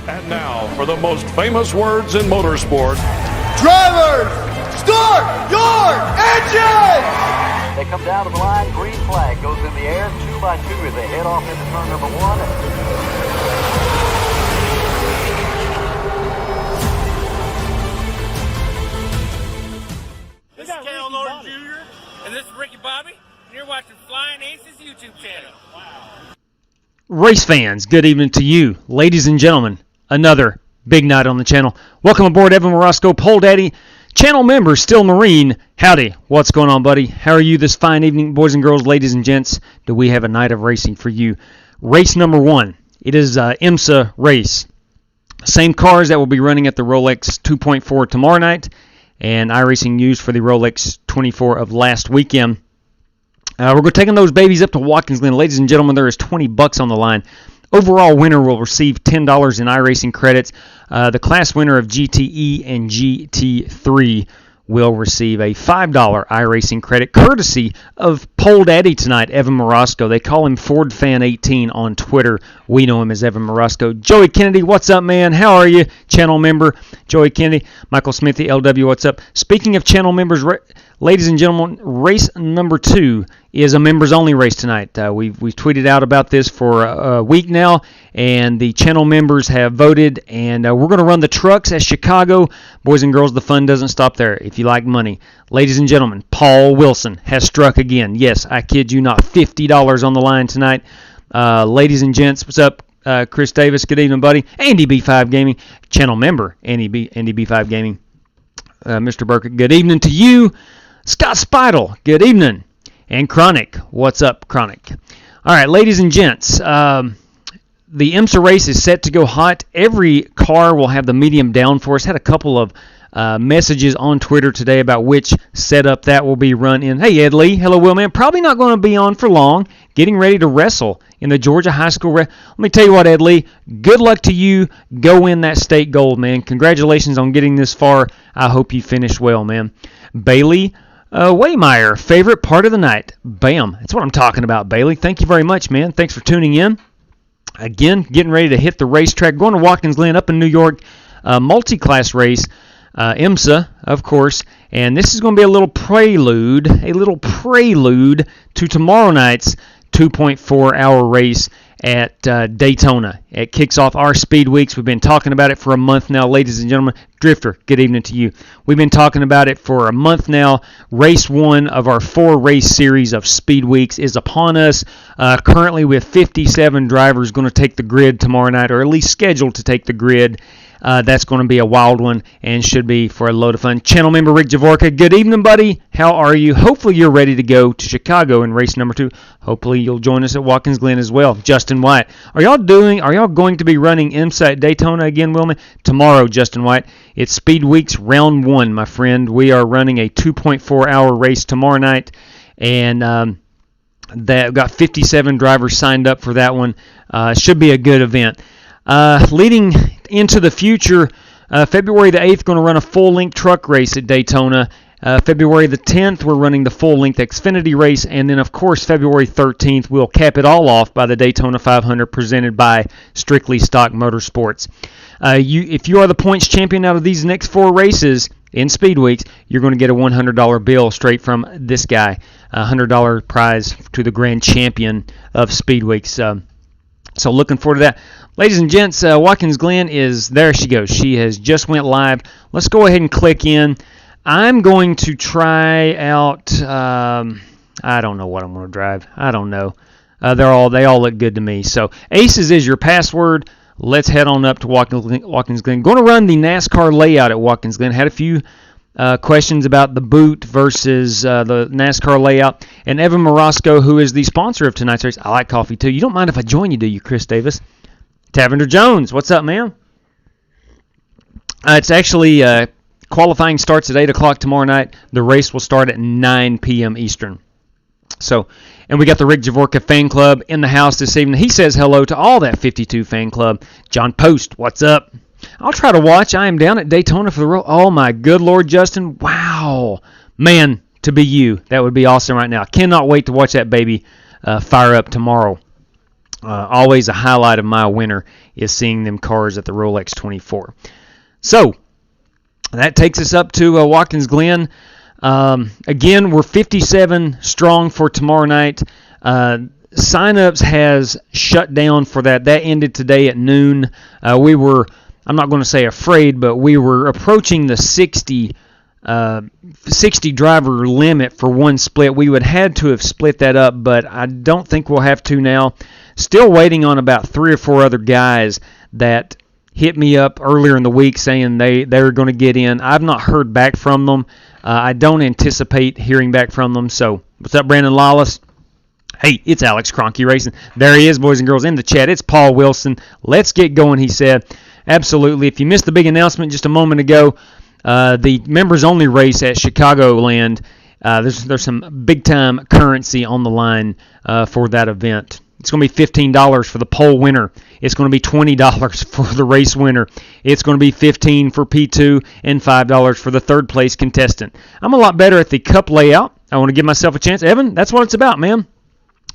And now for the most famous words in motorsport. Drivers, start your engines! They come down to the line, green flag goes in the air, 2 by 2 as they head off into turn number 1. This is Cal Norton Jr. and this is Ricky Bobby, and you're watching Flying Aces YouTube channel. Wow. Race fans, good evening to you. Ladies and gentlemen, another big night on the channel. Welcome aboard, Evan Morosco, Pole Daddy, channel member, Still Marine. Howdy, what's going on, buddy? How are you this fine evening, boys and girls, ladies and gents? Do we have a night of racing for you? Race number 1. It is IMSA race. Same cars that will be running at the Rolex 2.4 tomorrow night, and iRacing used for the Rolex 24 of last weekend. We're taking those babies up to Watkins Glen. Ladies and gentlemen, there is $20 on the line. Overall winner will receive $10 in iRacing credits. The class winner of GTE and GT3 will receive a $5 iRacing credit, courtesy of Pole Daddy tonight, Evan Morosco. They call him FordFan18 on Twitter. We know him as Evan Morosco. Joey Kennedy, what's up, man? How are you? Channel member Joey Kennedy. Michael Smithy, LW, what's up? Speaking of channel members, ladies and gentlemen, race number 2 is a members-only race tonight. We've tweeted out about this for a week now, and the channel members have voted, and we're going to run the trucks at Chicago. Boys and girls, the fun doesn't stop there if you like money. Ladies and gentlemen, Paul Wilson has struck again. Yes, I kid you not, $50 on the line tonight. Ladies and gents, what's up? Chris Davis, good evening, buddy. Andy B5 Gaming, channel member, Andy B5 Gaming. Mr. Burkett, good evening to you. Scott Speidel, good evening. And Chronic, what's up, Chronic? All right, ladies and gents, the IMSA race is set to go hot. Every car will have the medium downforce. Had a couple of messages on Twitter today about which setup that will be run in. Hey, Ed Lee. Hello, Will, man. Probably not going to be on for long. Getting ready to wrestle in the Georgia High School. Let me tell you what, Ed Lee. Good luck to you. Go win that state gold, man. Congratulations on getting this far. I hope you finish well, man. Bailey Waymeyer, favorite part of the night. Bam. That's what I'm talking about, Bailey. Thank you very much, man. Thanks for tuning in. Again, getting ready to hit the racetrack. Going to Watkins Glen up in New York. Multi-class race. IMSA, of course. And this is going to be a little prelude to tomorrow night's 2.4-hour race at Daytona. It kicks off our Speed Weeks. We've been talking about it for a month now, ladies and gentlemen. Drifter, good evening to you. We've been talking about it for a month now. Race 1 of our 4-race series of Speed Weeks is upon us. Currently with 57 drivers going to take the grid tomorrow night, or at least scheduled to take the grid. That's going to be a wild one and should be for a load of fun. Channel member Rick Javorka, good evening, buddy. How are you? Hopefully you're ready to go to Chicago in race number 2. Hopefully you'll join us at Watkins Glen as well. Justin White, are y'all going to be running IMSA at Daytona again, Wilman? Tomorrow, Justin White. It's Speed Weeks round 1, my friend. We are running a 2.4-hour race tomorrow night, and that got 57 drivers signed up for that one. Should be a good event. Leading into the future, February the 8th, going to run a full-length truck race at Daytona. February the 10th, we're running the full-length Xfinity race. And then, of course, February 13th, we'll cap it all off by the Daytona 500 presented by Strictly Stock Motorsports. If you are the points champion out of these next 4 races in Speed Weeks, you're going to get a $100 bill straight from this guy, a $100 prize to the grand champion of Speed Weeks. So looking forward to that. Ladies and gents, Watkins Glen is, there she goes. She has just went live. Let's go ahead and click in. I'm going to try out, I don't know what I'm going to drive. I don't know. They all look good to me. So Aces is your password. Let's head on up to Watkins Glen. Going to run the NASCAR layout at Watkins Glen. Had a few questions about the boot versus the NASCAR layout. And Evan Morosco, who is the sponsor of tonight's race. I like coffee too. You don't mind if I join you, do you, Chris Davis? Tavender Jones, what's up, man? It's actually qualifying starts at 8 o'clock tomorrow night. The race will start at 9 p.m. Eastern. So, and we got the Rick Javorka fan club in the house this evening. He says hello to all that 52 fan club. John Post, what's up? I'll try to watch. I am down at Daytona for the road. Oh, my good Lord, Justin. Wow. Man, to be you. That would be awesome right now. Cannot wait to watch that baby fire up tomorrow. Always a highlight of my winter is seeing them cars at the Rolex 24. So that takes us up to Watkins Glen. Again, we're 57 strong for tomorrow night. Sign-ups has shut down for that. That ended today at noon. We were, I'm not going to say afraid, but we were approaching the 60 driver limit for one split. We would had to have split that up, but I don't think we'll have to now. Still waiting on about 3 or 4 other guys that hit me up earlier in the week saying they're going to get in. I've not heard back from them. I don't anticipate hearing back from them. So, what's up, Brandon Lawless? Hey, it's Alex Cronky Racing. There he is, boys and girls, in the chat. It's Paul Wilson. Let's get going, he said. Absolutely. If you missed the big announcement just a moment ago, the members-only race at Chicagoland, there's some big-time currency on the line for that event. It's going to be $15 for the pole winner. It's going to be $20 for the race winner. It's going to be $15 for P2 and $5 for the third-place contestant. I'm a lot better at the cup layout. I want to give myself a chance. Evan, that's what it's about, man.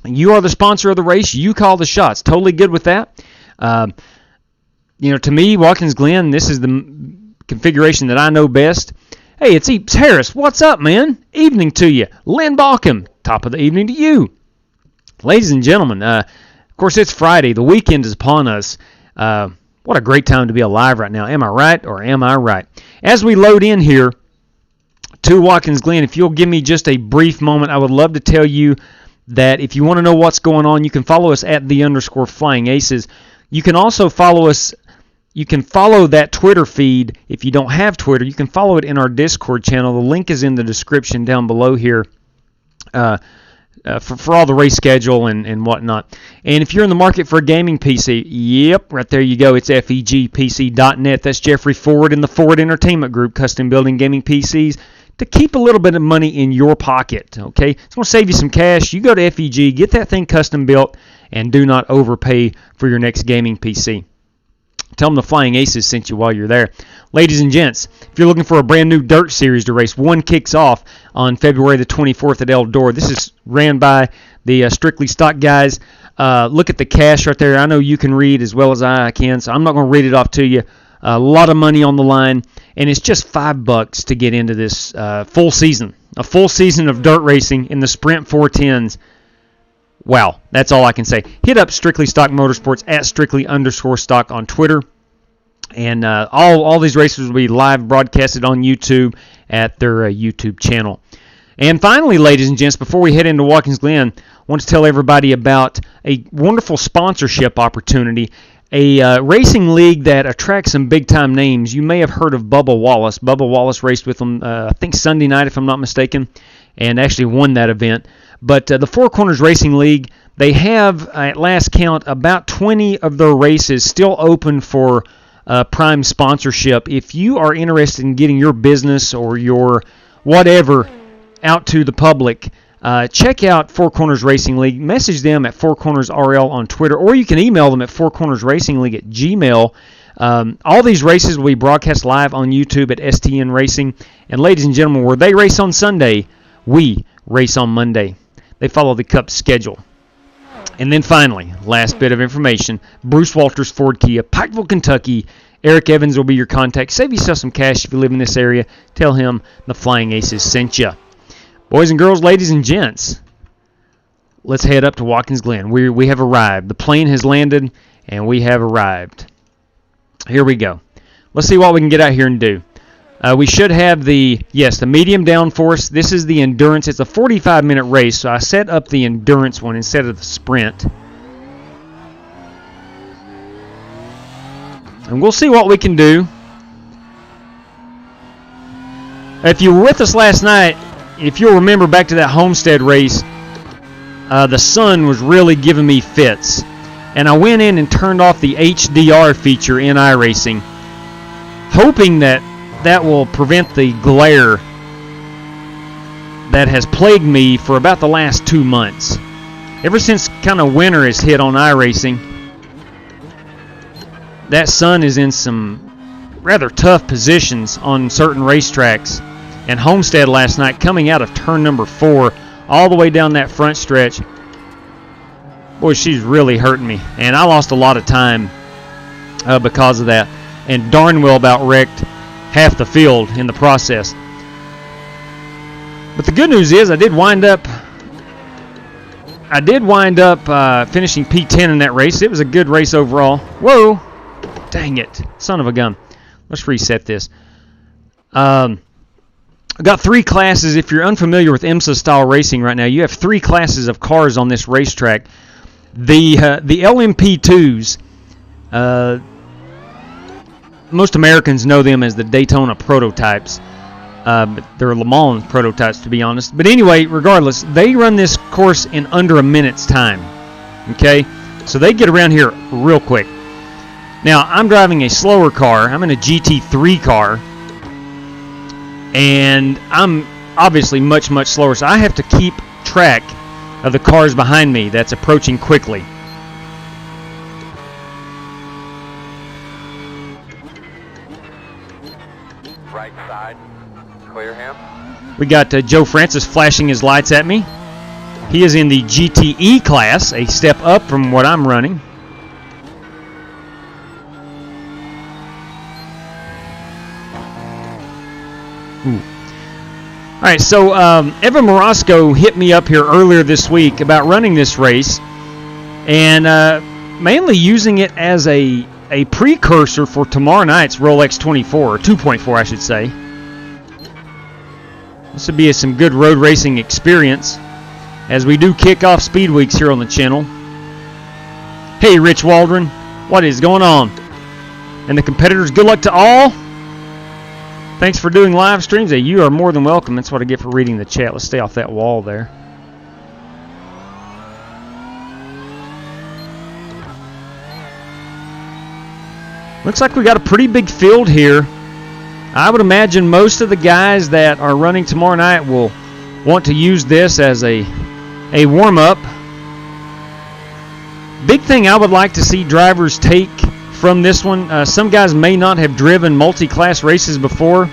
You are the sponsor of the race. You call the shots. Totally good with that. To me, Watkins Glen, this is the configuration that I know best. Hey, it's Eeps Harris. What's up, man? Evening to you. Len Balkum, top of the evening to you. Ladies and gentlemen, of course, it's Friday. The weekend is upon us. What a great time to be alive right now. Am I right or am I right? As we load in here to Watkins Glen, if you'll give me just a brief moment, I would love to tell you that if you want to know what's going on, you can follow us at @_FlyingAces. You can also follow us. You can follow that Twitter feed. If you don't have Twitter, you can follow it in our Discord channel. The link is in the description down below here. For all the race schedule and whatnot. And if you're in the market for a gaming PC, yep, right there you go. It's FEGPC.net. That's Jeffrey Ford and the Ford Entertainment Group, custom building gaming PCs to keep a little bit of money in your pocket. Okay, it's going to save you some cash. You go to FEG, get that thing custom built, and do not overpay for your next gaming PC. Tell them the Flying Aces sent you while you're there. Ladies and gents, if you're looking for a brand new dirt series to race, one kicks off on February the 24th at Eldora. This is ran by the Strictly Stock guys. Look at the cash right there. I know you can read as well as I can, so I'm not going to read it off to you. A lot of money on the line, and it's just $5 to get into this full season. A full season of dirt racing in the Sprint 410s. Wow, that's all I can say. Hit up Strictly Stock Motorsports at Strictly_Stock on Twitter. And all these races will be live broadcasted on YouTube at their YouTube channel. And finally, ladies and gents, before we head into Watkins Glen, I want to tell everybody about a wonderful sponsorship opportunity. A racing league that attracts some big-time names. You may have heard of Bubba Wallace. Bubba Wallace raced with them, I think, Sunday night, if I'm not mistaken, and actually won that event. But the Four Corners Racing League, they have, at last count, about 20 of their races still open for prime sponsorship. If you are interested in getting your business or your whatever out to the public, check out Four Corners Racing League. Message them at Four Corners RL on Twitter, or you can email them at fourcornersracingleague@gmail.com. All these races will be broadcast live on YouTube at STN Racing. And ladies and gentlemen, where they race on Sunday, we race on Monday. They follow the Cup schedule. And then finally, last bit of information, Bruce Walters Ford Kia, Pikeville, Kentucky. Eric Evans will be your contact. Save yourself some cash if you live in this area. Tell him the Flying Aces sent you. Boys and girls, ladies and gents, let's head up to Watkins Glen. We have arrived. The plane has landed, and we have arrived. Here we go. Let's see what we can get out here and do. We should have the medium downforce. This is the endurance. It's a 45-minute race, so I set up the endurance one instead of the sprint. And we'll see what we can do. If you were with us last night, if you'll remember back to that Homestead race, the sun was really giving me fits. And I went in and turned off the HDR feature in iRacing, hoping that will prevent the glare that has plagued me for about the last 2 months. Ever since kind of winter has hit on iRacing, that sun is in some rather tough positions on certain racetracks. And Homestead last night, coming out of turn number 4, all the way down that front stretch, boy, she's really hurting me. And I lost a lot of time because of that. And darn well about wrecked half the field in the process. But the good news is I did wind up finishing P10 in that race. It was a good race overall. Whoa! Dang it. Son of a gun. Let's reset this. I got 3 classes. If you're unfamiliar with IMSA style racing right now, you have 3 classes of cars on this racetrack. The LMP2s, most Americans know them as the Daytona prototypes. But they're Le Mans prototypes, to be honest. But anyway, regardless, they run this course in under a minute's time. Okay? So they get around here real quick. Now, I'm driving a slower car. I'm in a GT3 car. And I'm obviously much, much slower. So I have to keep track of the cars behind me that's approaching quickly. Right side. Clear him. We got Joe Francis flashing his lights at me. He is in the GTE class, a step up from what I'm running. All right, so Evan Morosco hit me up here earlier this week about running this race and mainly using it as a precursor for tomorrow night's Rolex 24, or 2.4 I should say. This would be some good road racing experience as we do kick off Speed Weeks here on the channel. Hey, Rich Waldron, what is going on? And the competitors, good luck to all. Thanks for doing live streams. Hey, you are more than welcome. That's what I get for reading the chat. Let's stay off that wall there. Looks like we got a pretty big field here. I would imagine most of the guys that are running tomorrow night will want to use this as a warm-up. Big thing I would like to see drivers take from this one. Some guys may not have driven multi-class races before.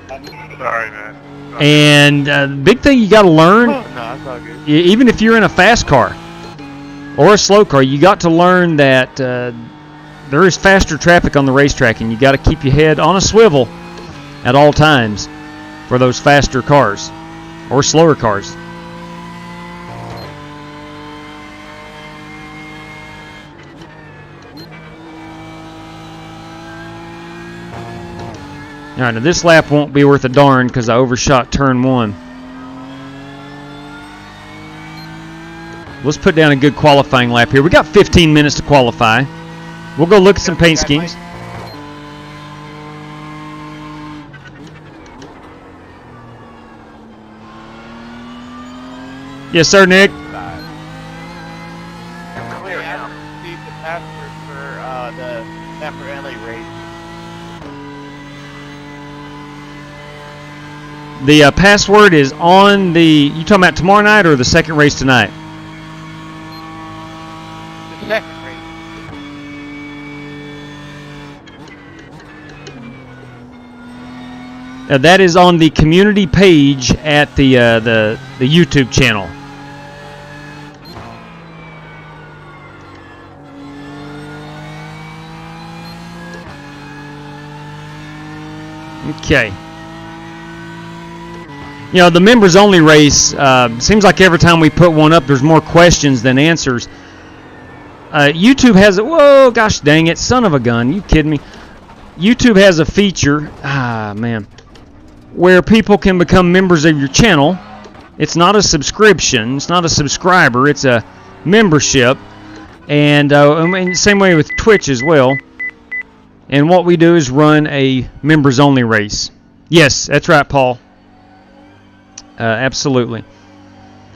Sorry, man. And the big thing you got to learn, No, it's all good. even if you're in a fast car or a slow car, you got to learn that there is faster traffic on the racetrack, and you got to keep your head on a swivel at all times for those faster cars or slower cars. All right, now this lap won't be worth a darn because I overshot turn 1. Let's put down a good qualifying lap here. We got 15 minutes to qualify. We'll go look at some paint schemes. Yes, sir, Nick. Clear him. Received the password for the Snapper LA race. The password is on the... You talking about tomorrow night or the second race tonight? The second race. That is on the community page at the YouTube channel. Okay. You know, the members only race, seems like every time we put one up, there's more questions than answers. YouTube has whoa, gosh dang it, son of a gun, you kidding me? YouTube has a feature, where people can become members of your channel. It's not a subscription, it's not a subscriber, it's a membership. And same way with Twitch as well. And what we do is run a members only race. Yes, that's right, Paul. Absolutely.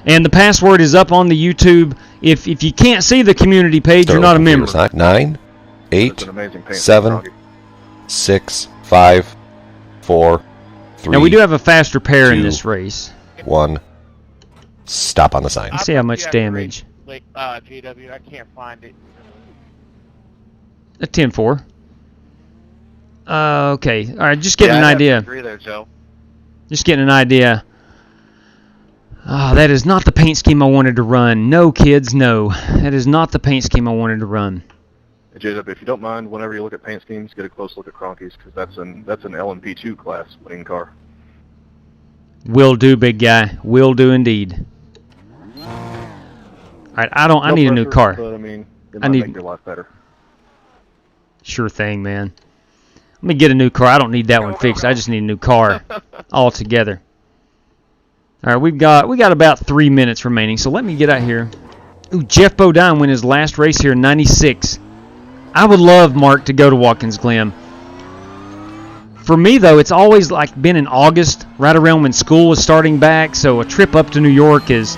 And the password is up on the YouTube. If you can't see the community page, you're not a member. 9, 8, 7, 6, 5, 4, 3. Now we do have a faster pair in this race. 1. Stop on the sign. Let's see how much damage. JW, I can't find it. A 10-4. Okay. All right. Just getting an idea. There, Joe. Just getting an idea. That is not the paint scheme I wanted to run. No, kids, no. That is not the paint scheme I wanted to run. Hey, Jacob, if you don't mind, whenever you look at paint schemes, get a close look at Cronky's, because that's an LMP2 class winning car. Will do, big guy. Will do indeed. Alright, I need a new car. But, I mean, it might make your life better. Sure thing, man. Let me get a new car. I don't need that one fixed. I just need a new car altogether. All right, we got about 3 minutes remaining, so let me get out here. Ooh, Jeff Bodine won his last race here in '96. I would love Mark to go to Watkins Glen. For me, though, it's always like been in August, right around when school was starting back, so a trip up to New York is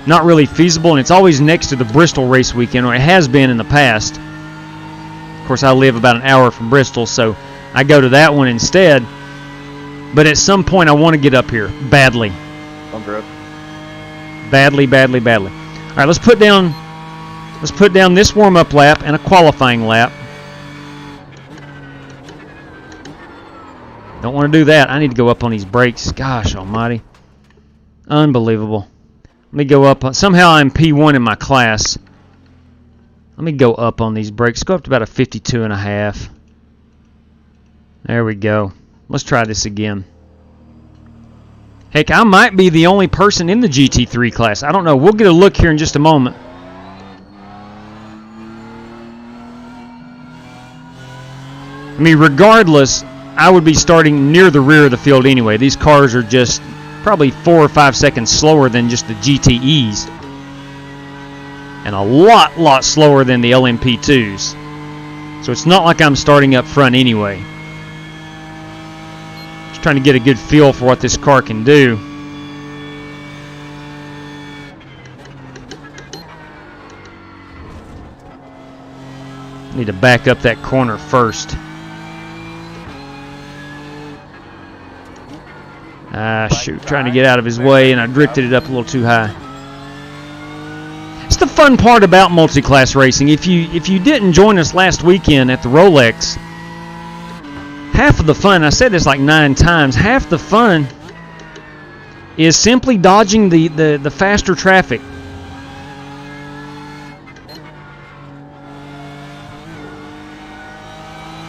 not really feasible, and it's always next to the Bristol race weekend, or it has been in the past. Of course, I live about an hour from Bristol, so I go to that one instead. But at some point, I want to get up here badly. Badly. All right, let's put down this warm-up lap and a qualifying lap. Don't want to do that. I need to go up on these brakes. Gosh almighty. Unbelievable. Let me go up. Somehow I'm P1 in my class. Let me go up on these brakes. Go up to about a 52.5. There we go. Let's try this again. Heck, I might be the only person in the GT3 class. I don't know. We'll get a look here in just a moment. I mean, regardless, I would be starting near the rear of the field anyway. These cars are just probably 4 or 5 seconds slower than just the GTEs. And a lot slower than the LMP2s. So it's not like I'm starting up front anyway. Just trying to get a good feel for what this car can do. Need to back up that corner first. Shoot, trying to get out of his way, and I drifted it up a little too high. It's the fun part about multi-class racing. If you didn't join us last weekend at the Rolex, half of the fun, I said this like 9 times, half the fun is simply dodging the faster traffic.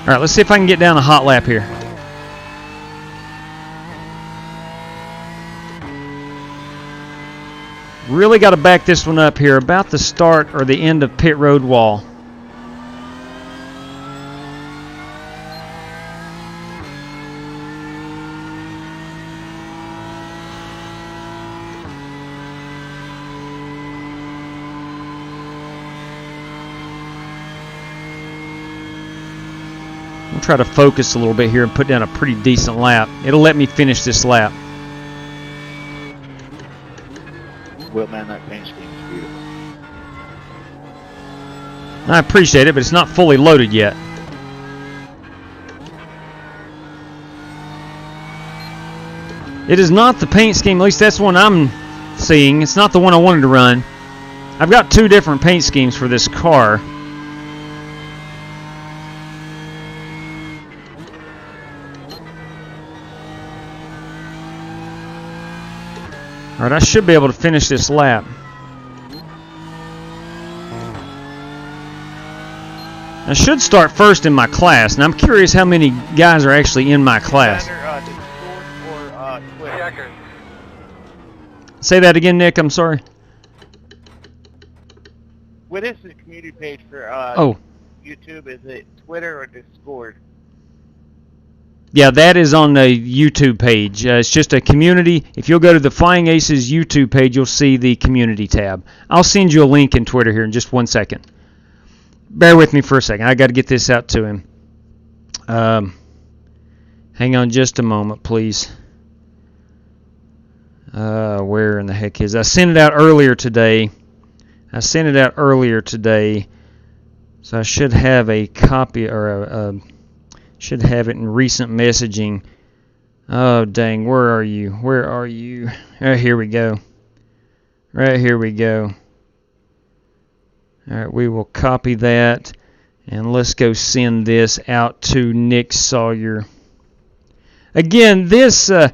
All right, let's see if I can get down a hot lap here. Really got to back this one up here about the start or the end of pit road wall. I'll try to focus a little bit here and put down a pretty decent lap. It'll let me finish this lap. Well, man, that paint scheme is beautiful. I appreciate it, but it's not fully loaded yet. It is not the paint scheme, at least that's the one I'm seeing. It's not the one I wanted to run. I've got 2 different paint schemes for this car. Alright, I should be able to finish this lap. I should start first in my class, and I'm curious how many guys are actually in my class. Say that again, Nick, I'm sorry. What is the community page for YouTube? Is it Twitter or Discord? Yeah, that is on the YouTube page. It's just a community. If you'll go to the Flying Aces YouTube page, you'll see the community tab. I'll send you a link in Twitter here in just 1 second. Bear with me for a second. I got to get this out to him. Hang on just a moment, please. Where in the heck is it? I sent it out earlier today. So I should have a copy or should have it in recent messaging. Oh, dang. Where are you? Right, here we go. All right, we will copy that. And let's go send this out to Nick Sawyer. Again, this, the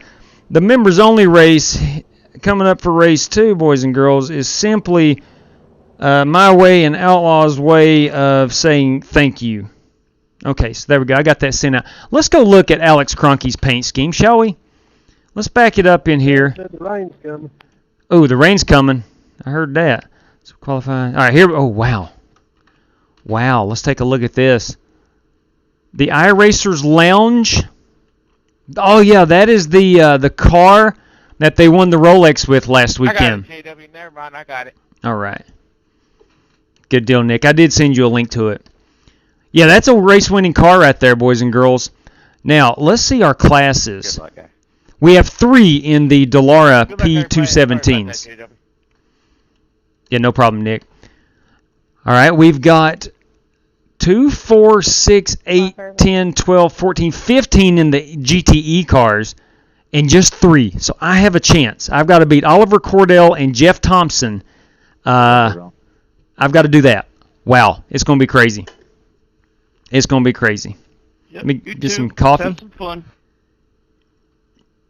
members-only race coming up for race 2, boys and girls, is simply my way and Outlaw's way of saying thank you. Okay, so there we go. I got that sent out. Let's go look at Alex Cronky's paint scheme, shall we? Let's back it up in here. The rain's coming. Oh, the rain's coming. I heard that. So qualifying. All right, here. Oh, wow. Wow, let's take a look at this. The iRacers Lounge. Oh, yeah, that is the car that they won the Rolex with last weekend. I got it, JW. Never mind, I got it. All right. Good deal, Nick. I did send you a link to it. Yeah, that's a race-winning car right there, boys and girls. Now, let's see our classes. Good luck, guys. We have 3 in the Dallara P217s. Yeah, no problem, Nick. All right, we've got 2, 4, 6, 8, 10, 12, 14, 15 in the GTE cars, and just 3. So I have a chance. I've got to beat Oliver Cordell and Jeff Thompson. I've got to do that. Wow, it's going to be crazy. It's going to be crazy. Yep, Let me get some coffee. Have some fun.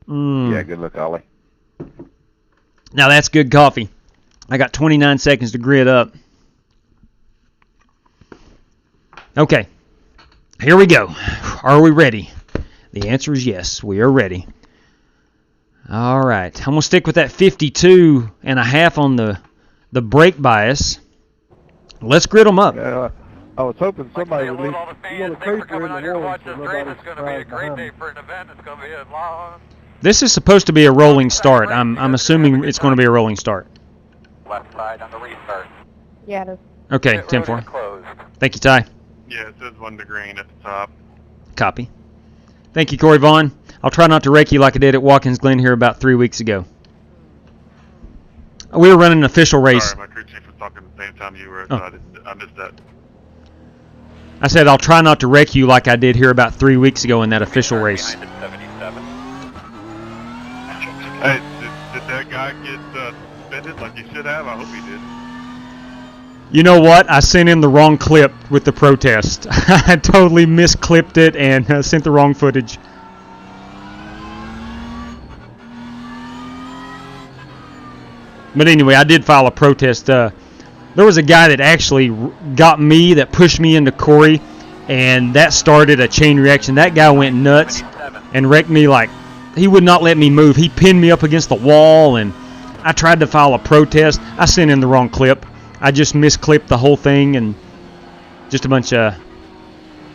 Yeah, good luck, Ollie. Now that's good coffee. I got 29 seconds to grid up. Okay, here we go. Are we ready? The answer is yes, we are ready. All right, I'm going to stick with that 52.5 on the brake bias. Let's grid them up. Yeah, I was hoping somebody would leave. All the fans, thanks for coming out here to watch this race. It's going to be a great day for an event. It's going to be a long. This is supposed to be a rolling start. I'm assuming it's going to be a rolling start. Left side on the restart. Yeah, it is. Okay, 10-4. Thank you, Ty. Yeah, it says 1 to green at the top. Copy. Thank you, Corey Vaughn. I'll try not to rake you like I did at Watkins Glen here about 3 weeks ago. We were running an official race. Sorry, my crew chief was talking at the same time you were, so I missed that. I said I'll try not to wreck you like I did here about 3 weeks ago in that official race. Hey, did that guy get suspended like he should have? I hope he did. You know what? I sent in the wrong clip with the protest. I totally misclipped it and sent the wrong footage. But anyway, I did file a protest. There was a guy that actually got me, that pushed me into Corey, and that started a chain reaction. That guy went nuts and wrecked me like he would not let me move. He pinned me up against the wall, and I tried to file a protest. I sent in the wrong clip. I just misclipped the whole thing, and just a bunch of...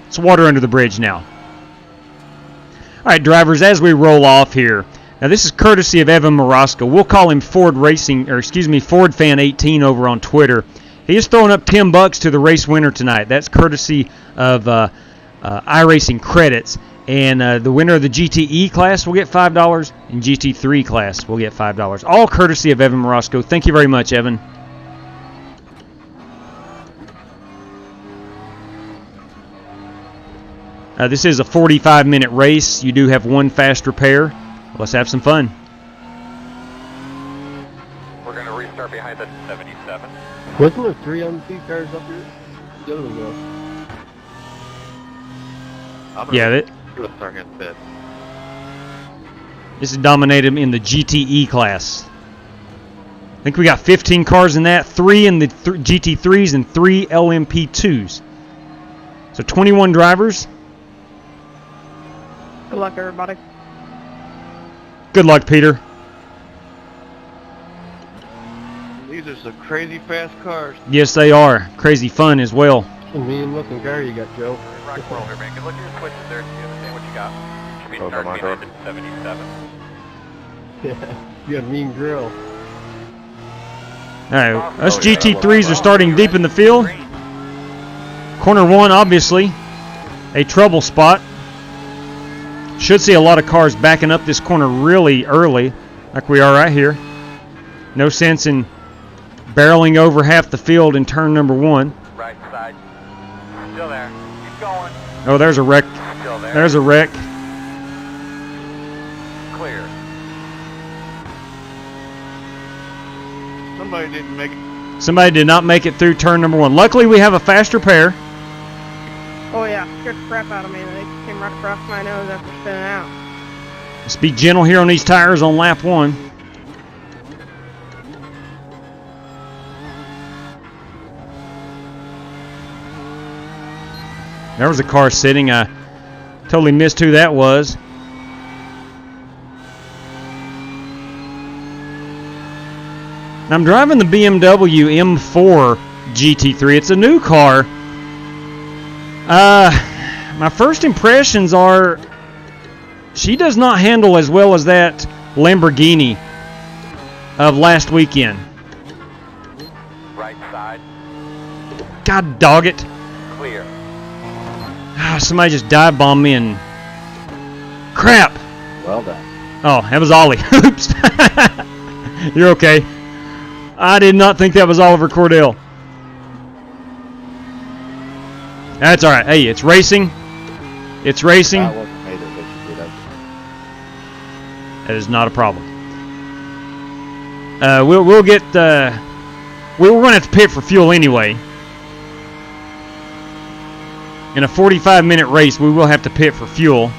It's water under the bridge now. All right, drivers, as we roll off here. Now, this is courtesy of Evan Morosco. We'll call him Ford Fan 18 over on Twitter. He is throwing up $10 to the race winner tonight. That's courtesy of iRacing credits. And the winner of the GTE class will get $5, and GT3 class will get $5. All courtesy of Evan Morosco. Thank you very much, Evan. This is a 45-minute race. You do have one fast repair. Let's have some fun. We're going to restart behind the 77. Wasn't there 3 MP cars up here? The other one goes. Yeah, this is dominated in the GTE class. I think we got 15 cars in that, 3 in the GT3s and 3 LMP2s. So 21 drivers. Good luck, everybody. Good luck, Peter. These are some crazy fast cars. Yes, they are. Crazy fun as well. A mean looking car you got, Joe. Rock and roll here, man. Good look at your switches there. You understand what you got. Should be starting behind the 77. Yeah, you got a mean grill. All right, us GT3s are starting deep in the field. Corner 1, obviously, a trouble spot. Should see a lot of cars backing up this corner really early, like we are right here. No sense in barreling over half the field in turn number 1. Right side. Still there. Keep going. Oh, there's a wreck. Still there. There's a wreck. Clear. Somebody didn't make it. Somebody did not make it through turn number 1. Luckily, we have a fast repair. Oh yeah, scared the crap out of me. They came right across my nose after spinning out. Let's be gentle here on these tires on lap 1. There was a car sitting. I totally missed who that was. I'm driving the BMW M4 GT3. It's a new car. My first impressions are she does not handle as well as that Lamborghini of last weekend. Right side. God dog it. Clear. Somebody just dive bombed me and crap. Well done. Oh, that was Ollie. Oops. You're okay. I did not think that was Oliver Cordell. That's all right. Hey, it's racing. It's racing. That wasn't made it, but you did. That is not a problem. We'll get. We're going to have to pit for fuel anyway. In a 45-minute race, we will have to pit for fuel.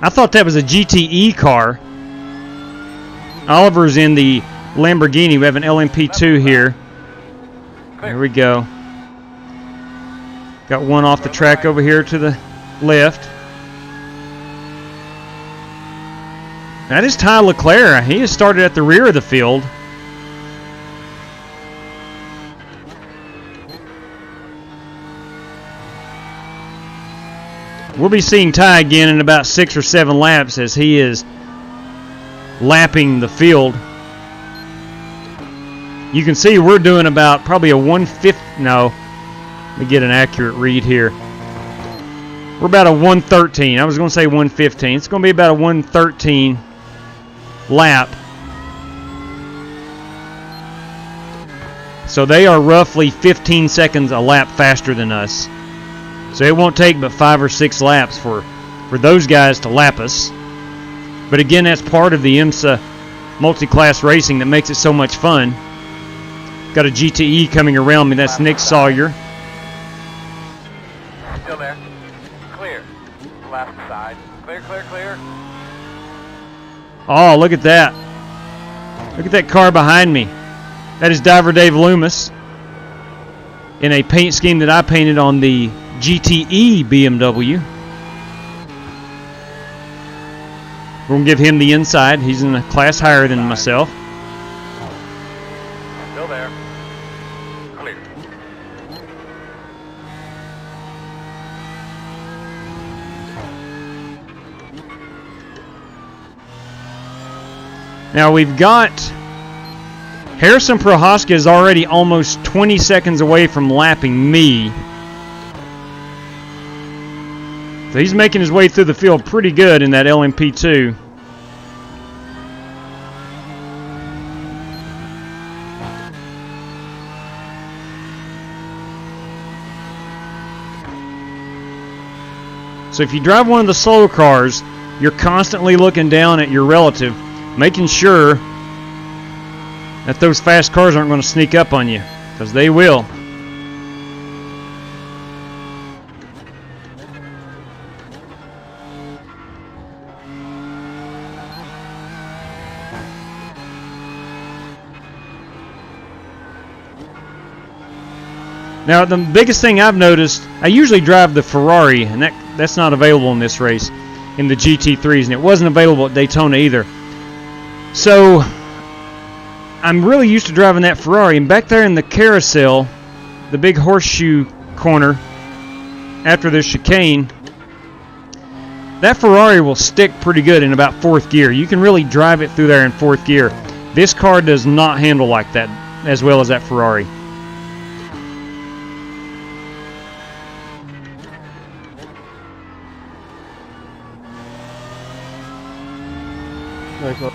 I thought that was a GTE car. Oliver's in the Lamborghini. We have an LMP2 here. There we go. Got one off the track over here to the left. That is Ty Leclaire. He has started at the rear of the field. We'll be seeing Ty again in about 6 or 7 laps as he is lapping the field. You can see we're doing about probably a 150. No, let me get an accurate read here. We're about a 113. I was going to say 115. It's going to be about a 113 lap. So they are roughly 15 seconds a lap faster than us. So it won't take but 5 or 6 laps for those guys to lap us. But again, that's part of the IMSA multi-class racing that makes it so much fun. Got a GTE coming around me. That's Nick Sawyer. Still there. Clear. Left side. Clear, clear, clear. Oh, look at that. Look at that car behind me. That is Diver Dave Loomis in a paint scheme that I painted on the GTE BMW. We're going to give him the inside. He's in a class higher than myself. Still there. Clear. Now we've got Harrison Prohaska is already almost 20 seconds away from lapping me. So he's making his way through the field pretty good in that LMP2. So if you drive one of the slow cars, you're constantly looking down at your relative, making sure that those fast cars aren't going to sneak up on you, because they will. Now, the biggest thing I've noticed, I usually drive the Ferrari, and that's not available in this race, in the GT3s, and it wasn't available at Daytona either. So, I'm really used to driving that Ferrari, and back there in the carousel, the big horseshoe corner, after the chicane, that Ferrari will stick pretty good in about 4th gear. You can really drive it through there in 4th gear. This car does not handle like that as well as that Ferrari. Nice one.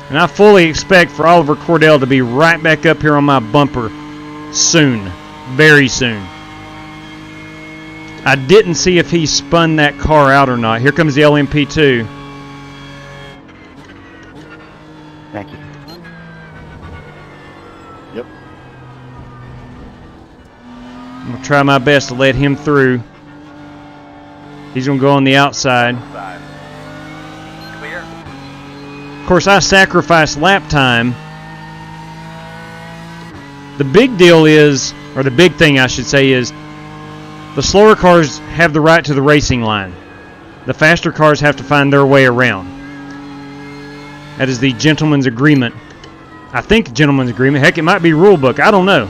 And I fully expect for Oliver Cordell to be right back up here on my bumper soon. Very soon. I didn't see if he spun that car out or not. Here comes the LMP2. Thank you. Yep. I'm going to try my best to let him through. He's going to go on the outside. Clear. Of course, I sacrificed lap time. The big deal is, or the big thing I should say is, the slower cars have the right to the racing line. The faster cars have to find their way around. That is the gentleman's agreement. I think gentleman's agreement. Heck, it might be rule book. I don't know.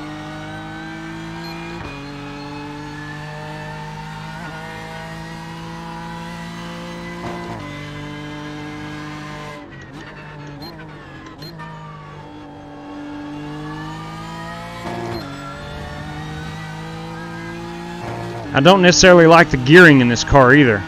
I don't necessarily like the gearing in this car either.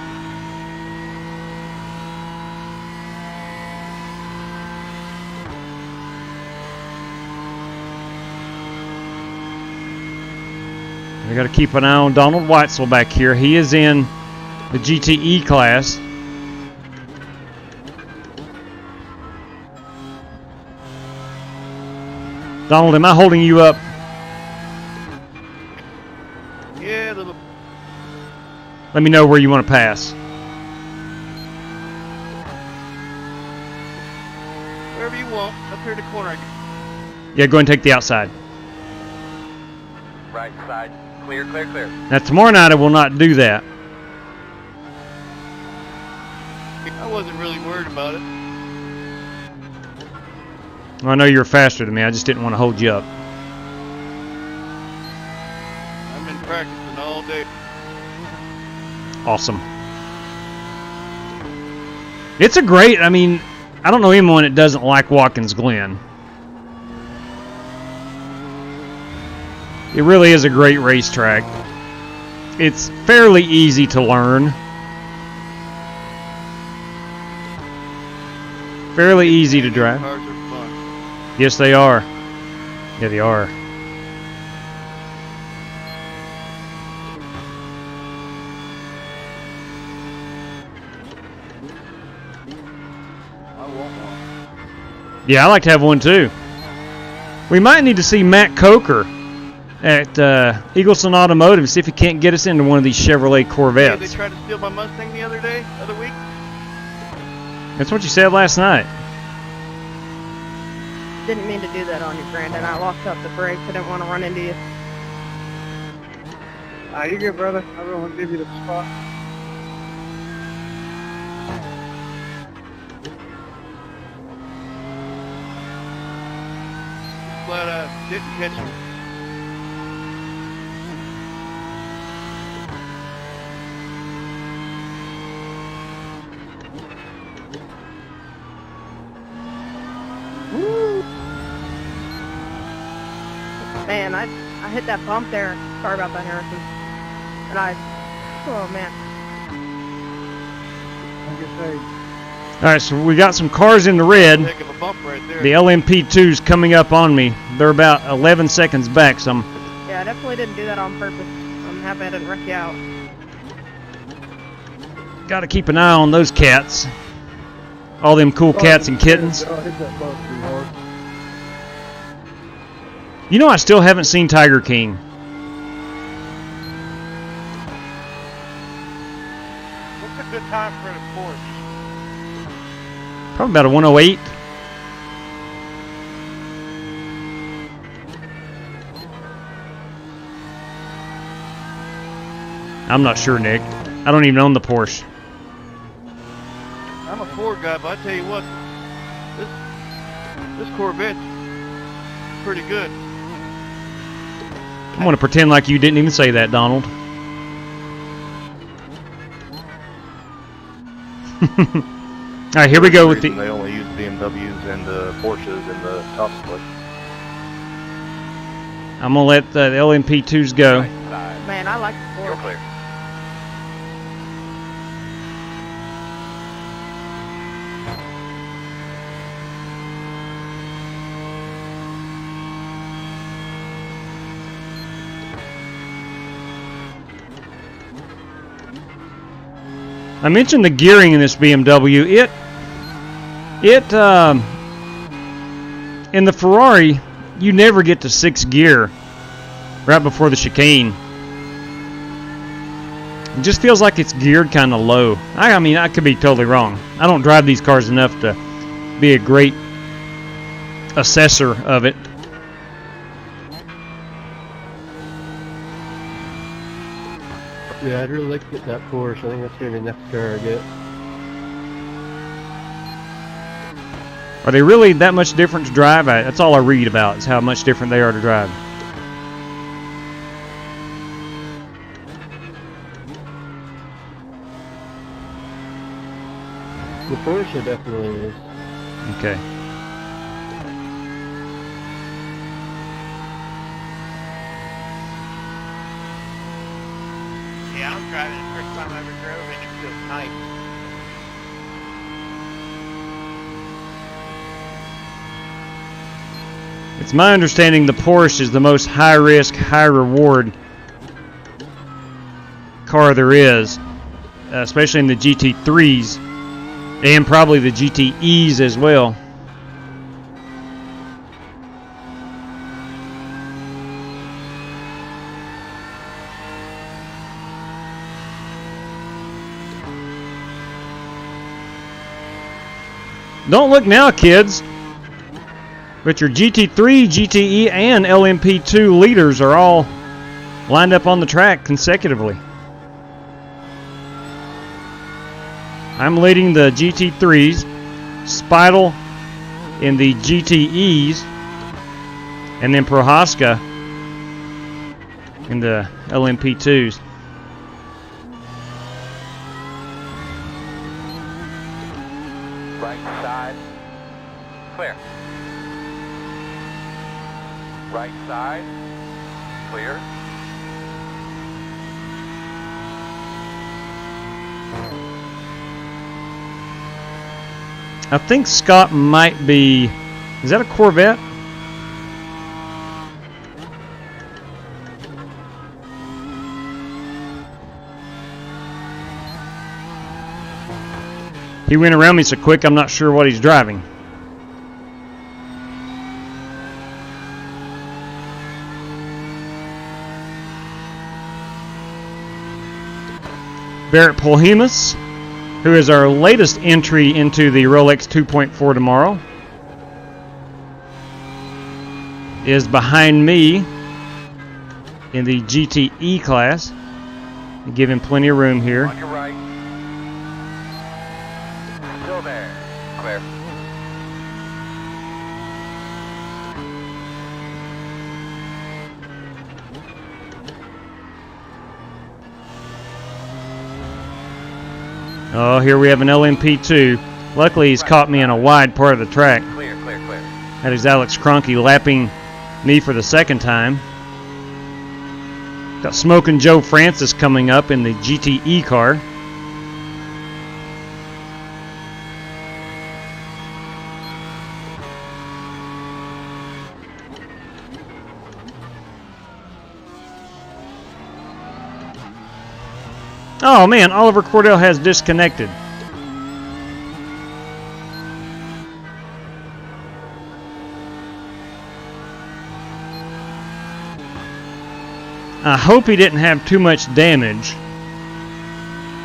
We got to keep an eye on Donald Weitzel back here. He is in the GTE class. Donald, am I holding you up? Yeah, a little. Let me know where you want to pass. Wherever you want. Up here in the corner. Yeah, go ahead and take the outside. Right side. Clear, clear, clear. Now, tomorrow night I will not do that. I wasn't really worried about it. Well, I know you're faster than me. I just didn't want to hold you up. I've been practicing all day. Awesome. It's a great, I mean, I don't know anyone that doesn't like Watkins Glen. It really is a great racetrack. It's fairly easy to learn. Fairly easy to drive. Cars are fun. Yes, they are. Yeah, they are. I want one. Yeah, I like to have one too. We might need to see Matt Coker at Eagleson Automotive, see if he can't get us into one of these Chevrolet Hey, Corvettes. they tried to steal my Mustang the other week. That's what you said last night. Didn't mean to do that on you, Brandon. I locked up the brakes. I didn't want to run into you. You're good, brother. I don't want to give you the spot. Glad I didn't catch him. Man, I hit that bump there. Sorry about that, Harrison. And oh man. Alright, so we got some cars in the red. Heck of a bump right there. The LMP2's coming up on me. They're about 11 seconds back, so Yeah, I definitely didn't do that on purpose. I'm happy I didn't wreck you out. got to keep an eye on those cats. All them cool cats and kittens. You know, I still haven't seen Tiger King. What's a good time for the Porsche? Probably about a 108. I'm not sure, Nick. I don't even own the Porsche. I'm a Ford guy, but I tell you what, this Corvette's pretty good. I'm going to pretend like you didn't even say that, Donald. All right, here we go with the... They only use BMWs and Porsches in the top split. I'm going to let the LMP2s go. Man, I like the Ford. Clear. I mentioned the gearing in this BMW. In the Ferrari, you never get to 6th gear right before the chicane. It just feels like it's geared kind of low. I mean, I could be totally wrong. I don't drive these cars enough to be a great assessor of it. Yeah, I'd really like to get that Porsche. I think that's going to be the next car I get. Are they really that much different to drive? That's all I read about, is how much different they are to drive. The Porsche definitely is. Okay. Yeah, I'm driving the first time I ever drove it. It feels nice. It's my understanding the Porsche is the most high-risk, high-reward car there is, especially in the GT3s and probably the GTEs as well. Don't look now, kids. But your GT3, GTE, and LMP2 leaders are all lined up on the track consecutively. I'm leading the GT3s, Speidel in the GTEs, and then Prohaska in the LMP2s. Right side. Clear. Right side. Clear. I think Scott might be... Is that a Corvette? He went around me so quick, I'm not sure what he's driving. Barrett Polhemus, who is our latest entry into the Rolex 2.4 tomorrow, is behind me in the GTE class. Give him plenty of room here. On your right. Still there. Clear. Oh, here we have an LMP2. Luckily, he's caught me in a wide part of the track. Clear, clear, clear. That is Alex Kroenke lapping me for the second time. Got Smokin' Joe Francis coming up in the GTE car. Oh man, Oliver Cordell has disconnected. I hope he didn't have too much damage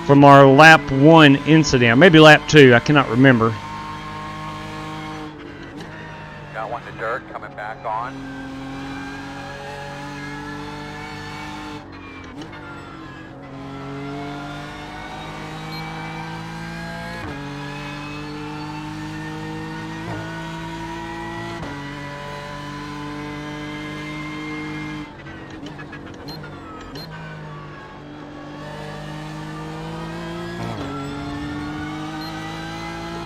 from our lap 1 incident. Or maybe lap 2, I cannot remember. Got one to dirt coming back on.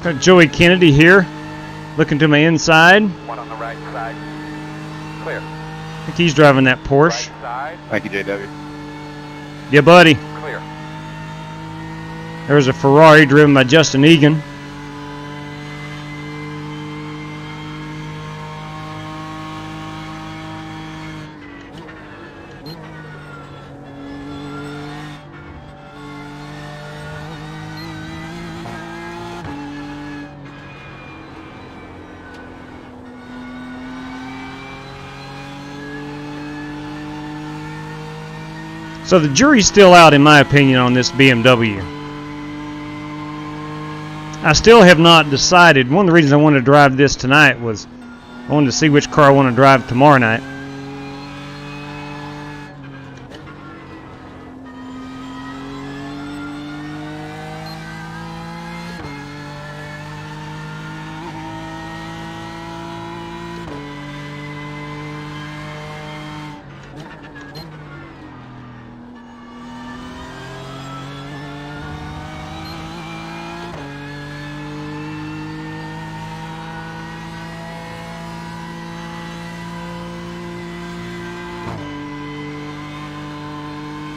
Got Joey Kennedy here, looking to my inside. One on the right side. Clear. I think he's driving that Porsche. Right side. Thank you, JW. Yeah, buddy. Clear. There's a Ferrari driven by Justin Egan. So the jury's still out, in my opinion, on this BMW. I still have not decided. One of the reasons I wanted to drive this tonight was I wanted to see which car I want to drive tomorrow night.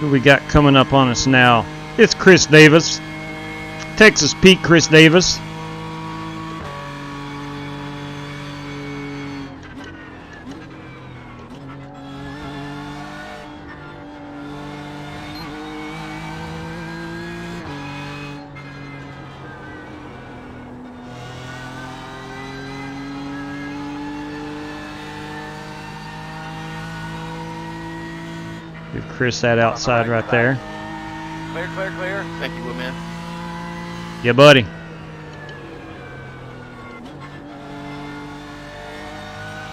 Who we got coming up on us now? It's Chris Davis. Texas Pete Chris Davis. Give Chris that outside right there. Clear, clear, clear. Thank you, Woodman. Yeah, buddy.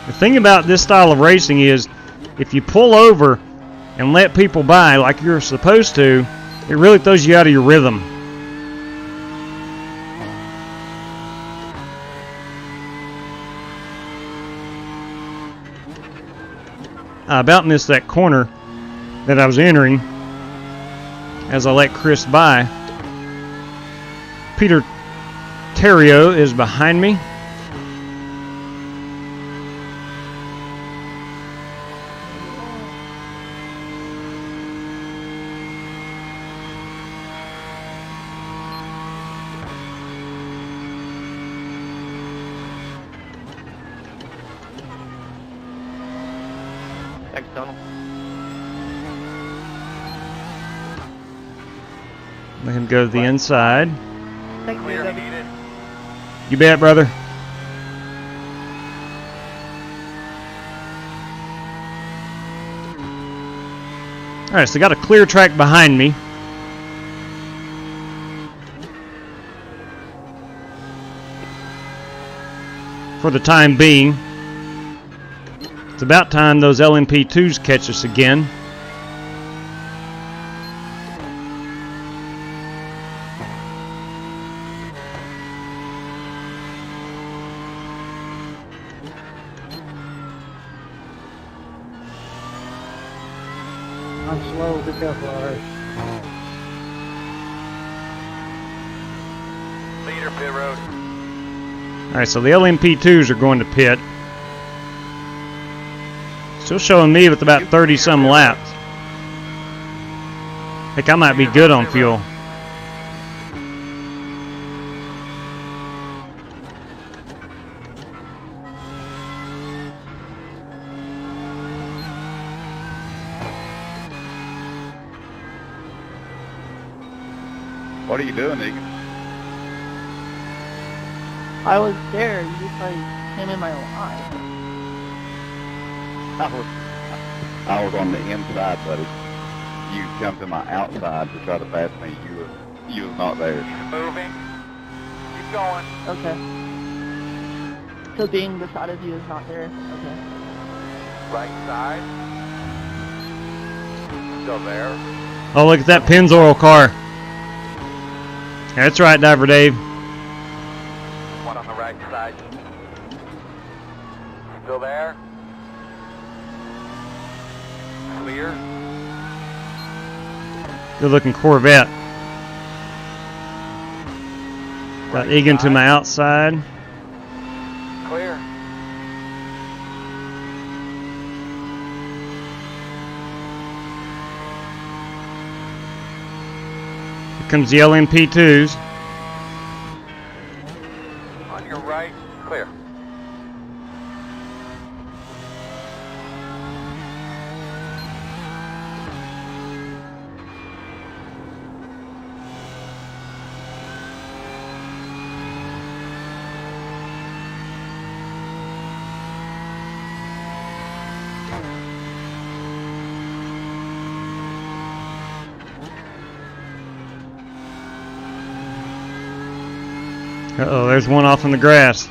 The thing about this style of racing is if you pull over and let people by like you're supposed to, it really throws you out of your rhythm. I about missed that corner that I was entering as I let Chris by. Peter Terrio is behind me. Thanks, Donald. Let him go to the inside. Thank you, Clear David. needed. You bet, brother. All right, so got a clear track behind me. For the time being. It's about time those LMP2s catch us again. I'm slow, be careful, alright. Leader, pit road. All right, so the LMP2s are going to pit. Still showing me with about 30-some laps. Heck, I might be good on fuel. What are you doing, Egan? I was there. You just like came in my line. I was on the inside, buddy. You jumped to my outside to try to pass me. You was not there. Moving. Keep going. Okay. So being beside of you is not there. Okay. Right side. Still there. Oh, look at that Pennzoil car. That's right, Diver Dave. One on the right side. Still there. Clear. Good looking Corvette. Got Egan to my outside. Clear. Here comes the LMP2s. On your right. Clear. Uh-oh, there's one off in the grass.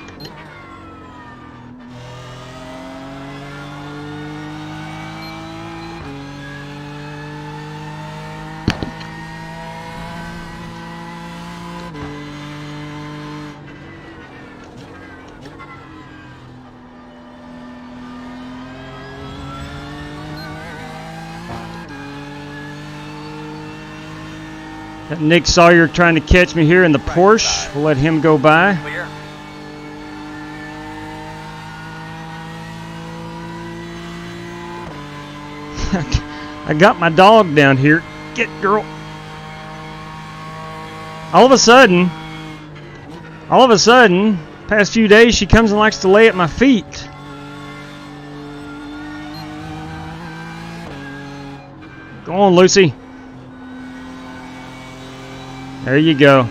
Got Nick Sawyer trying to catch me here in the Porsche. We'll let him go by. Clear. I got my dog down here. Get, girl. All of a sudden, past few days, she comes and likes to lay at my feet. Go on, Lucy. There you go.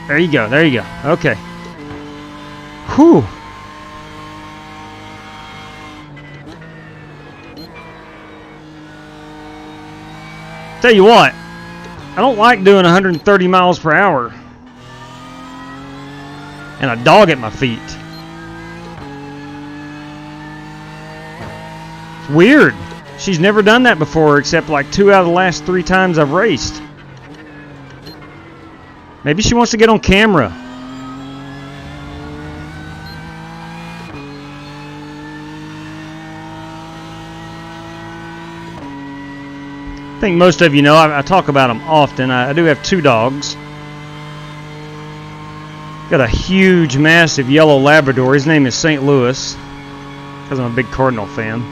There you go. There you go. Okay. Whew. Tell you what, I don't like doing 130 miles per hour and a dog at my feet. It's weird. She's never done that before except like 2 out of the last 3 times I've raced. Maybe she wants to get on camera. I think most of you know, I talk about them often. I do have 2 dogs. Got a huge, massive yellow Labrador. His name is St. Louis, because I'm a big Cardinal fan.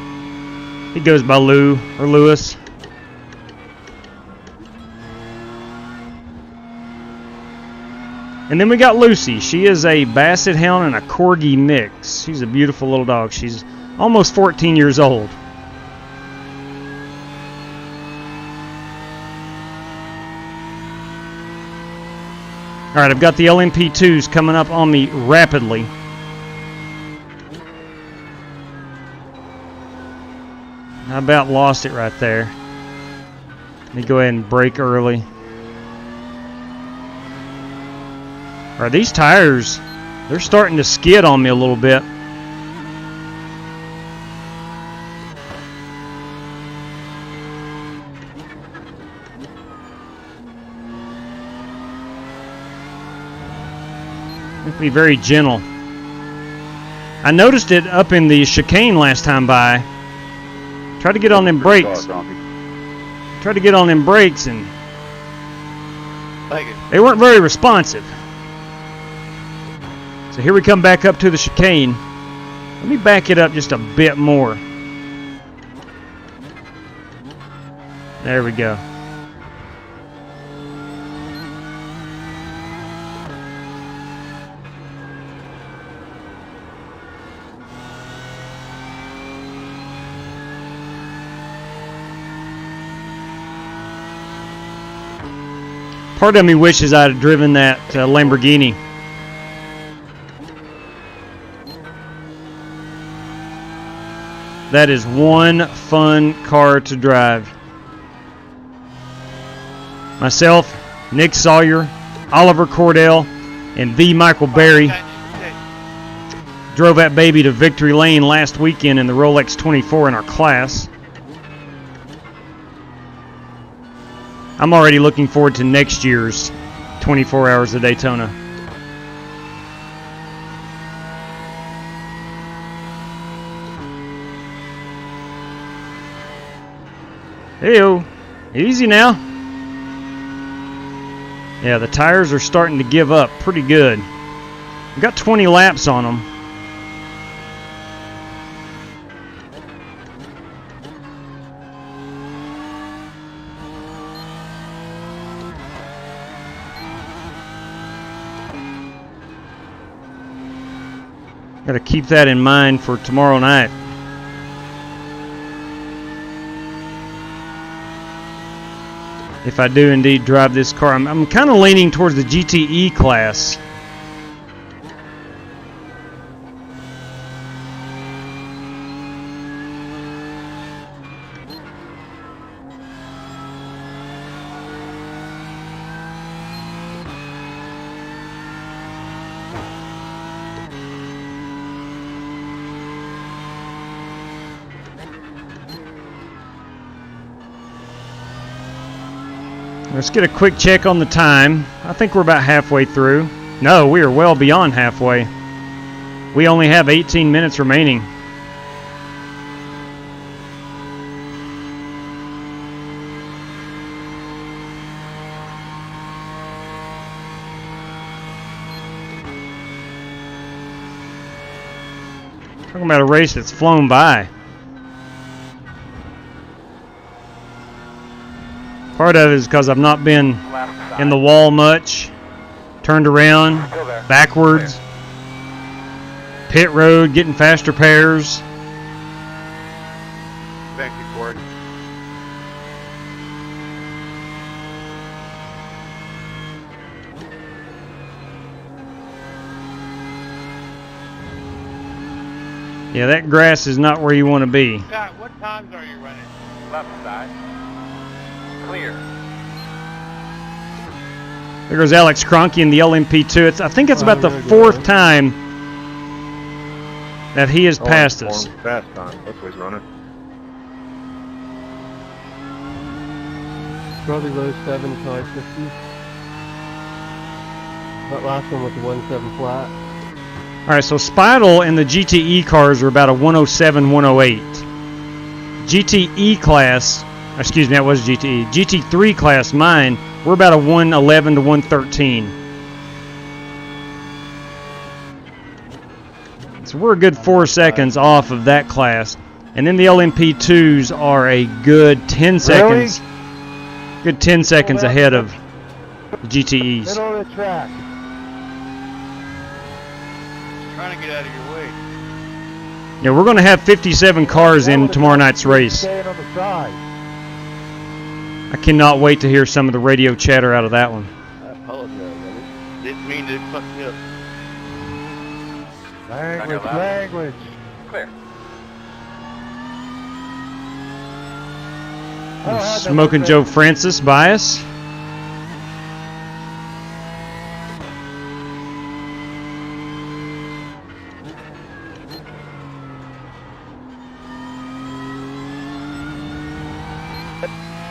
He goes by Lou or Lewis. And then we got Lucy. She is a Basset Hound and a Corgi mix. She's a beautiful little dog. She's almost 14 years old. All right, I've got the LMP2s coming up on me rapidly. I about lost it right there. Let me go ahead and brake early. All right, these tires, they're starting to skid on me a little bit. Be very gentle. I noticed it up in the chicane last time by. Tried to get on them brakes. Tried to get on them brakes and they weren't very responsive. So here we come back up to the chicane. Let me back it up just a bit more. There we go. Part of me wishes I'd have driven that Lamborghini. That is one fun car to drive. Myself, Nick Sawyer, Oliver Cordell, and the Michael Berry drove that baby to victory lane last weekend in the Rolex 24 in our class. I'm already looking forward to next year's 24 Hours of Daytona. Hey-o. Easy now. Yeah, the tires are starting to give up pretty good. We've got 20 laps on them. Got to keep that in mind for tomorrow night. If I do indeed drive this car, I'm kind of leaning towards the GTE class. Let's get a quick check on the time. I think we're about halfway through. No, we are well beyond halfway. We only have 18 minutes remaining. Talking about a race that's flown by. Part of it is because I've not been in the wall much. Turned around, backwards. Pit road, getting faster pairs. Thank you, Gordon. Yeah, that grass is not where you want to be. Scott, what times are you running? Left side. Clear. There goes Alex Cronky in the LMP2. I think it's about the fourth time that he has passed us. Fast time. That's what he's running. Probably low 7, high 50. That last one was the 1.7 flat. All right, so Speidel and the GTE cars are about a 107, 108. GTE class, excuse me, that was GTE. GT3 class, mine, we're about a 111 to 113. So we're a good 4 seconds off of that class. And then the LMP2s are a good 10 seconds. Good 10 seconds ahead of the GTEs. Get on the track. Trying to get out of your way. Yeah, we're going to have 57 cars in tomorrow night's race. Staying on the side. I cannot wait to hear some of the radio chatter out of that one. I apologize, brother. Didn't mean to fuck you up. Language. Clear. Smoking Joe Francis by us.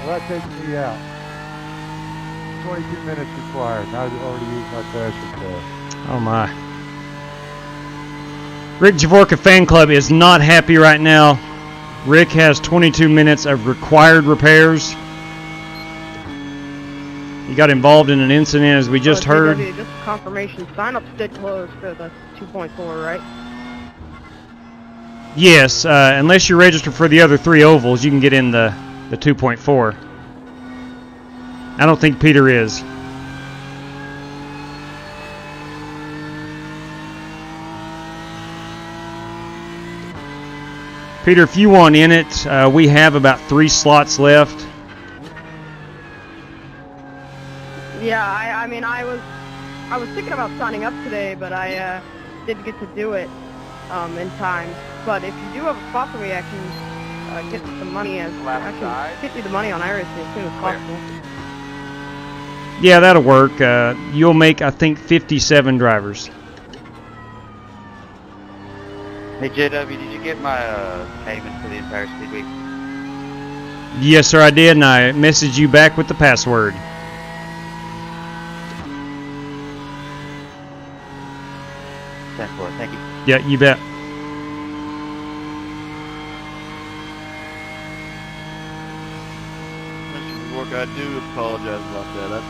Well, that takes me out. 22 minutes required. I've already used my passion test. Oh my. Rick Javorka Fan Club is not happy right now. Rick has 22 minutes of required repairs. He got involved in an incident, as we just heard. Just confirmation. Sign-ups did close for the 2.4, right? Yes, unless you're registered for the other 3 ovals, you can get in the 2.4. I don't think Peter is. Peter, if you want in it, we have about 3 slots left. Yeah, I mean, I was thinking about signing up today, but I didn't get to do it in time. But if you do have a spot for me, I can get some money I can get you the money on iRacing as soon as possible. Yeah, that'll work. You'll make, I think, 57 drivers. Hey, JW, did you get my payment for the entire speed week? Yes, sir, I did, and I messaged you back with the password. 10-4, thank you. Yeah, you bet. Mr. Work, I do apologize about that.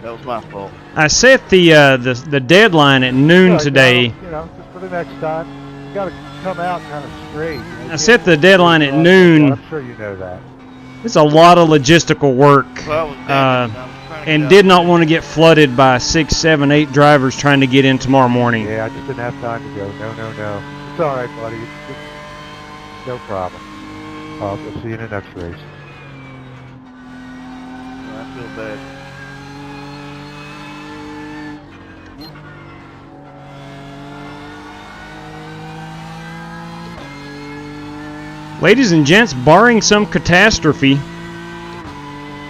That was my fault. I set the deadline at noon today. Just for the next time, you got to come out kind of straight. I set the deadline at noon. I'm sure you know that. It's a lot of logistical work, and did not want to get flooded by 6, 7, 8 drivers trying to get in tomorrow morning. Yeah, I just didn't have time to go. No. It's all right, buddy. It's no problem. I'll see you in the next race. I feel bad. Ladies and gents, barring some catastrophe,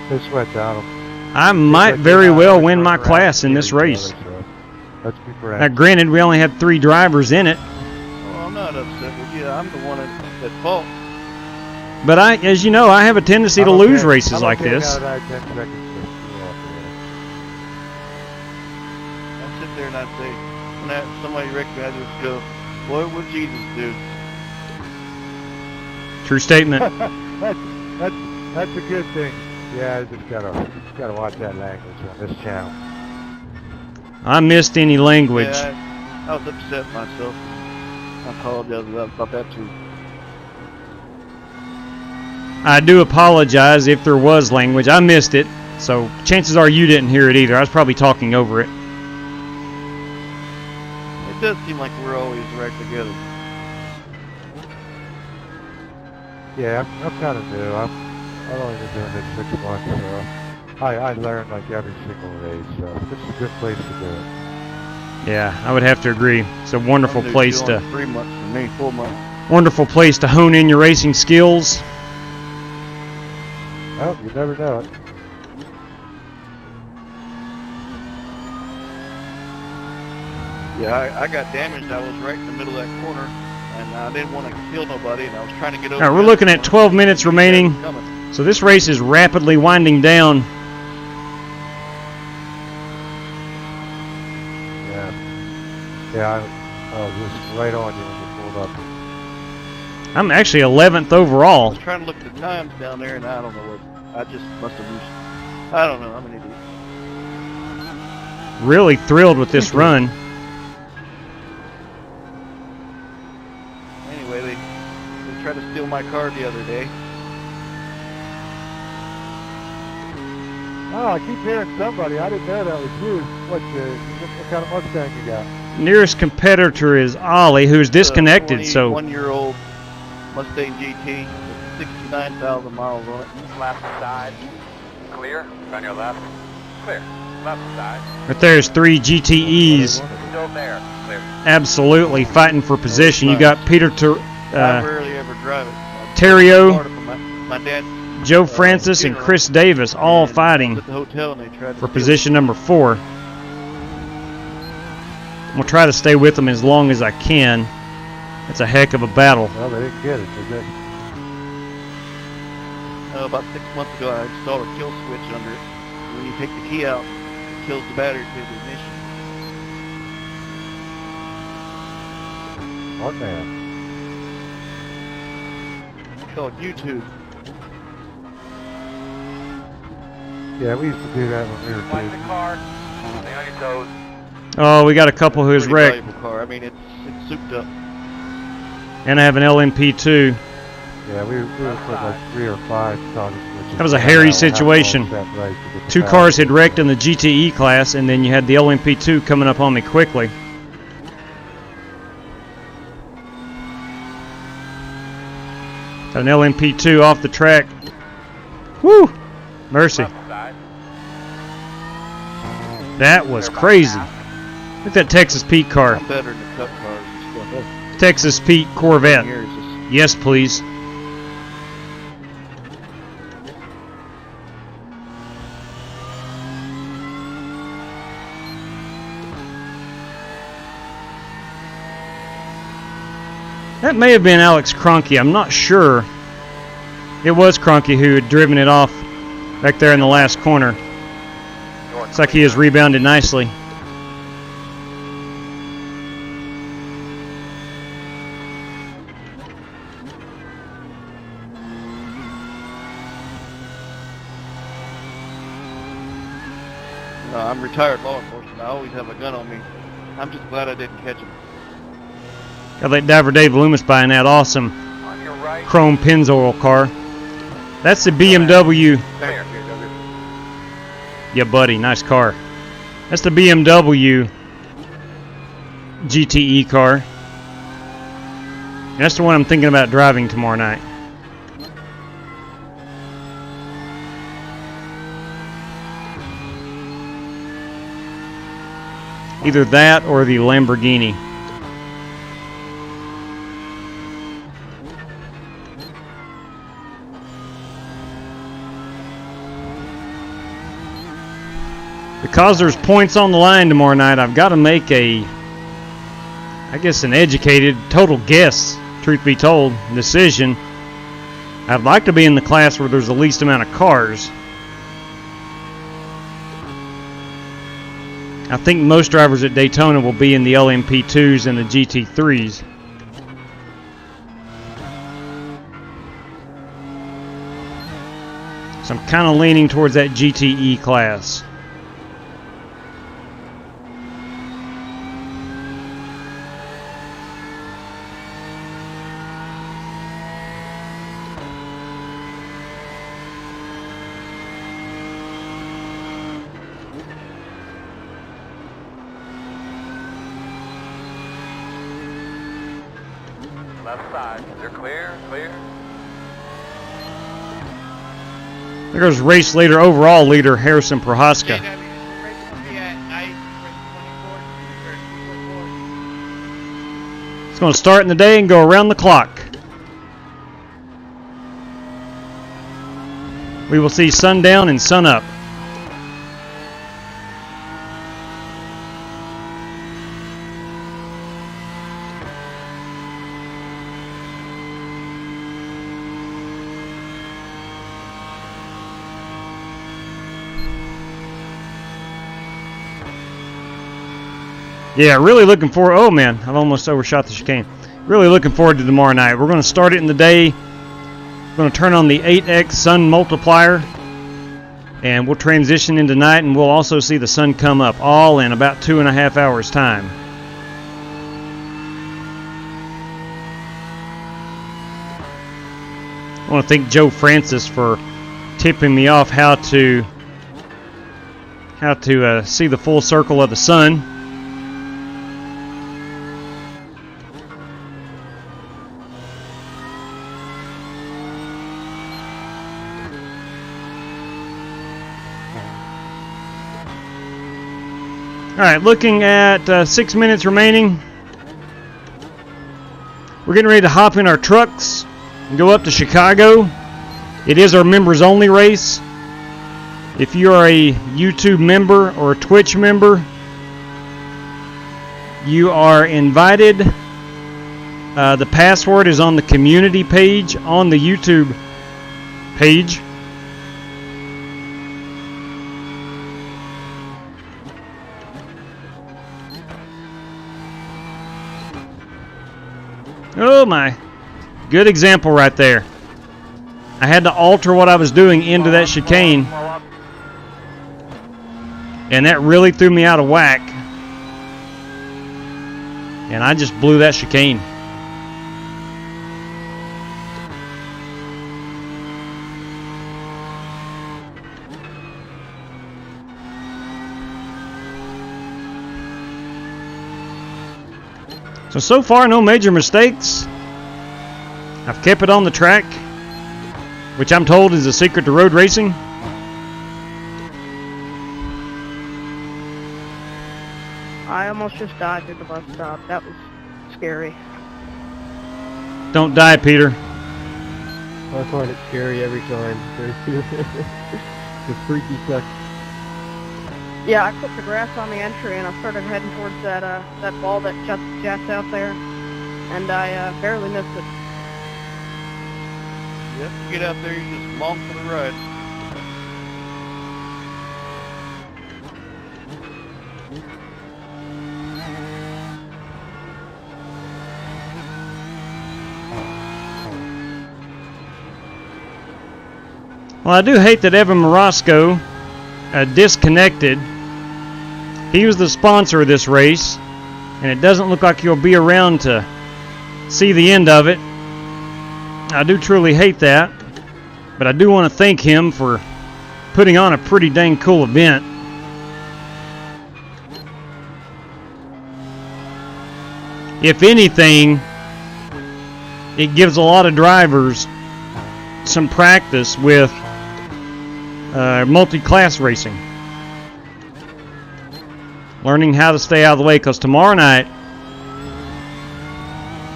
No sweat, Donald. I might very well win my class in this race. Let's be Now, frank. granted, we only had 3 drivers in it, Well, I'm not upset with you. I'm the one at fault. but as you know, I have a tendency to lose races like this. I don't care. sit there and I say, when somebody wrecked me, I just go, what would Jesus do? True statement. that's a good thing. Yeah, I just gotta watch that language on this channel. I missed any language. Yeah, I was upset myself. I apologize about that too. I do apologize if there was language. I missed it, so chances are you didn't hear it either. I was probably talking over it. It does seem like we're always right together. Yeah, I'm kind of new. I've only been doing this 6 months, so I learned like every single race. So it's a good place to do it. Yeah, I would have to agree. It's a wonderful place to 3 months for me, 4 months. Wonderful place to hone in your racing skills. Well, you never know it. Yeah, I got damaged. I was right in the middle of that corner, and I didn't want to kill nobody, and I was trying to get over. All right, we're looking at 12 minutes remaining. So this race is rapidly winding down. Yeah, I was just right on you when you pulled up. I'm actually 11th overall. I was trying to look at the times down there, and I don't know what. I just must have lost. I don't know. I'm an idiot. Really thrilled with this run. Anyway, they tried to steal my car the other day. Oh, I keep hearing somebody. I didn't know that was you. What kind of Mustang you got? Nearest competitor is Ollie, who's disconnected. So 1-year-old Mustang GT with 69,000 miles on it. Left side. Clear. On your left. Clear. Left side. right there's 3 GTEs. Still there. Clear. Absolutely fighting for position. You got Peter I rarely ever drive it. Terrio, My dad, Joe Francis, and Chris Davis all fighting at the hotel, and they tried to for position number 4. I'm going to try to stay with them as long as I can. It's a heck of a battle. Well, they didn't get it, did they? About 6 months ago, I installed a kill switch under it. When you take the key out, it kills the battery to the ignition. What man? It's called YouTube. Yeah, we used to do that when we were Watch kids. the car. Stay on your toes. Oh, we got a couple who's Pretty wrecked. valuable car. I mean, it's souped up. And I have an LMP2. Yeah, we were put like 3 or 5 toggle switches. That was a hairy situation. 2 cars had wrecked in the GTE class, and then you had the LMP2 coming up on me quickly. Got an LMP2 off the track. Woo! Mercy. That was crazy. Look at that Texas Pete car. I'm better than the cup cars and stuff. Texas Pete Corvette. Here is just Yes, please. That may have been Alex Cronky. I'm not sure. It was Cronky who had driven it off back there in the last corner. Looks like he has rebounded nicely. I'm retired law enforcement. I always have a gun on me. I'm just glad I didn't catch him. Got that Diver Dave Loomis buying that awesome chrome Pennzoil car. That's the BMW. Yeah, buddy, nice car. That's the BMW GTE car. That's the one I'm thinking about driving tomorrow night. Either that or the Lamborghini. Because there's points on the line tomorrow night, I've got to make I guess an educated, total guess, truth be told, decision. I'd like to be in the class where there's the least amount of cars. I think most drivers at Daytona will be in the LMP2s and the GT3s. So I'm kind of leaning towards that GTE class. Left side. They're clear, clear. There goes race leader, overall leader, Harrison Prohaska. It's going to start in the day and go around the clock. We will see sundown and sun up. Yeah, really looking forward. Oh man, I've almost overshot the chicane. Really looking forward to tomorrow night. We're going to start it in the day. We're going to turn on the 8x sun multiplier, and we'll transition into night, and we'll also see the sun come up, all in about 2.5 hours time. I want to thank Joe Francis for tipping me off how to see the full circle of the sun. All right, looking at 6 minutes remaining. We're getting ready to hop in our trucks and go up to Chicago. It is our members only race. If you are a YouTube member or a Twitch member, you are invited. The password is on the community page on the YouTube page. Oh my, good example right there. I had to alter what I was doing into that chicane, and that really threw me out of whack, and I just blew that chicane. So far, no major mistakes. I've kept it on the track, which I'm told is a secret to road racing. I almost just died at the bus stop. That was scary. Don't die, Peter. I find it scary every time. The freaky suck. Yeah, I clipped the grass on the entry and I started heading towards that ball that jets out there, and I barely missed it. Yep, you get out there, you're just long for the ride. Well, I do hate that Evan Morosco disconnected. He was the sponsor of this race, and it doesn't look like he'll be around to see the end of it. I do truly hate that, but I do want to thank him for putting on a pretty dang cool event. If anything, it gives a lot of drivers some practice with multi-class racing. Learning how to stay out of the way, because tomorrow night,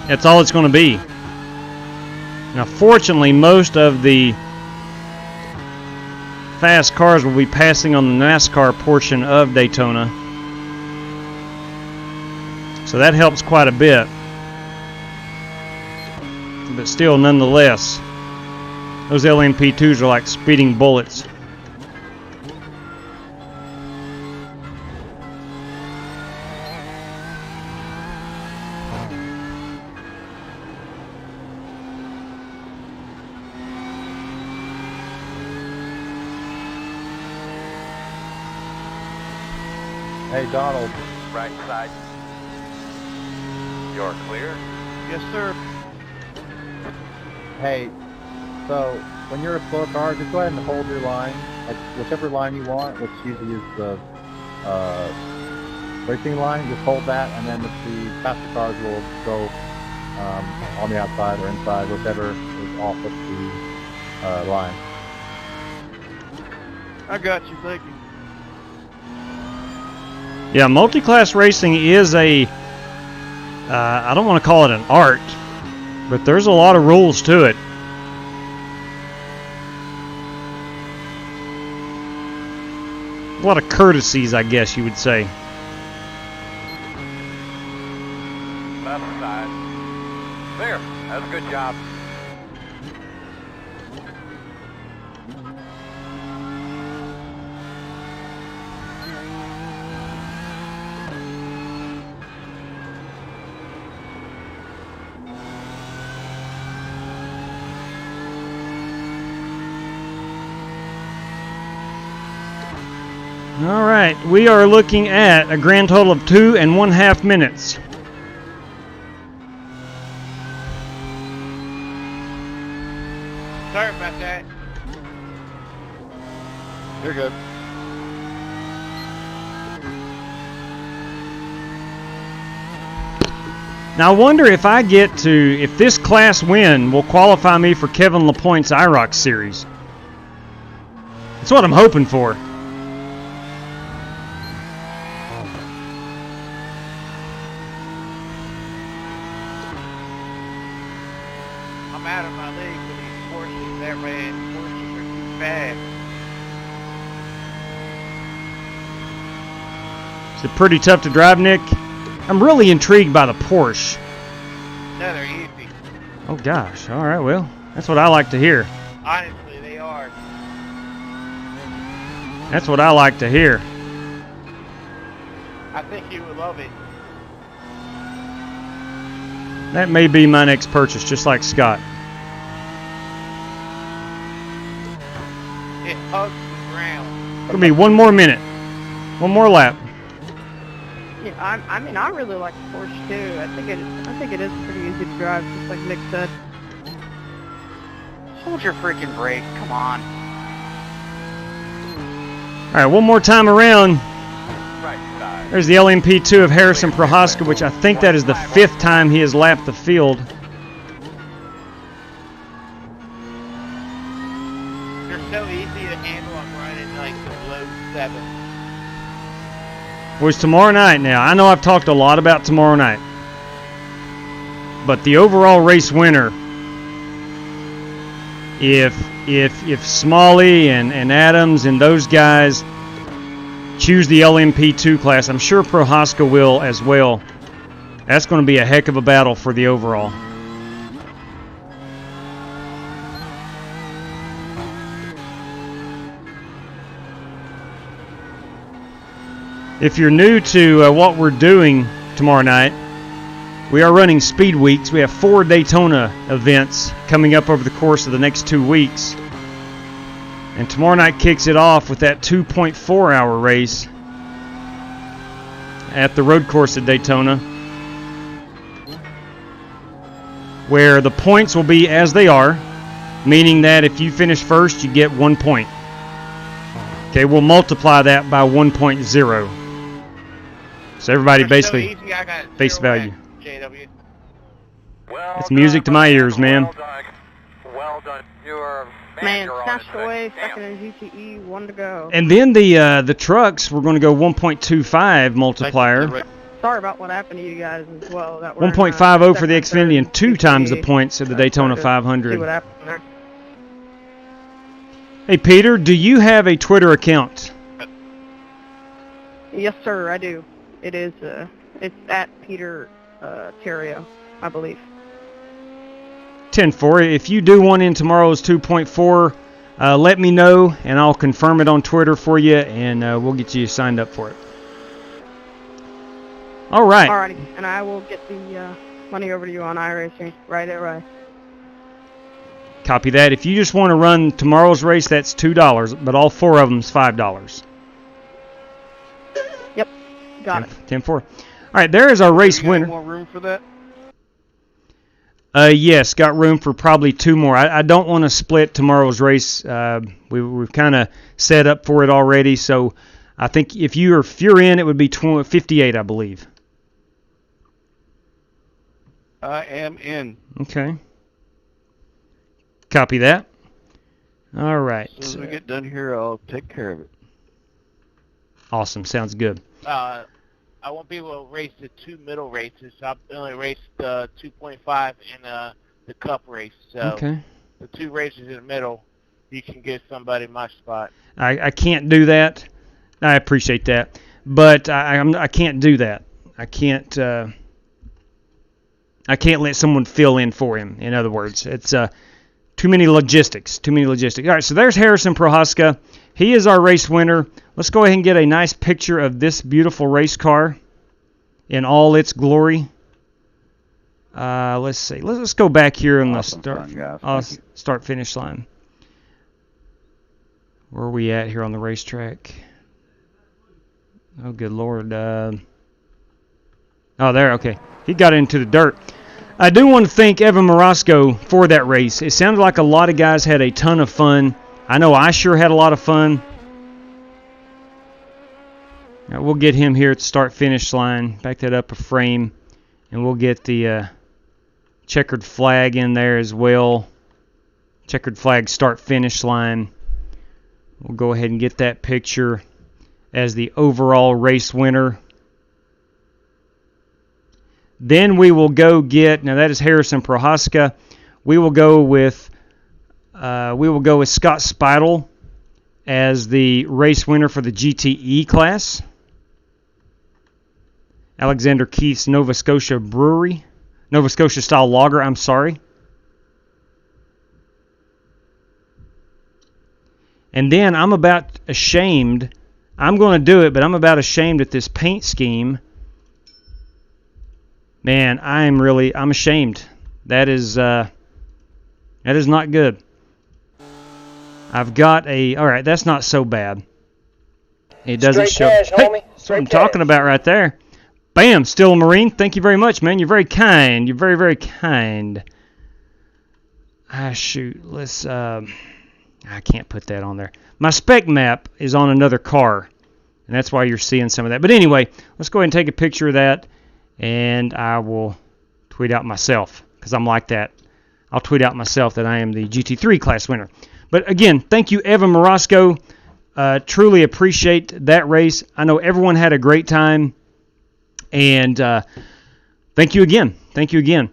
that's all it's going to be. Now, fortunately, most of the fast cars will be passing on the NASCAR portion of Daytona. So that helps quite a bit. But still, nonetheless, those LMP2s are like speeding bullets. Hey, Donald. Right side. You're clear. Yes, sir. Hey, so when you're a slow car, just go ahead and hold your line, like whichever line you want, which usually is the racing line. Just hold that, and then the faster cars will go on the outside or inside, whichever is off of the line. I got you. Thank you. Yeah, multi-class racing is a, I don't want to call it an art, but there's a lot of rules to it. A lot of courtesies, I guess you would say. Left side. There. That's a good job. All right, we are looking at a grand total of 2.5 minutes. Sorry about that. You're good. Now I wonder if if this class win will qualify me for Kevin LaPointe's IROC series. That's what I'm hoping for. I'm out of my league with these Porsches. That red Porsches are too fast. Is it pretty tough to drive, Nick? I'm really intrigued by the Porsche. No, they're easy. Oh gosh, all right, well, that's what I like to hear. Honestly, they are. That's what I like to hear. I think you would love it. That may be my next purchase, just like Scott. It hugs the ground. It'll be 1 more minute. 1 more lap. Yeah, I mean, I really like the Porsche too. I think it is pretty easy to drive, just like Nick said. Hold your freaking brake. Come on. All right, 1 more time around. Right side. There's the LMP2 of Harrison Prohaska, which I think that is the 5th time he has lapped the field. They're so easy to handle. I'm running like the low 7. Well, it's tomorrow night now. I know I've talked a lot about tomorrow night. But the overall race winner, if Smalley and Adams and those guys choose the LMP2 class, I'm sure Prohaska will as well. That's going to be a heck of a battle for the overall. If you're new to what we're doing tomorrow night, we are running speed weeks. We have 4 Daytona events coming up over the course of the next 2 weeks. And tomorrow night kicks it off with that 2.4-hour race at the road course at Daytona, where the points will be as they are, meaning that if you finish first, you get 1 point. Okay, we'll multiply that by 1.0. So everybody basically face value. JW. Well It's music to my ears, man. Well done. Well done. You're Man, snatched away, second in GTE, 1 to go. And then the trucks, we're going to go 1.25 multiplier. Sorry about what happened to you guys as well. That were 1.50 for the Xfinity and 2 times the points of the Daytona 500. See what happened there. Hey Peter, do you have a Twitter account? Yes, sir, I do. It is. It's at Peter Terrio, I believe. 10-4. If you do one in tomorrow's 2.4, let me know, and I'll confirm it on Twitter for you, and we'll get you signed up for it. All right. Alrighty, and I will get the money over to you on iRacing right away. Copy that. If you just want to run tomorrow's race, that's $2, but all 4 of them's $5. Yep. Got it. 10-4. All right, there is our race winner. More room for that? Yes, got room for probably 2 more. I don't want to split tomorrow's race. We've kind of set up for it already, so I think if you're in, it would be 58, I believe. I am in. Okay. Copy that. All right. As soon as we get done here, I'll take care of it. Awesome. Sounds good. I won't be able to race the 2 middle races. I've only raced 2.5 in the Cup race. So Okay. the 2 races in the middle, you can give somebody my spot. I can't do that. I appreciate that, but I can't do that. I can't let someone fill in for him. In other words, it's too many logistics. All right, so there's Harrison Prohaska. He is our race winner. Let's go ahead and get a nice picture of this beautiful race car in all its glory. Let's see. Let's go back here on the start finish line. Where are we at here on the racetrack? Oh, good Lord. Oh, there. Okay. He got into the dirt. I do want to thank Evan Morosco for that race. It sounded like a lot of guys had a ton of fun. I know I sure had a lot of fun. Now, we'll get him here at the start-finish line. Back that up a frame. And we'll get the checkered flag in there as well. Checkered flag start-finish line. We'll go ahead and get that picture as the overall race winner. Then we will go get, now that is Harrison Prohaska. We will go with Scott Speidel as the race winner for the GTE class. Alexander Keith's Nova Scotia style lager, I'm sorry. And then I'm about ashamed. I'm going to do it, but I'm about ashamed at this paint scheme. Man, I'm ashamed. That is not good. I've got all right, that's not so bad. It doesn't show. Cash, homie. That's what I'm talking about right there. Bam, still a Marine. Thank you very much, man. You're very kind. You're very, very kind. Shoot. Let's, I can't put that on there. My spec map is on another car, and that's why you're seeing some of that. But anyway, let's go ahead and take a picture of that, and I will tweet out myself, because I'm like that. I'll tweet out myself that I am the GT3 class winner. But again, thank you, Evan Morosco. Truly appreciate that race. I know everyone had a great time, and thank you again. Thank you again.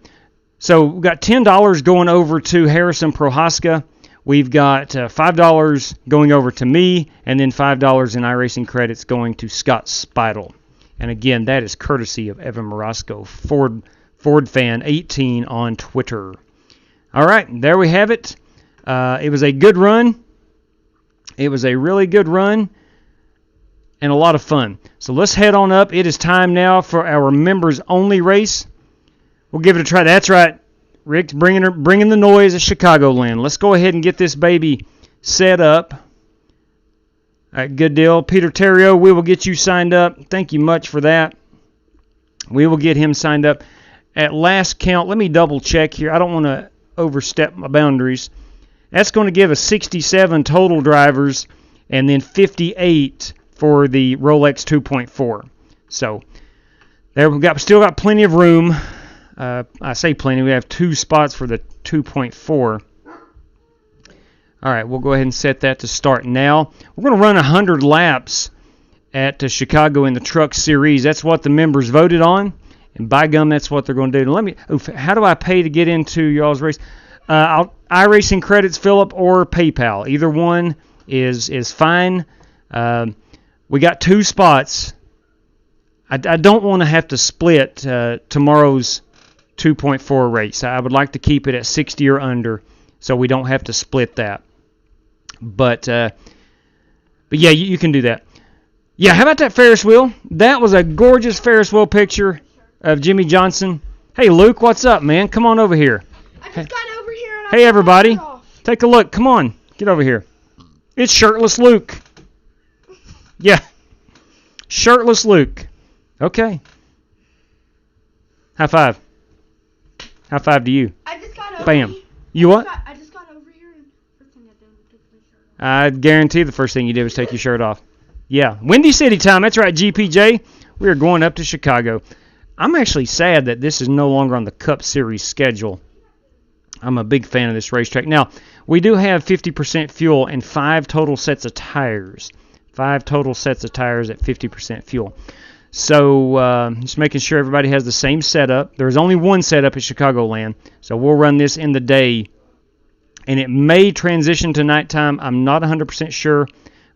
So we've got $10 going over to Harrison Prohaska. We've got $5 going over to me, and then $5 in iRacing credits going to Scott Speidel. And again, that is courtesy of Evan Morosco, Ford Fan 18 on Twitter. All right, there we have it. It was a good run. It was a really good run and a lot of fun. So let's head on up. It is time now for our members-only race. We'll give it a try. That's right. Rick's bringing the noise at Chicagoland. Let's go ahead and get this baby set up. All right, good deal. Peter Terrio, we will get you signed up. Thank you much for that. We will get him signed up. At last count, let me double check here. I don't want to overstep my boundaries. That's going to give us 67 total drivers and then 58 for the Rolex 2.4. So there we've still got plenty of room. I say plenty. We have 2 spots for the 2.4. All right, we'll go ahead and set that to start now. We're going to run 100 laps at Chicago in the Truck Series. That's what the members voted on, and by gum, that's what they're going to do. How do I pay to get into y'all's race? iRacing credits, Philip, or PayPal. Either one is fine. We got 2 spots. I don't want to have to split tomorrow's 2.4 race. I would like to keep it at 60 or under, so we don't have to split that. But yeah, you can do that. Yeah, how about that Ferris wheel? That was a gorgeous Ferris wheel picture of Jimmy Johnson. Hey, Luke, what's up, man? Come on over here. I just got over here and Hey, everybody. Take a look. Come on. Get over here. It's Shirtless Luke. Yeah. Shirtless Luke. Okay. High five. High five to you. I just got over Bam. here. You what? I just got over here and first thing I did was take my shirt off. I guarantee the first thing you did was take your shirt off. Yeah. Windy City time. That's right, GPJ. We are going up to Chicago. I'm actually sad that this is no longer on the Cup Series schedule. I'm a big fan of this racetrack. Now, we do have 50% fuel and 5 total sets of tires. 5 total sets of tires at 50% fuel. So, just making sure everybody has the same setup. There's only one setup at Chicagoland, so we'll run this in the day. And it may transition to nighttime. I'm not 100% sure,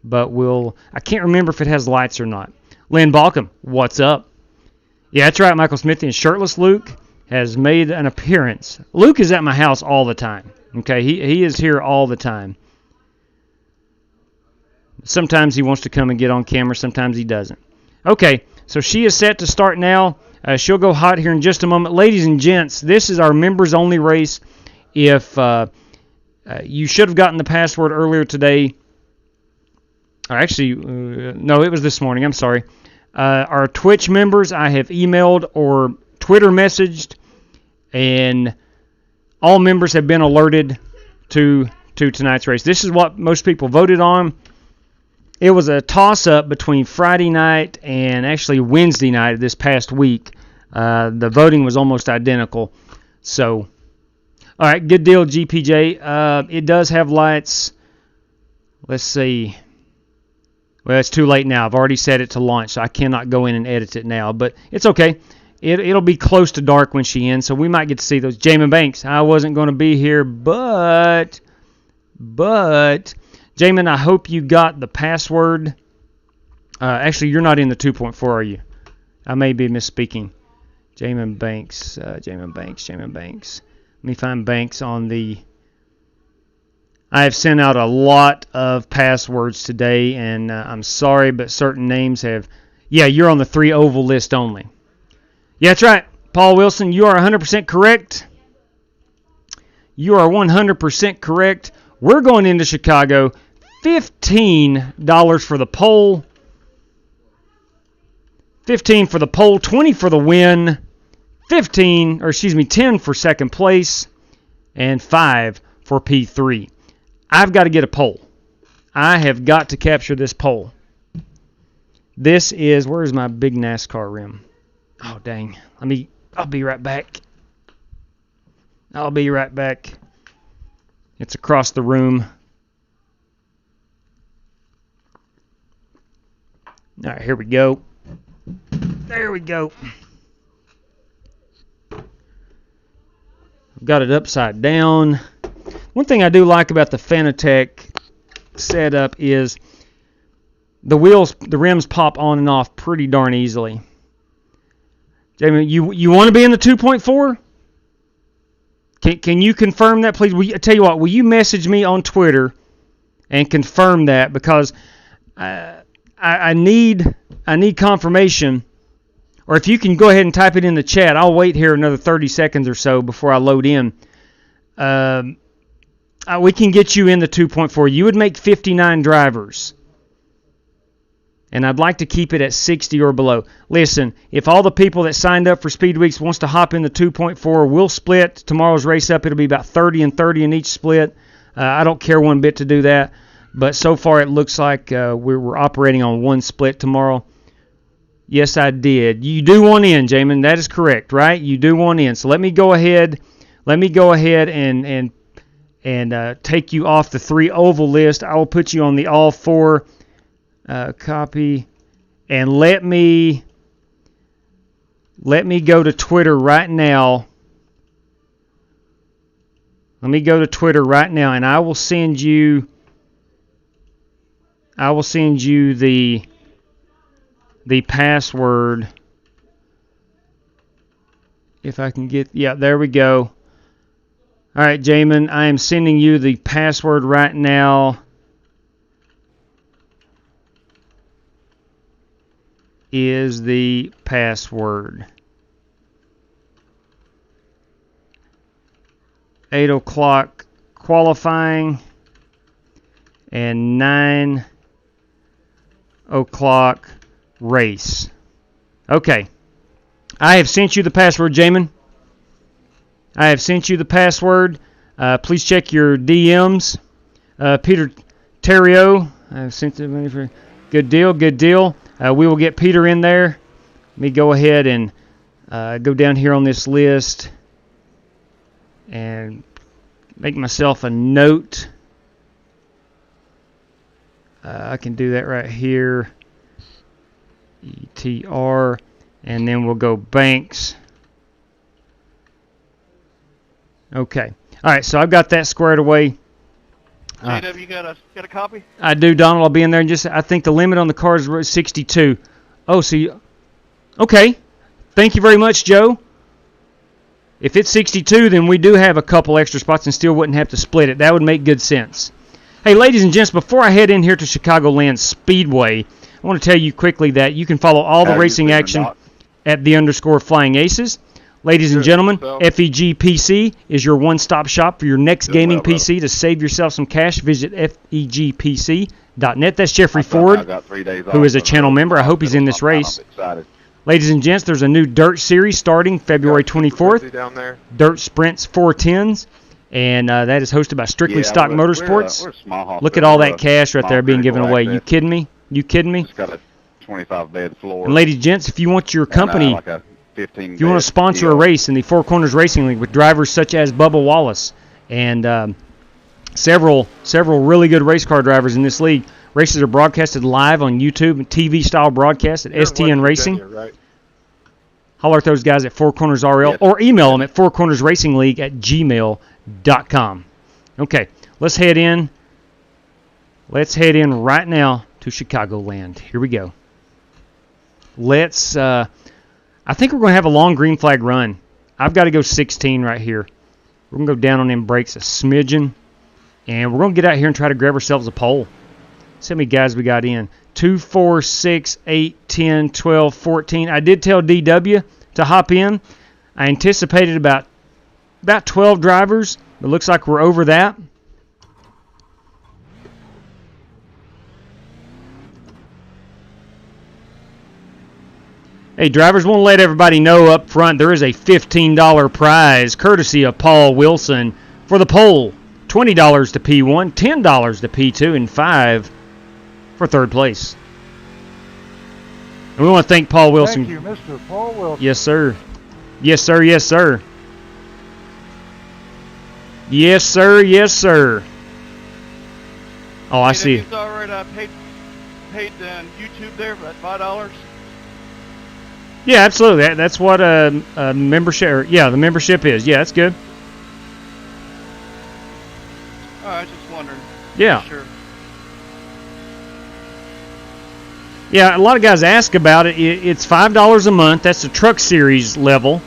but I can't remember if it has lights or not. Lynn Balcom, what's up? Yeah, that's right, Michael Smithy. And Shirtless Luke has made an appearance. Luke is at my house all the time. Okay, he is here all the time. Sometimes he wants to come and get on camera. Sometimes he doesn't. Okay, so she is set to start now. She'll go hot here in just a moment. Ladies and gents, this is our members-only race. If you should have gotten the password earlier today. Or actually, no, it was this morning. I'm sorry. Our Twitch members, I have emailed or Twitter messaged, and all members have been alerted to tonight's race. This is what most people voted on. It was a toss-up between Friday night and actually Wednesday night of this past week. The voting was almost identical. So, all right, good deal, GPJ. It does have lights. Let's see. Well, it's too late now. I've already set it to launch, so I cannot go in and edit it now. But it's okay. It'll be close to dark when she ends, so we might get to see those. Jamin Banks, I wasn't going to be here, but Jamin, I hope you got the password. Actually, you're not in the 2.4, are you? I may be misspeaking. Jamin Banks. Let me find Banks on the... I have sent out a lot of passwords today, and I'm sorry, but certain names have... Yeah, you're on the 3 oval list only. Yeah, that's right. Paul Wilson, you are 100% correct. You are 100% correct. We're going into Chicago. $15 for the pole. 15 for the pole, 20 for the win. 10 for second place, and 5 for P3. I've got to get a pole. I have got to capture this pole. This is, where's my big NASCAR rim? Oh, dang. I'll be right back. It's across the room. All right, here we go. There we go. I've got it upside down. One thing I do like about the Fanatec setup is the rims pop on and off pretty darn easily. Jamie, you want to be in the 2.4? Can you confirm that, please? I tell you what, will you message me on Twitter and confirm that, because I need confirmation. Or if you can go ahead and type it in the chat, I'll wait here another 30 seconds or so before I load in. We can get you in the 2.4. You would make 59 drivers. And I'd like to keep it at 60 or below. Listen, if all the people that signed up for Speed Weeks wants to hop in the 2.4, we'll split tomorrow's race up. It'll be about 30 and 30 in each split. I don't care one bit to do that. But so far it looks like we're operating on one split tomorrow. Yes, I did. You do want in, Jamin. That is correct, right? You do want in. So let me go ahead and take you off the 3 oval list. I will put you on the all 4 copy, and let me go to Twitter right now. And I will send you the password. If I can get, yeah, there we go. All right, Jamin, I am sending you the password right now. Is the password 8 o'clock qualifying and 9 o'clock race. Okay. I have sent you the password, Jamin. I have sent you the password. Please check your DMs. Peter Terrio, I've sent it. Good deal, good deal. We will get Peter in there. Let me go ahead and go down here on this list and make myself a note. I can do that right here. ETR, and then we'll go Banks. Okay. All right, so I've got that squared away. JW, you got a copy? I do, Donald. I'll be in there. And I think the limit on the cars is 62. Oh, see. Okay. Thank you very much, Joe. If it's 62, then we do have a couple extra spots and still wouldn't have to split it. That would make good sense. Hey, ladies and gents, before I head in here to Chicagoland Speedway, I want to tell you quickly that you can follow all the racing action at _FlyingAces. Ladies and gentlemen, FEGPC is your one-stop shop for your next gaming PC. To save yourself some cash, visit FEGPC.net. That's Jeffrey Ford, who is a channel member. I hope he's in this race. Ladies and gents, there's a new Dirt Series starting February 24th. Dirt Sprints 410s. And that is hosted by Strictly Stock Motorsports. Look at all that cash right there being given away. You kidding me? You kidding me? It's got a 25-bed floor. And ladies and gents, if you want your company... if you want to sponsor a race in the Four Corners Racing League with drivers such as Bubba Wallace and several really good race car drivers in this league, races are broadcasted live on YouTube and TV-style broadcast at STN Racing. Right? Holler at those guys at Four Corners RL or email them at fourcornersracingleague@gmail.com. Okay, let's head in. Let's head in right now to Chicagoland. Here we go. Let's... I think we're going to have a long green flag run. I've got to go 16 right here. We're going to go down on them brakes a smidgen. And we're going to get out here and try to grab ourselves a pole. See how many guys we got in. 2, 4, 6, 8, 10, 12, 14. I did tell DW to hop in. I anticipated about 12 drivers. It looks like we're over that. Hey, drivers, want to let everybody know up front there is a $15 prize courtesy of Paul Wilson for the pole. $20 to P1, $10 to P2, and $5 for third place. And we want to thank Paul Wilson. Thank you, Mr. Paul Wilson. Yes, sir. Yes, sir. Yes, sir. Yes, sir. Yes, sir. Oh, I see. It's all right. I paid YouTube there for that $5. Yeah, absolutely. That's what a membership. Yeah, the membership is. Yeah, that's good. I was just wondering. Yeah. Sure. Yeah, a lot of guys ask about it. It's $5 a month. That's the Truck Series level.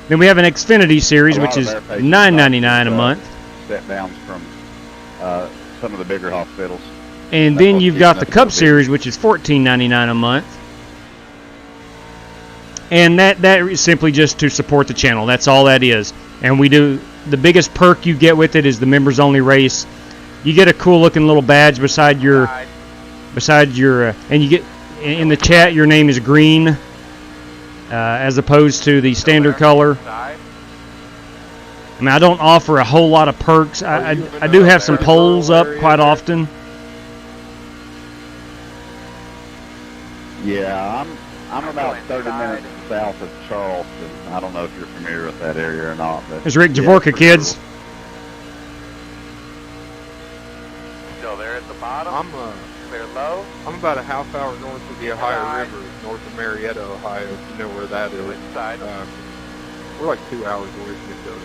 Then we have an Xfinity Series, which is $9.99 a month. Step downs from some of the bigger hospitals. And then you've got the Cup Series, which is $14.99 a month. And that is simply just to support the channel. That's all that is. And we do the biggest perk you get with it is the members only race. You get a cool looking little badge beside your and you get in the chat your name is green as opposed to the standard color. I mean, I don't offer a whole lot of perks. I do have some polls up quite often. Yeah, I'm about 30 minutes south of Charleston. I don't know if you're familiar with that area or not. But there's Rick Javorka, kids. Still there at the bottom. Clear low. I'm about a half hour north of the Ohio River, north of Marietta, Ohio, if you know where that is. We're like 2 hours away from each other.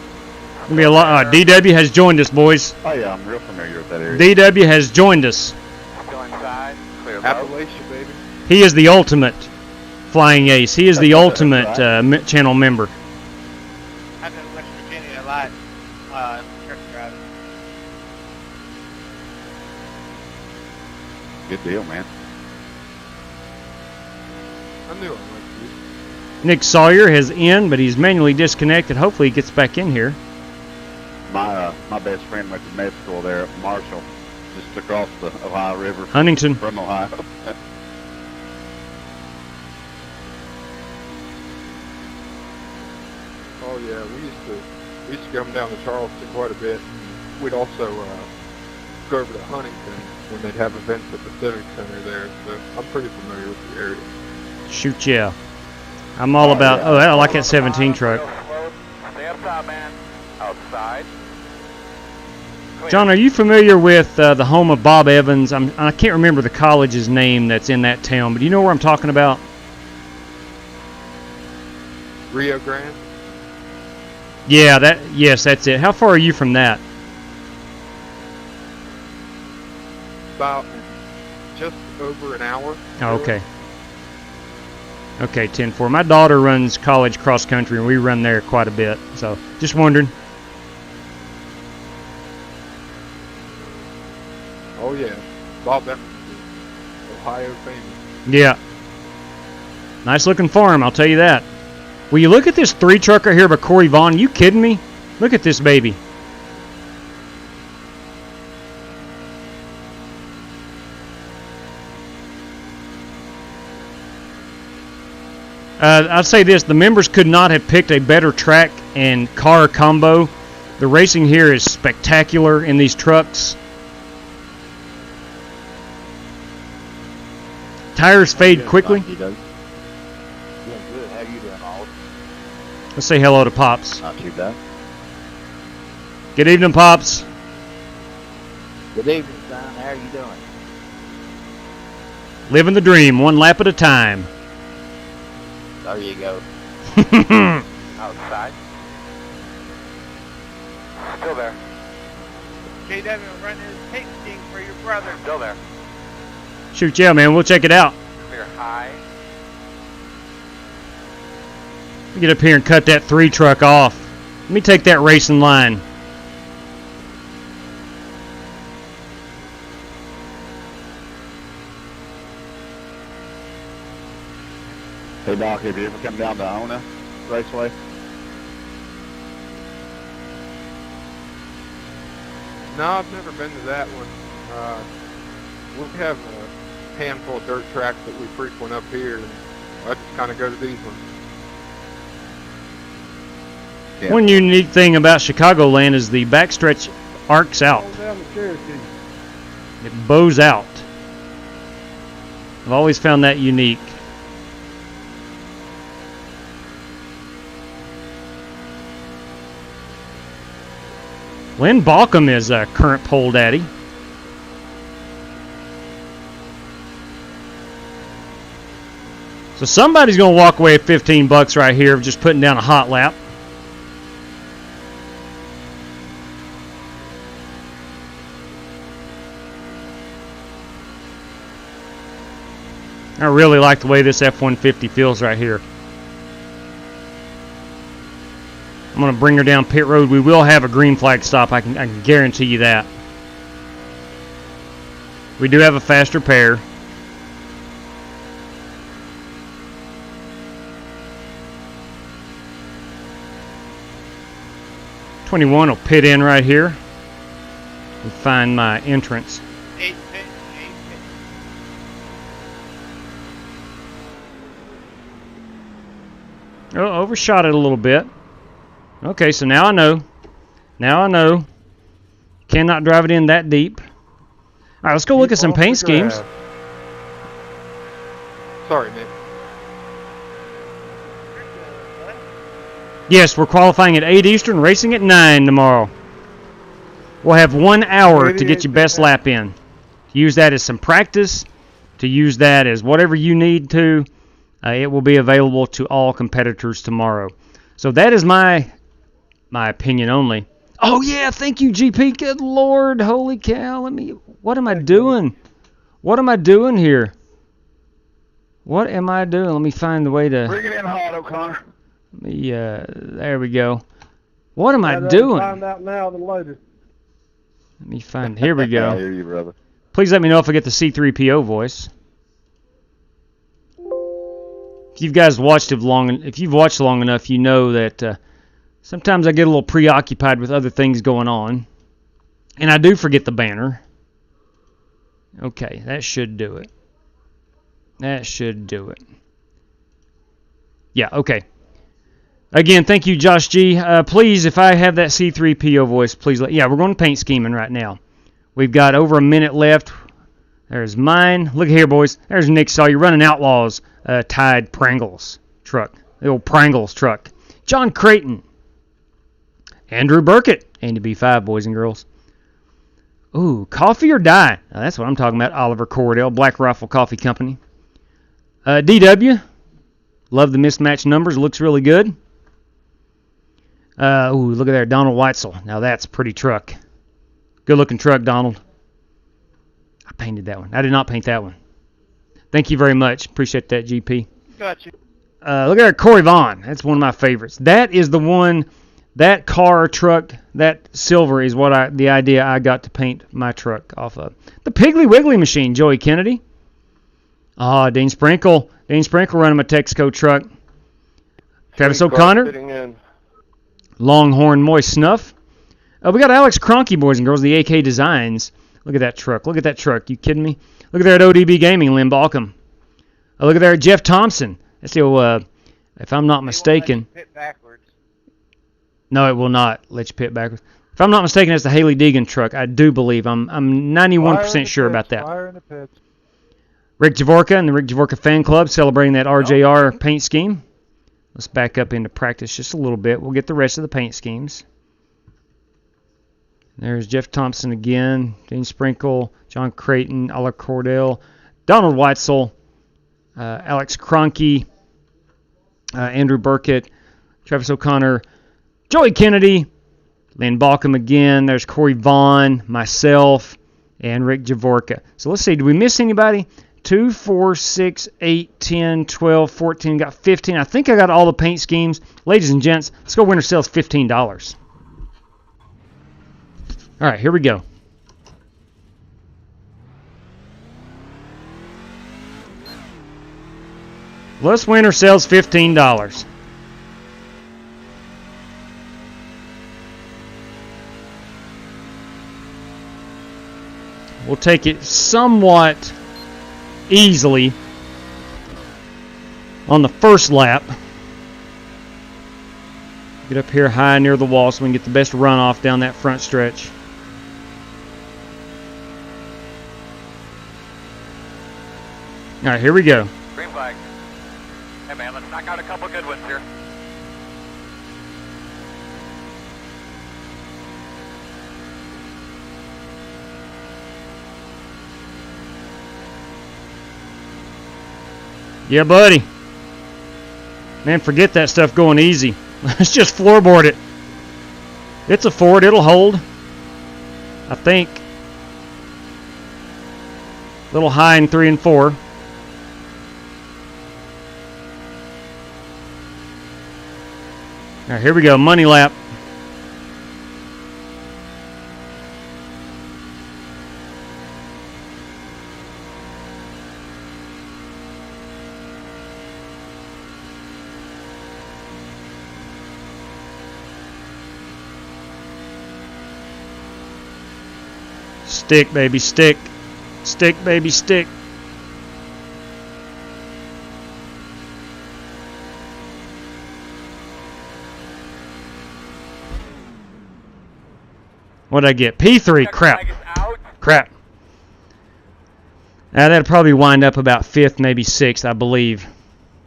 Gonna be a lot. DW has joined us, boys. Oh yeah, I'm real familiar with that area. DW has joined us. Go inside. Clear low. Appalachia, baby. He is the ultimate flying ace. He is the ultimate channel member. I'm in West Virginia a lot. Truck driving. Good deal, man. I knew it. Nick Sawyer has in, but he's manually disconnected. Hopefully he gets back in here. My best friend went to med school there at Marshall, just across the Ohio River. Huntington. From Ohio. Oh yeah, we used to come down to Charleston quite a bit. We'd also go over to Huntington when they'd have events at the Civic Center there. So I'm pretty familiar with the area. Shoot, yeah. I'm all about. Oh, I like that 17 truck. Stay up top, man. Outside. John, are you familiar with the home of Bob Evans? I can't remember the college's name that's in that town, but do you know where I'm talking about? Rio Grande? Yeah, yes, that's it. How far are you from that? About just over an hour. Oh, okay. Okay, 10-4. My daughter runs college cross country, and we run there quite a bit. So, just wondering. Oh yeah, Bob Evans, Ohio famous. Yeah. Nice looking farm, I'll tell you that. Will you look at this 3-truck right here by Corey Vaughn? Are you kidding me? Look at this baby. I'll say this, the members could not have picked a better track and car combo. The racing here is spectacular in these trucks. Tires fade quickly. Doing good. How you doing, Olive? Let's say hello to Pops. Not too bad. Good evening, Pops. Good evening, son. How are you doing? Living the dream, one lap at a time. There you go. Outside. Still there. JW running his paint scheme for your brother. Still there. Shoot, yeah, man. We'll check it out. Clear high. Get up here and cut that 3-truck off. Let me take that racing line. Hey Doc, have you ever come down to Ona Raceway? No, I've never been to that one. We have a handful of dirt tracks that we frequent up here, and I just kind of go to these ones. Yeah. One unique thing about Chicagoland is the backstretch arcs out. It bows out. I've always found that unique. Lynn Balcom is a current pole daddy. So somebody's going to walk away with $15 right here of just putting down a hot lap. I really like the way this F-150 feels right here. I'm going to bring her down pit road. We will have a green flag stop. I can guarantee you that. We do have a faster pair. '21 will pit in right here and find my entrance. Oh, overshot it a little bit. Okay, so now I know. Now I know. Cannot drive it in that deep. All right, let's go look at some paint schemes. Sorry, Nick. Yes, we're qualifying at 8 Eastern, racing at 9 tomorrow. We'll have 1 hour to get your best lap in. Use that as some practice, to use that as whatever you need to. It will be available to all competitors tomorrow. So that is my opinion only. Oh yeah, thank you, GP. Good Lord, holy cow! What am I doing? What am I doing here? What am I doing? Let me find the way to. Bring it in hot, O'Connor. Let me. There we go. What am I doing? Find out now than later. Let me find. Here we go. I hear you, brother. Please let me know if I get the C3PO voice. If you've watched long enough, you know that sometimes I get a little preoccupied with other things going on, and I do forget the banner. Okay, that should do it. That should do it. Yeah, okay. Again, thank you, Josh G. Please, if I have that C3PO voice, please let... Yeah, we're going to paint scheming right now. We've got over a minute left. There's mine. Look here, boys. There's Nick Sawyer running Outlaws Tide Pringles truck. The old Pringles truck. John Creighton. Andrew Burkett. Andy B5, boys and girls. Ooh, Coffee or Die. Now, that's what I'm talking about. Oliver Cordell, Black Rifle Coffee Company. DW. Love the mismatched numbers. Looks really good. Ooh, look at there. Donald Weitzel. Now that's a pretty truck. Good looking truck, Donald. I painted that one. I did not paint that one. Thank you very much. Appreciate that, GP. Gotcha. Look at there, Corey Vaughn. That's one of my favorites. That is the one, that car, truck, that silver is what the idea I got to paint my truck off of. The Piggly Wiggly machine, Joey Kennedy. Dean Sprinkle. Dean Sprinkle running my Texaco truck. Travis O'Connor. Longhorn Moist Snuff. We got Alex Cronky, boys and girls, the AK Designs. Look at that truck. Look at that truck. You kidding me? Look at there at ODB Gaming, Lynn Balcom. Look at there at Jeff Thompson. That's the old, if I'm not mistaken. Pit backwards. No, it will not let you pit backwards. If I'm not mistaken, that's the Haley Deegan truck. I do believe. I'm 91% sure about that. Fire in the pits. Rick Javorka and the Rick Javorka Fan Club celebrating that RJR paint scheme. Let's back up into practice just a little bit. We'll get the rest of the paint schemes. There's Jeff Thompson again, Dean Sprinkle, John Creighton, Oliver Cordell, Donald Weitzel, Alex Cronky, Andrew Burkett, Travis O'Connor, Joey Kennedy, Lynn Balcom again. There's Corey Vaughn, myself, and Rick Javorka. So let's see, did we miss anybody? 2, 4, 6, 8, 10, 12, 14, got 15. I think I got all the paint schemes. Ladies and gents, let's go winner sales $15. All right, here we go. Let's winner sales $15. We'll take it somewhat easily on the first lap. Get up here high near the wall so we can get the best runoff down that front stretch. All right, here we go. Green flag. Hey, man, let's knock out a couple good ones here. Yeah, buddy. Man, forget that stuff going easy. Let's just floorboard it. It's a Ford. It'll hold. I think. A little high in 3 and 4. All right, here we go. Money lap. Stick, baby, stick. Stick, baby, stick. What did I get? P3. Crap. Crap. That'll probably wind up about 5th, maybe 6th, I believe.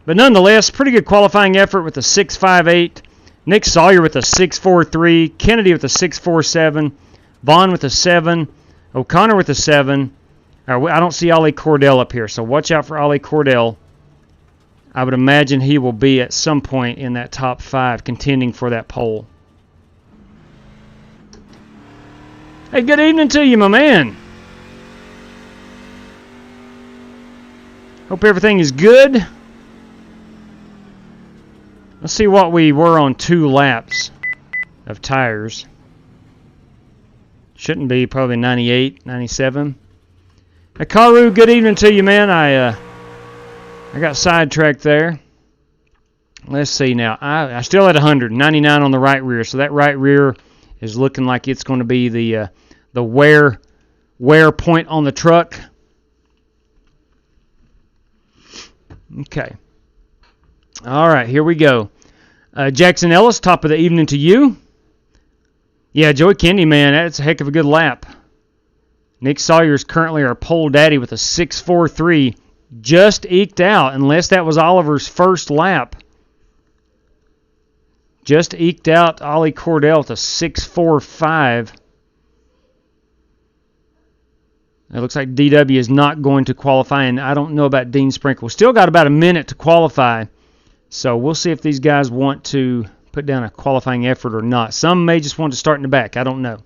But nonetheless, pretty good qualifying effort with a 6.58. Nick Sawyer with a 6.43. Kennedy with a 6.47. Vaughn with a 7. O'Connor with a 7. I don't see Ollie Cordell up here, so watch out for Ollie Cordell. I would imagine he will be at some point in that top 5 contending for that pole. Hey, good evening to you, my man. Hope everything is good. Let's see what we were on 2 laps of tires. Shouldn't be, probably 98, 97. Hey, Karu, good evening to you, man. I got sidetracked there. Let's see now. I still at 100, 99 on the right rear. So that right rear is looking like it's going to be the wear point on the truck. Okay. All right, here we go. Jackson Ellis, top of the evening to you. Yeah, Joey Kennedy, man, that's a heck of a good lap. Nick Sawyer's currently our pole daddy with a 6.43. Just eked out, unless that was Oliver's first lap. Just eked out Ollie Cordell with a 6.45. It looks like DW is not going to qualify, and I don't know about Dean Sprinkle. Still got about a minute to qualify, so we'll see if these guys want to put down a qualifying effort or not. Some may just want to start in the back. I don't know.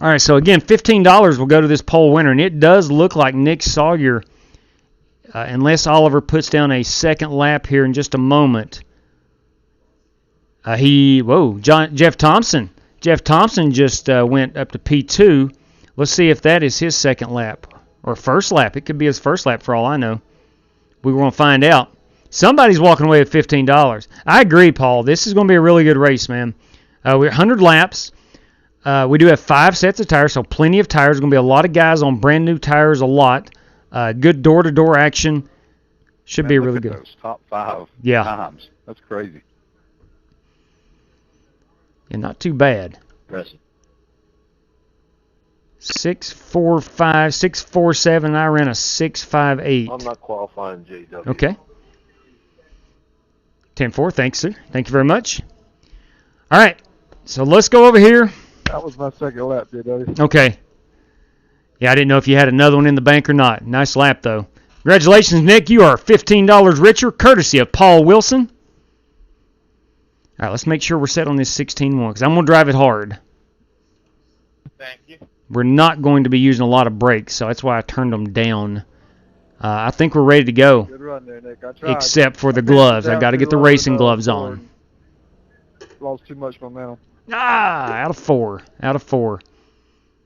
All right, so again, $15 will go to this pole winner, and it does look like Nick Sawyer, unless Oliver puts down a second lap here in just a moment. Jeff Thompson. Jeff Thompson just went up to P2. Let's see if that is his second lap or first lap. It could be his first lap for all I know. We won't find out. Somebody's walking away with $15. I agree, Paul. This is going to be a really good race, man. We're 100 laps. We do have 5 sets of tires, so plenty of tires. There's going to be a lot of guys on brand new tires, a lot. Good door-to-door action. Should be really good. Those top 5 times. That's crazy. Yeah, not too bad. Impressive. 6.45, 6.47. I ran a 6.58. I'm not qualifying JW. Okay. 10.4. Thanks, sir. Thank you very much. All right. So let's go over here. That was my second lap, JW. Okay. Yeah, I didn't know if you had another one in the bank or not. Nice lap, though. Congratulations, Nick. You are $15 richer, courtesy of Paul Wilson. All right, let's make sure we're set on this 16-1 because I'm going to drive it hard. Thank you. We're not going to be using a lot of brakes, so that's why I turned them down. I think we're ready to go. Good run there, Nick. I tried. Except for the gloves. I got to get the racing gloves on. Lost too much momentum. Out of 4. Out of 4.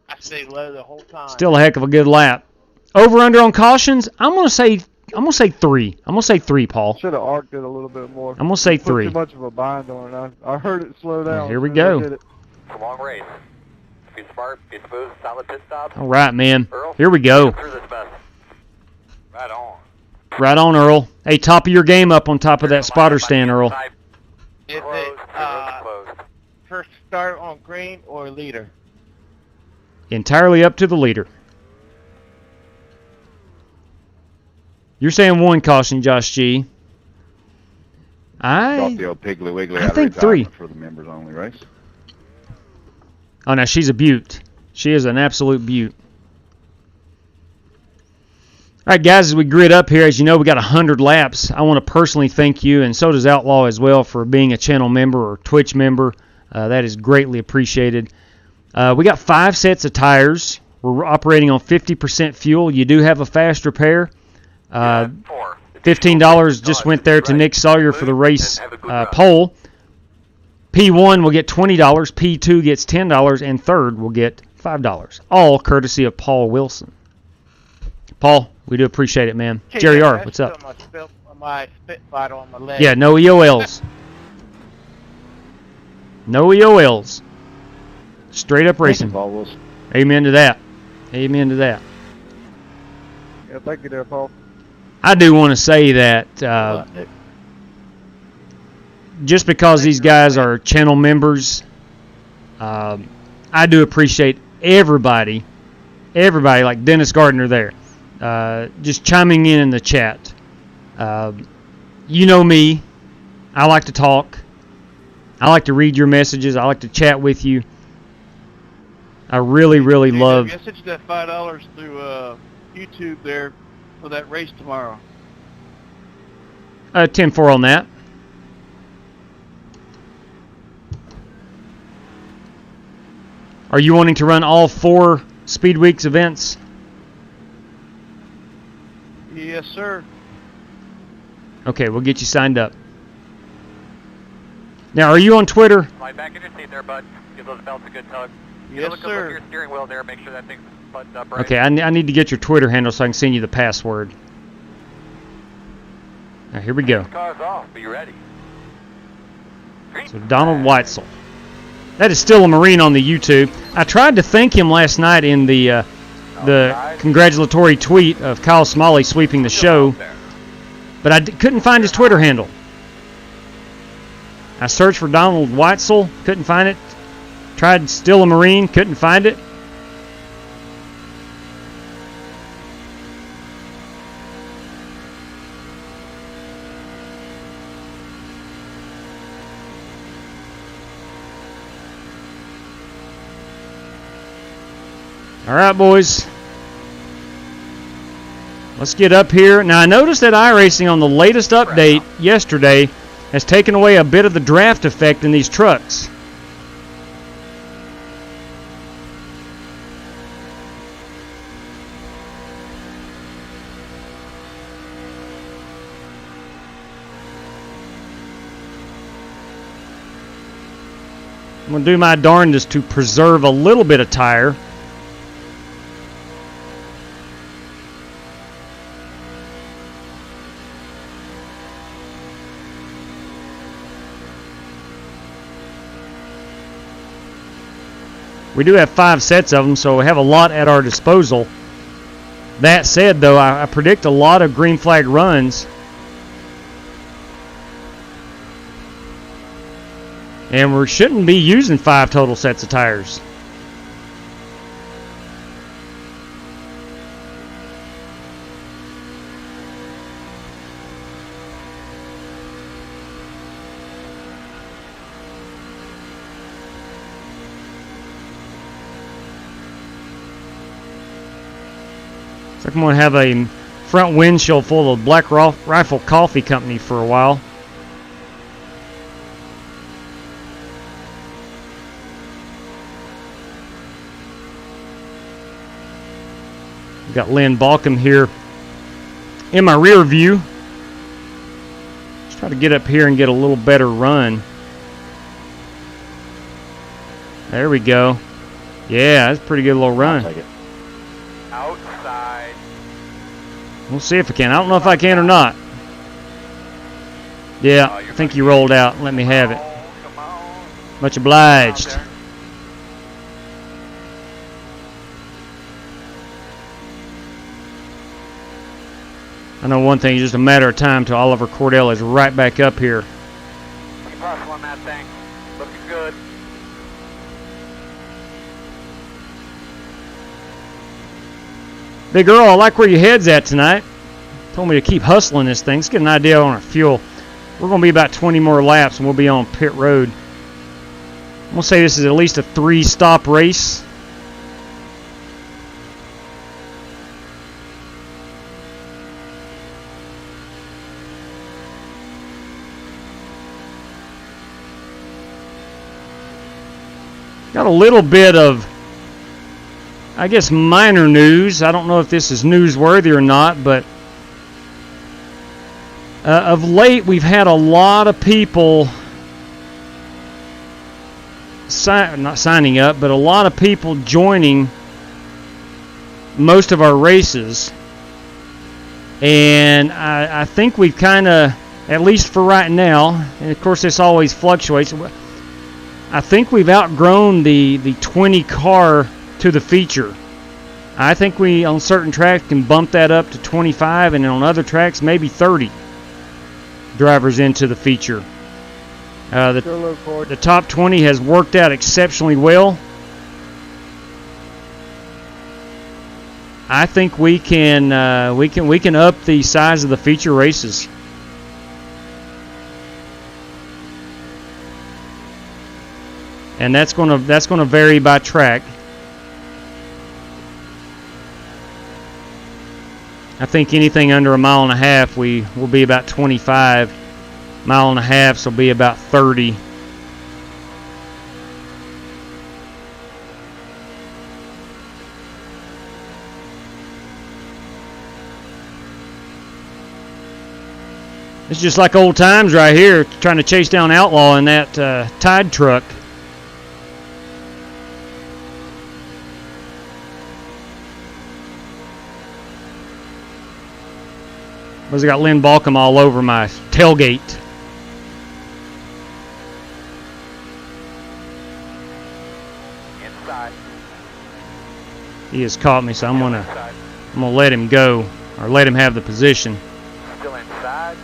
I stayed low the whole time. Still a heck of a good lap. Over under on cautions. I'm gonna say 3. I'm gonna say 3, Paul. Should have arced it a little bit more. I'm gonna say 3. Too much of a bind on it. I heard it slow down. Here we go. It's a long race. Be smart, be smooth, solid pit stops. All right, man. Earl, here we go. Right on. Right on, Earl. Hey, top of your game up on top of that spotter stand, Earl. Is it first start on green or leader? Entirely up to the leader. You're saying 1 caution, Josh G. Got the old Piggly Wiggly I out think of 3 for the members only race. Oh, no, she's a beaut. She is an absolute beaut. All right, guys, as we grid up here, as you know, we got 100 laps. I want to personally thank you, and so does Outlaw as well, for being a channel member or Twitch member. That is greatly appreciated. We got 5 sets of tires. We're operating on 50% fuel. You do have a fast repair. $15 just went there to Nick Sawyer for the race pole. P1 will get $20, P2 gets $10, and third will get $5. All courtesy of Paul Wilson. Paul, we do appreciate it, man. Hey, Jerry R., what's up? My Spitfire on my leg. Yeah, no EOLs. No EOLs. Straight up racing. Paul Wilson. Amen to that. Amen to that. Yeah, thank you there, Paul. I do want to say that just because these guys are channel members, I do appreciate everybody like Dennis Gardner there, just chiming in the chat. You know me. I like to talk. I like to read your messages. I like to chat with you. I really, really love... I sent you that $5 through YouTube there for that race tomorrow. 10-4 on that. Are you wanting to run all 4 Speed Weeks events? Yes, sir. Okay, we'll get you signed up. Now, are you on Twitter? Slide back in your seat there, bud. Give those belts a good tug. Yes, look sir. Look at your steering wheel there. Make sure that thing's buttoned up right. Okay, I need to get your Twitter handle so I can send you the password. Now, here we go. Car's off. Be ready. So, Donald Weitzel. That is still a Marine on the YouTube. I tried to thank him last night in the congratulatory tweet of Kyle Smalley sweeping the show, but I couldn't find his Twitter handle. I searched for Donald Weitzel, couldn't find it. Tried Still a Marine, couldn't find it. All right, boys. Let's get up here. Now, I noticed that iRacing on the latest update yesterday has taken away a bit of the draft effect in these trucks. I'm going to do my darndest to preserve a little bit of tire. We do have 5 sets of them, so we have a lot at our disposal. That said, though, I predict a lot of green flag runs. And we shouldn't be using 5 total sets of tires. Looks like I'm going to have a front windshield full of Black Rifle Coffee Company for a while. Got Lynn Balcom here in my rear view. Let's try to get up here and get a little better run. There we go. Yeah, that's a pretty good little run. I'll take it. Outside. We'll see if I can. I don't know if I can or not. Yeah, I think you rolled out. Let me have it. Much obliged. I know one thing, it's just a matter of time till Oliver Cordell is right back up here. Keep hustling that thing. Looking good. Big Earl, I like where your head's at tonight. Told me to keep hustling this thing. Let's get an idea on our fuel. We're going to be about 20 more laps and we'll be on pit road. I'm going to say this is at least a 3-stop race. Got a little bit of, I guess, minor news. I don't know if this is newsworthy or not, but of late we've had a lot of people not signing up, but a lot of people joining most of our races. And I think we've kind of, at least for right now, and of course this always fluctuates, I think we've outgrown the 20 car to the feature. I think we, on certain tracks, can bump that up to 25, and on other tracks, maybe 30 drivers into the feature. The top 20 has worked out exceptionally well. I think we can up the size of the feature races. And that's gonna vary by track. I think anything under 1.5 miles, we will be about 25. 1.5 miles will be about 30. It's just like old times right here, trying to chase down Outlaw in that Tide truck. I got Lynn Balcom all over my tailgate. Inside. He has caught me, so I'm gonna let him go, or let him have the position. Still inside.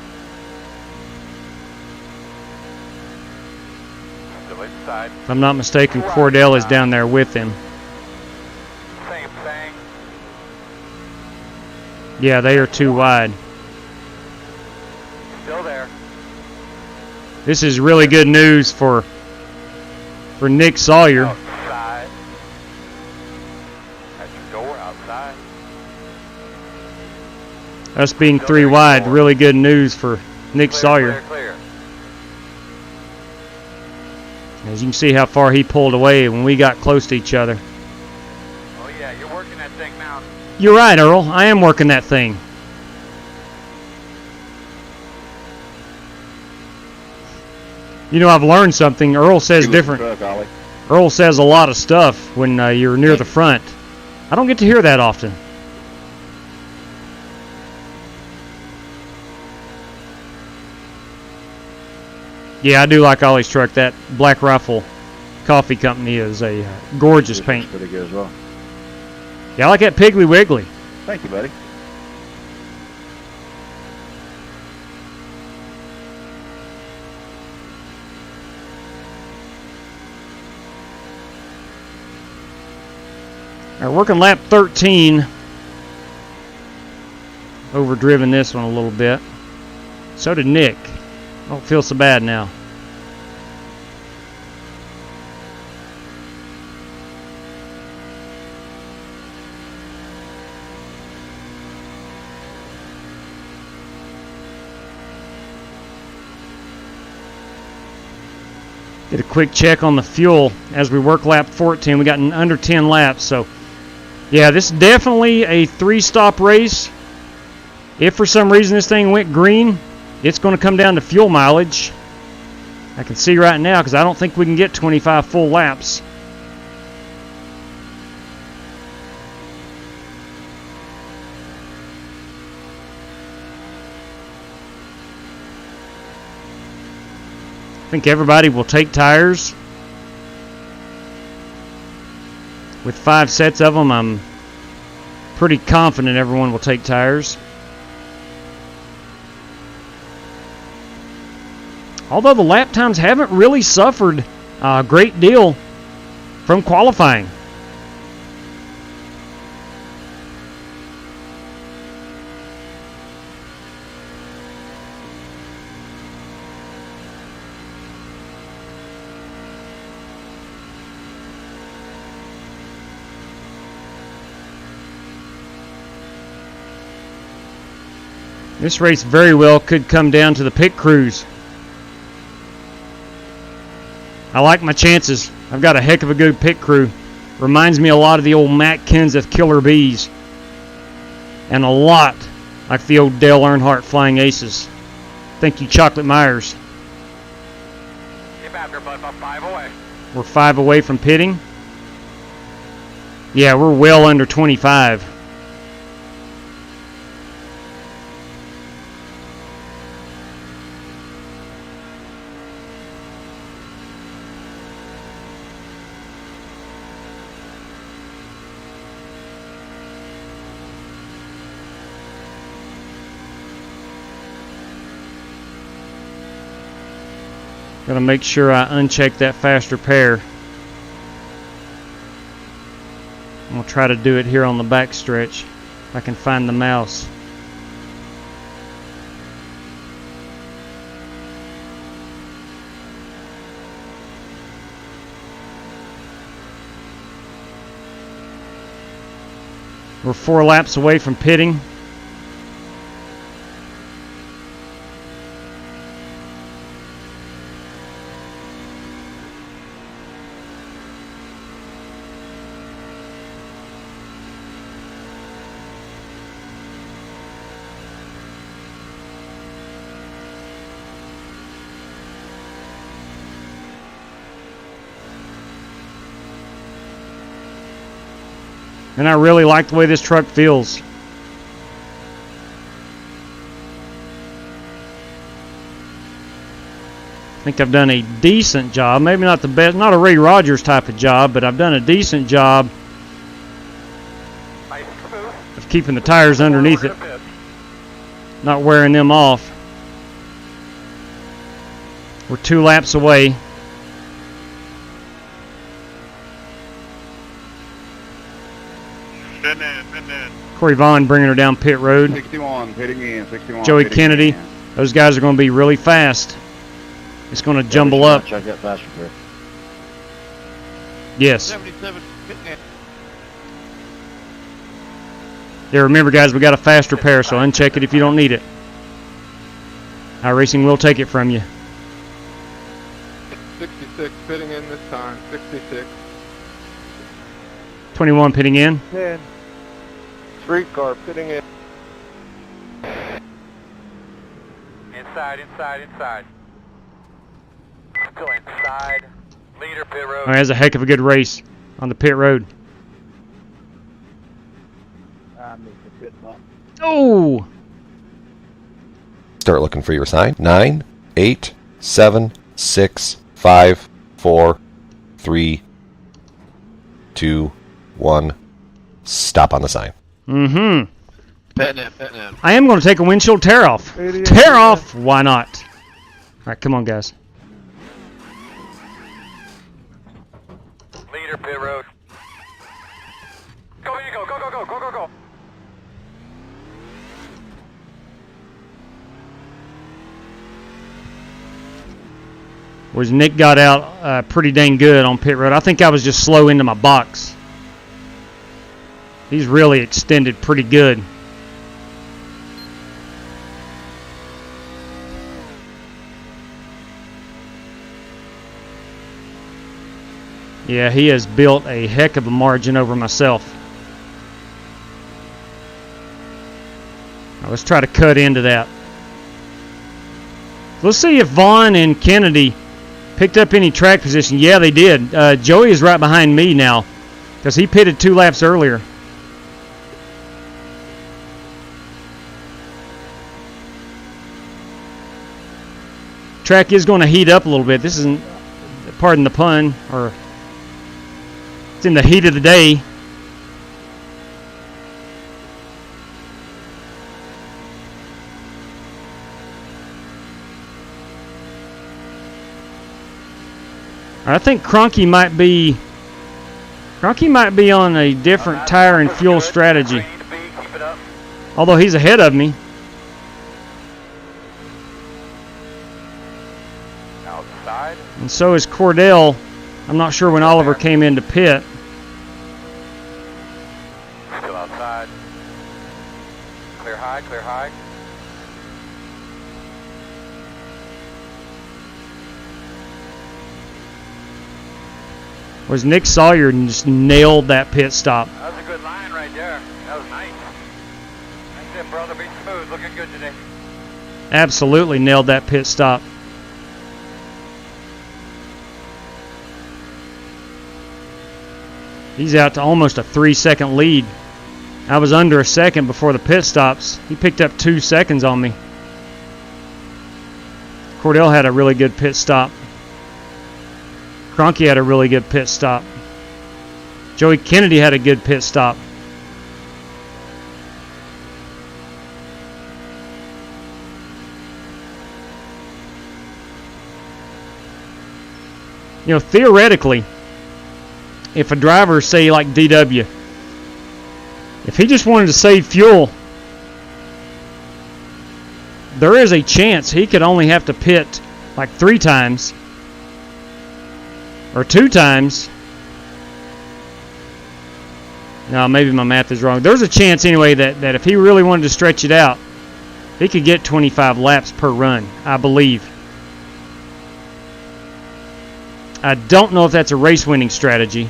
If I'm not mistaken, Cordell is down there with him. Same thing. Yeah, they are too wide. Still there. This is really good news for Nick Sawyer. Outside. At your door, outside. Us being 3 wide, really good news for Nick Sawyer. Clear. As you can see how far he pulled away when we got close to each other. Oh yeah, you're working that thing now. You're right, Earl. I am working that thing. You know, I've learned something. Earl says different. Earl says a lot of stuff when you're near the front. I don't get to hear that often. Yeah, I do like Ollie's truck. That Black Rifle Coffee Company is a gorgeous paint. Pretty good as well. Yeah, I like that Piggly Wiggly. Thank you, buddy. All right, working lap 13. Overdriven this one a little bit. So did Nick. Don't feel so bad now. Get a quick check on the fuel as we work lap 14. We got under 10 laps, so yeah, this is definitely a 3-stop race. If for some reason this thing went green, it's going to come down to fuel mileage. I can see right now because I don't think we can get 25 full laps. I think everybody will take tires. With 5 sets of them, I'm pretty confident everyone will take tires. Although the lap times haven't really suffered a great deal from qualifying. This race very well could come down to the pit crews. I like my chances. I've got a heck of a good pit crew. Reminds me a lot of the old Matt Kenseth Killer Bees. And a lot like the old Dale Earnhardt Flying Aces. Thank you, Chocolate Myers. Keep after, bud. About 5 away. We're 5 away from pitting. Yeah, we're well under 25. Gotta make sure I uncheck that fast repair. I'm gonna try to do it here on the back stretch if I can find the mouse. We're 4 laps away from pitting. And I really like the way this truck feels. I think I've done a decent job, maybe not the best, not a Ray Rogers type of job, but I've done a decent job of keeping the tires underneath it, not wearing them off. We're 2 laps away. Corey Vaughn bringing her down pit road. 61, pitting in, 61. Joey pitting Kennedy. in. Those guys are going to be really fast. It's going to jumble up. Check that faster car. Yes. 77. Yeah, remember, guys, we got a faster pair, so uncheck it if you don't need it. iRacing will take it from you. 66 pitting in this time. 66. 21 pitting in. 10. Streetcar pitting in. Inside. Go inside. Leader pit road. Oh, that was a heck of a good race on the pit road. I missed the pit stop. Oh! Start looking for your sign. 9, 8, 7, 6, 5, 4, 3, 2, 1. Stop on the sign. Mm-hmm. Petting it. I am going to take a windshield tear off. Tear off? Why not? All right, come on, guys. Leader pit road. Go. Whereas Nick got out pretty dang good on pit road. I think I was just slow into my box. He's really extended pretty good. Yeah, he has built a heck of a margin over myself. Now let's try to cut into that. Let's see if Vaughn and Kennedy picked up any track position. Yeah, they did. Joey is right behind me now because he pitted 2 laps earlier. Track is going to heat up a little bit. This isn't, pardon the pun, or it's in the heat of the day. I think Cronky might be on a different tire and fuel strategy. Although he's ahead of me. Outside. And so is Cordell. I'm not sure when Oliver came into pit. Still outside. Clear high. Was Nick Sawyer and just nailed that pit stop. That was a good line right there. That was nice. That's it, brother. Be smooth. Looking good today. Absolutely nailed that pit stop. He's out to almost a 3-second lead. I was under a second before the pit stops. He picked up 2 seconds on me. Cordell had a really good pit stop. Cronky had a really good pit stop. Joey Kennedy had a good pit stop. You know, theoretically, if a driver, say like DW, if he just wanted to save fuel, there is a chance he could only have to pit like 3 times or 2 times. No, maybe my math is wrong. There's a chance anyway that if he really wanted to stretch it out, he could get 25 laps per run, I believe. I don't know if that's a race winning strategy.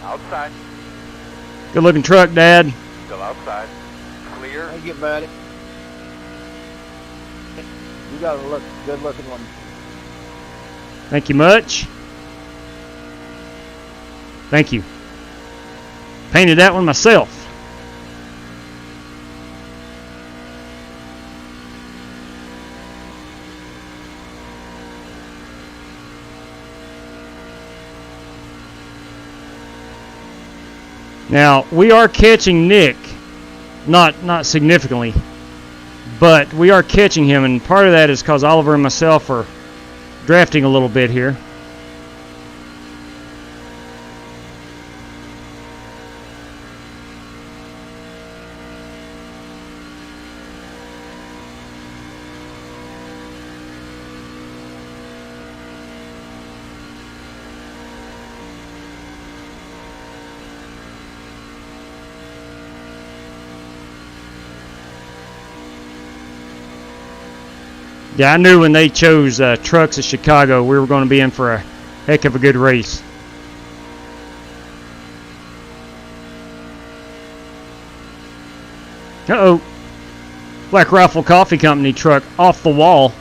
Outside. Good looking truck, Dad. Still outside. Clear. Thank you, buddy. You got a good looking one. Thank you much. Thank you. Painted that one myself. Now, we are catching Nick, not significantly, but we are catching him, and part of that is because Oliver and myself are drafting a little bit here. Yeah, I knew when they chose trucks at Chicago, we were going to be in for a heck of a good race. Uh-oh. Black Rifle Coffee Company truck off the wall.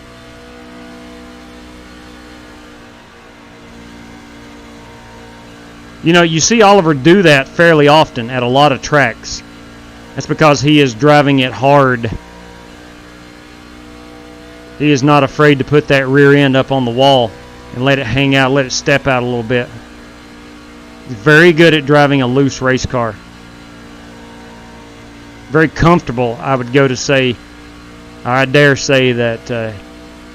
You know, you see Oliver do that fairly often at a lot of tracks. That's because he is driving it hard. He is not afraid to put that rear end up on the wall and let it hang out, let it step out a little bit. He's very good at driving a loose race car. Very comfortable, I would go to say, or I dare say that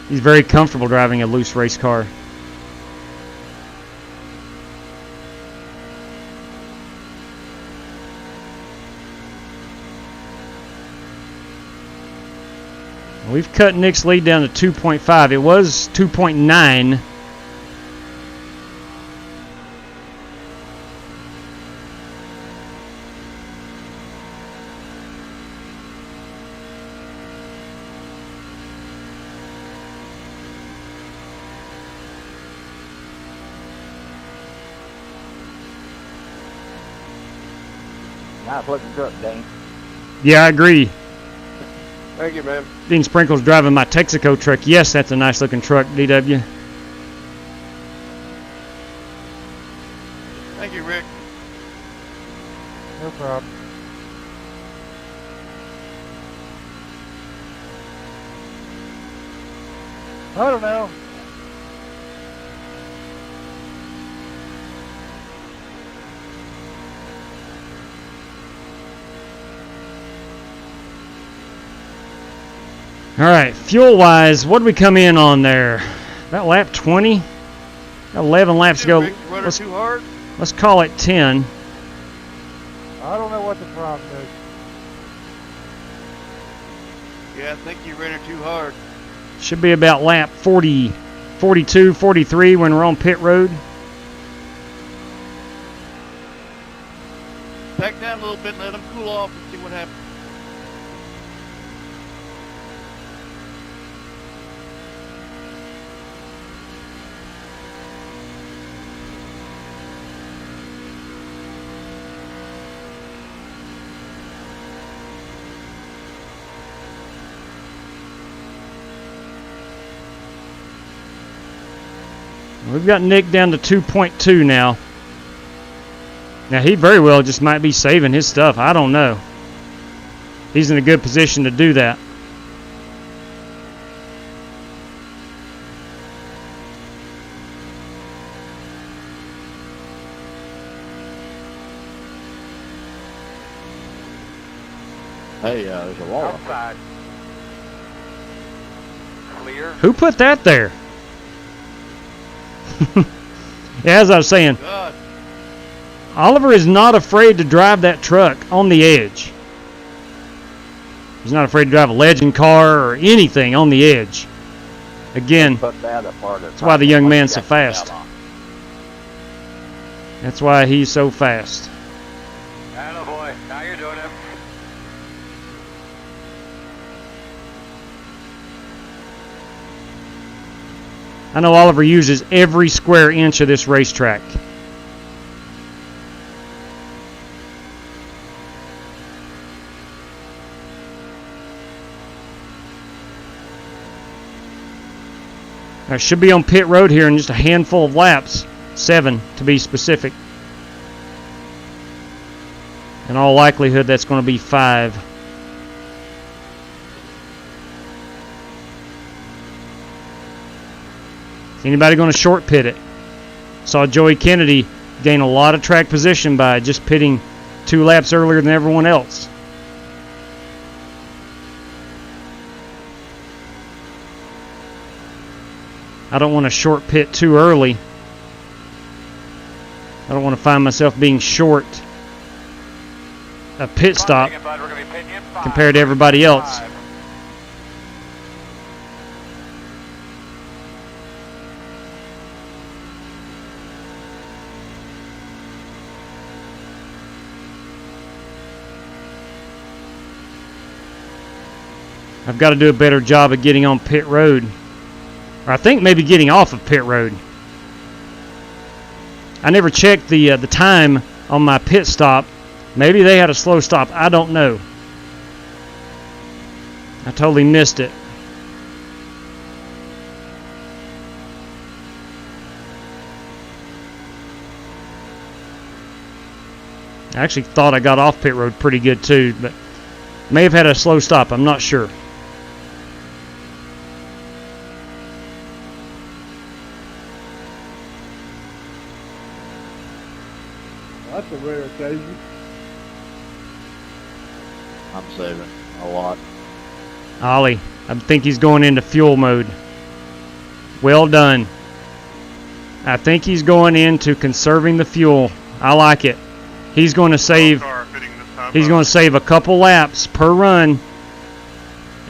he's very comfortable driving a loose race car. We've cut Nick's lead down to 2.5. It was 2.9. Nice looking truck, Dane. Yeah, I agree. Thank you, man. Dean Sprinkle's driving my Texaco truck. Yes, that's a nice looking truck, DW. Thank you, Rick. No problem. I don't know. All right, fuel-wise, what did we come in on there? About lap 20? 11 laps to go. Running too hard? Let's call it 10. I don't know what the problem is. Yeah, I think you ran her too hard. Should be about lap 40, 42, 43 when we're on pit road. Back down a little bit and let them cool off and see what happens. We've got Nick down to 2.2 now. Now, he very well just might be saving his stuff. I don't know. He's in a good position to do that. Hey, there's a wall. Outside. Clear. Who put that there? Yeah, as I was saying, God. Oliver is not afraid to drive that truck on the edge. He's not afraid to drive a legend car or anything on the edge. Again, that's why the young man's so fast. That's why he's so fast. Attaboy. Now you're doing it. I know Oliver uses every square inch of this racetrack. I should be on pit road here in just a handful of laps. 7 to be specific. In all likelihood, that's going to be 5. Anybody going to short pit it? Saw Joey Kennedy gain a lot of track position by just pitting 2 laps earlier than everyone else. I don't want to short pit too early. I don't want to find myself being short a pit stop compared to everybody else. I've got to do a better job of getting on pit road. Or I think maybe getting off of pit road. I never checked the time on my pit stop. Maybe they had a slow stop. I don't know. I totally missed it. I actually thought I got off pit road pretty good too, but may have had a slow stop. I'm not sure. That's a rare occasion. I'm saving a lot. Ollie, I think he's going into fuel mode. Well done. I think he's going into conserving the fuel. I like it. He's going to save. He's going to save a couple laps per run,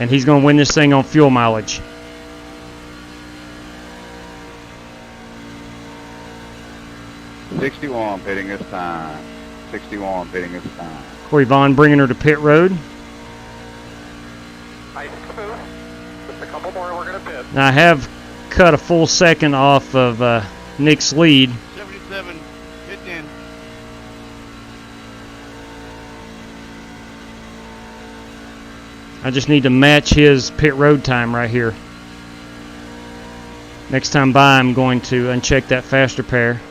and he's going to win this thing on fuel mileage. '61 pitting this time. 61 pitting this time. Corey Vaughn bringing her to pit road. Nice smooth. Just a couple more, we're going to pit. Now I have cut a full second off of Nick's lead. 77, pit in. I just need to match his pit road time right here. Next time by, I'm going to uncheck that faster pair.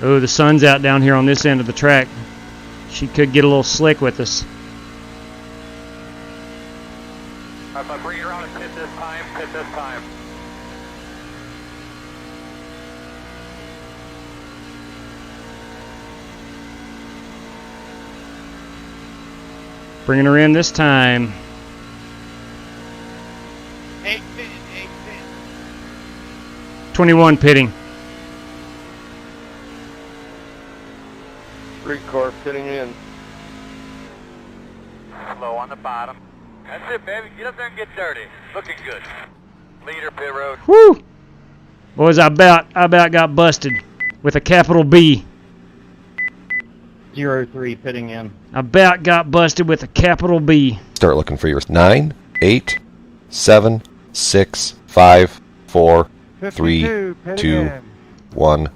Oh, the sun's out down here on this end of the track. She could get a little slick with us. If I bring her around and pit this time, pit this time. Bringing her in this time. 21 pitting. 3-car pitting in. Slow on the bottom. That's it, baby. Get up there and get dirty. Looking good. Leader, pit road. Woo! Boys, I about got busted with a capital B. 03 pitting in. I about got busted with a capital B. Start looking for yours. 9, 8, 7, 6, 5, 4, 3, 2, 1.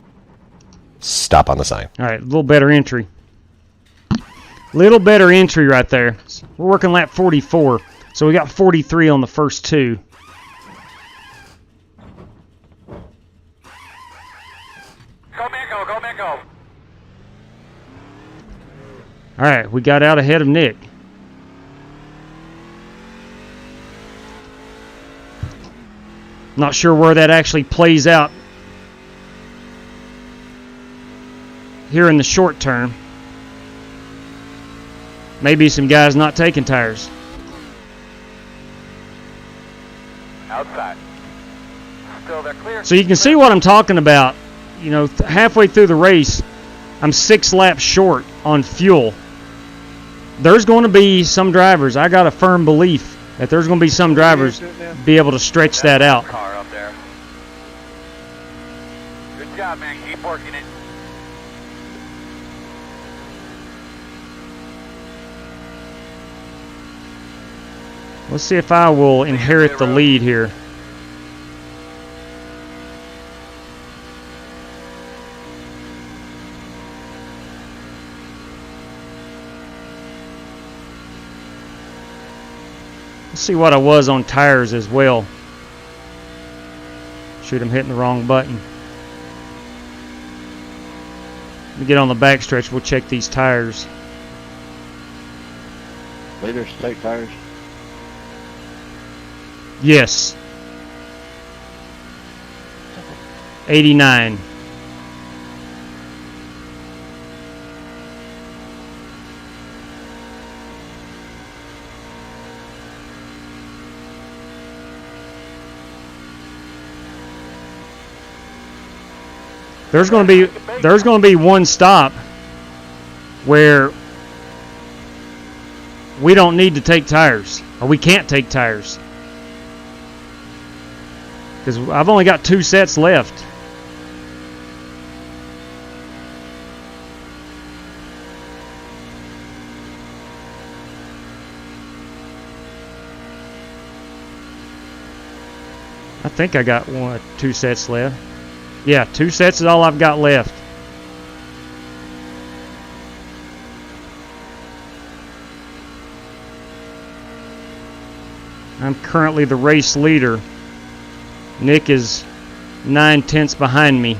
Stop on the sign. All right, a little better entry. Little better entry right there. We're working lap 44, so we got 43 on the first two. Go, man, go, go, man, go. All right, we got out ahead of Nick. Not sure where that actually plays out here in the short term. Maybe some guys not taking tires. Outside. Still they're clear. So you can see what I'm talking about. You know, halfway through the race, I'm 6 laps short on fuel. There's going to be some drivers. I got a firm belief that there's going to be some drivers be able to stretch that out. Car up there. Good job, man. Keep working it. Let's see if I will inherit the lead here. Let's see what I was on tires as well. Shoot, I'm hitting the wrong button. Let me get on the backstretch. We'll check these tires. Leaders take tires. Yes. 89. There's going to be one stop where we don't need to take tires, or we can't take tires, because I've only got 2 sets left. I think I got 2 sets left. Yeah, 2 sets is all I've got left. I'm currently the race leader. Nick is 9/10 behind me.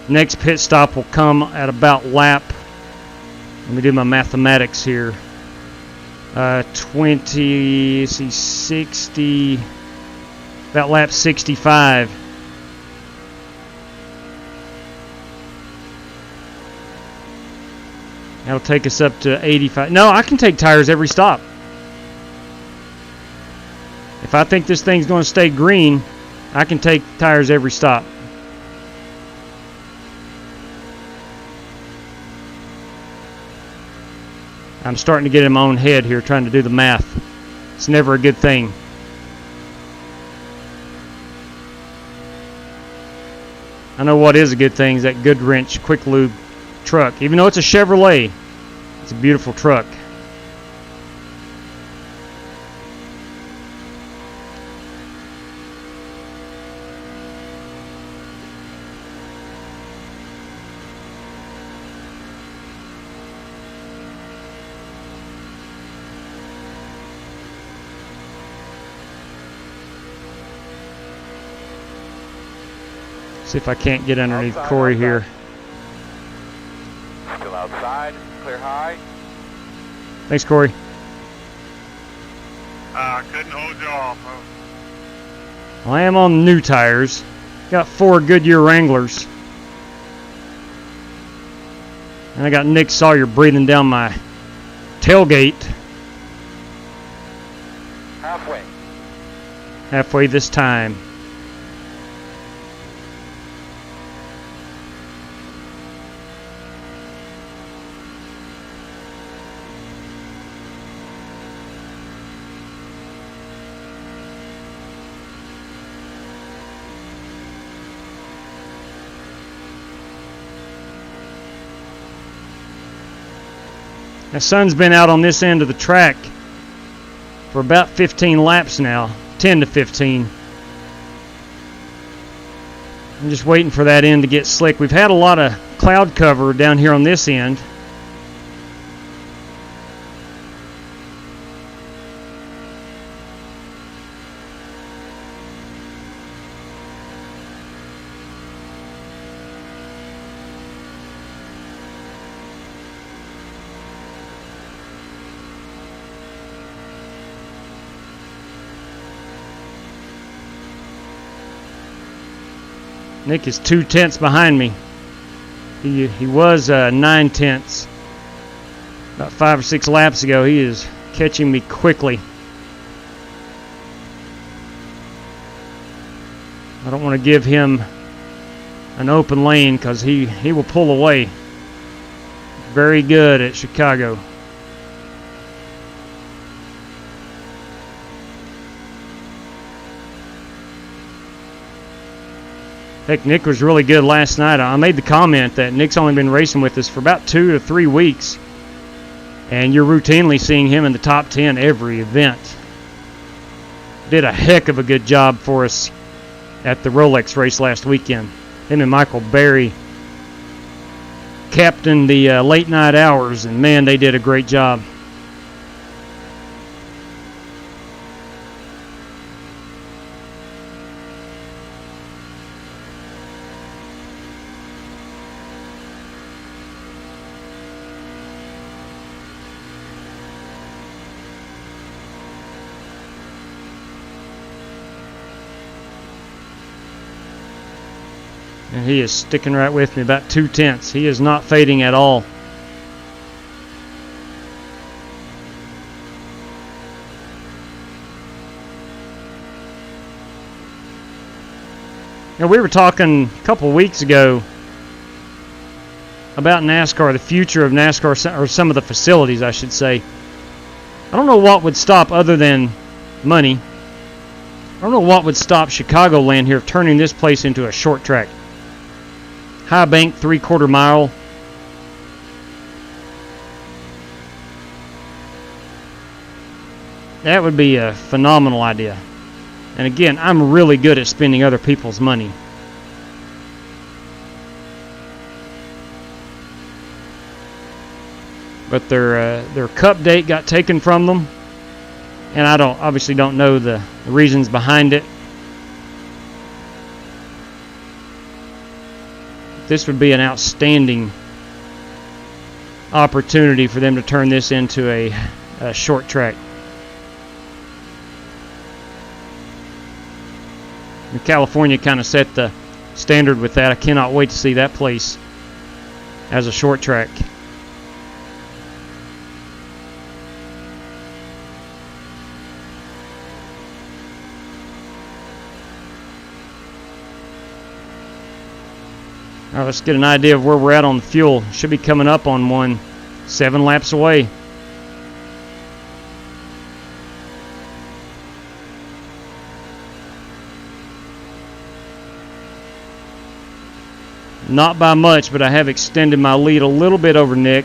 Next pit stop will come at about lap, let me do my mathematics here, 20, let's see, 60, about lap 65. That'll take us up to 85. No, I can take tires every stop. If I think this thing's going to stay green, I can take tires every stop. I'm starting to get in my own head here trying to do the math. It's never a good thing. I know what is a good thing is that Goodwrench Quick Lube truck. Even though it's a Chevrolet, it's a beautiful truck. See if I can't get underneath Corey here. Still outside, clear high. Thanks, Corey. Couldn't hold you off, huh? Well, I am on new tires. Got 4 Goodyear Wranglers. And I got Nick Sawyer breathing down my tailgate. Halfway. Halfway this time. The sun's been out on this end of the track for about 15 laps now, 10 to 15. I'm just waiting for that end to get slick. We've had a lot of cloud cover down here on this end. Nick is 2/10 behind me. He was 9/10 about 5 or 6 laps ago. He is catching me quickly. I don't want to give him an open lane because he will pull away. Very good at Chicago. Heck, Nick was really good last night. I made the comment that Nick's only been racing with us for about 2 to 3 weeks, and you're routinely seeing him in the top 10 every event. Did a heck of a good job for us at the Rolex race last weekend. Him and Michael Berry captained the late night hours, and man, they did a great job. And he is sticking right with me, about 2/10. He is not fading at all. know, we were talking a couple of weeks ago about NASCAR, the future of NASCAR, or some of the facilities, I should say. I don't know what would stop, other than money. I don't know what would stop Chicagoland here of turning this place into a short track. High bank, 3/4 mile. That would be a phenomenal idea. And again, I'm really good at spending other people's money. But their cup date got taken from them, and I obviously don't know the reasons behind it. This would be an outstanding opportunity for them to turn this into a short track. And California kind of set the standard with that. I cannot wait to see that place as a short track. All right, let's get an idea of where we're at on the fuel. Should be coming up on one 7 laps away. Not by much, but I have extended my lead a little bit over Nick.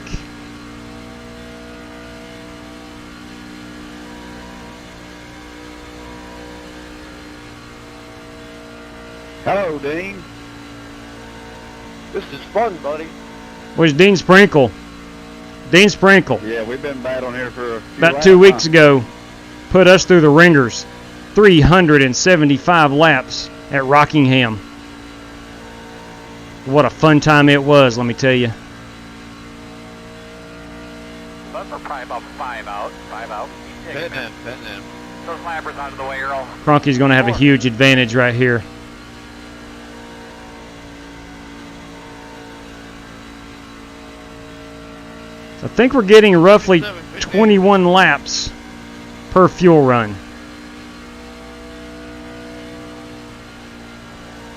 Hello, Dean. This is fun, buddy. Where's Dean Sprinkle? Dean Sprinkle. Yeah, we've been battling here for a few About laps, 2 weeks ago, put us through the ringers. 375 laps at Rockingham. What a fun time it was, let me tell you. Those are probably about 5 out. 5 out. Petting him. Those lappers out of the way, Earl. Cronky's going to have a huge advantage right here. So I think we're getting roughly 21 laps per fuel run.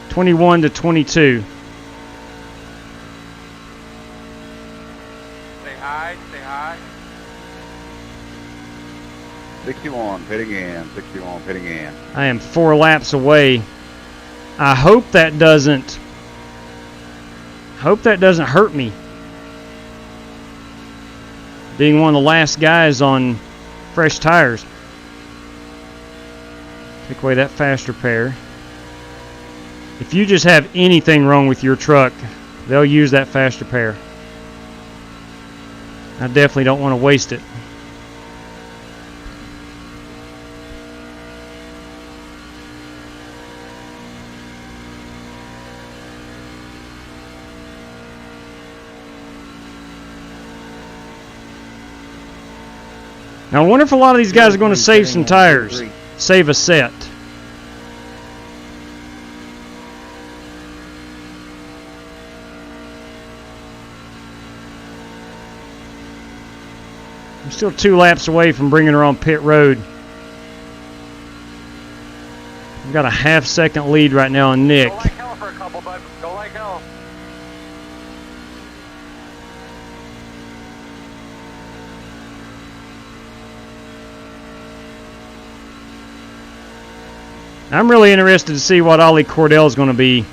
21 to 22. Stay high, stay high. 61, pitting in. 61, pitting in. I am 4 laps away. I hope that doesn't hurt me. Being one of the last guys on fresh tires. Take away that faster pair. If you just have anything wrong with your truck, they'll use that faster pair. I definitely don't want to waste it. Now I wonder if a lot of these guys are going to save some tires. Save a set. I'm still 2 laps away from bringing her on pit road. I've got a half-second lead right now on Nick. Go like hell for a couple, bud. Go like hell. I'm really interested to see what Ollie Cordell is going to be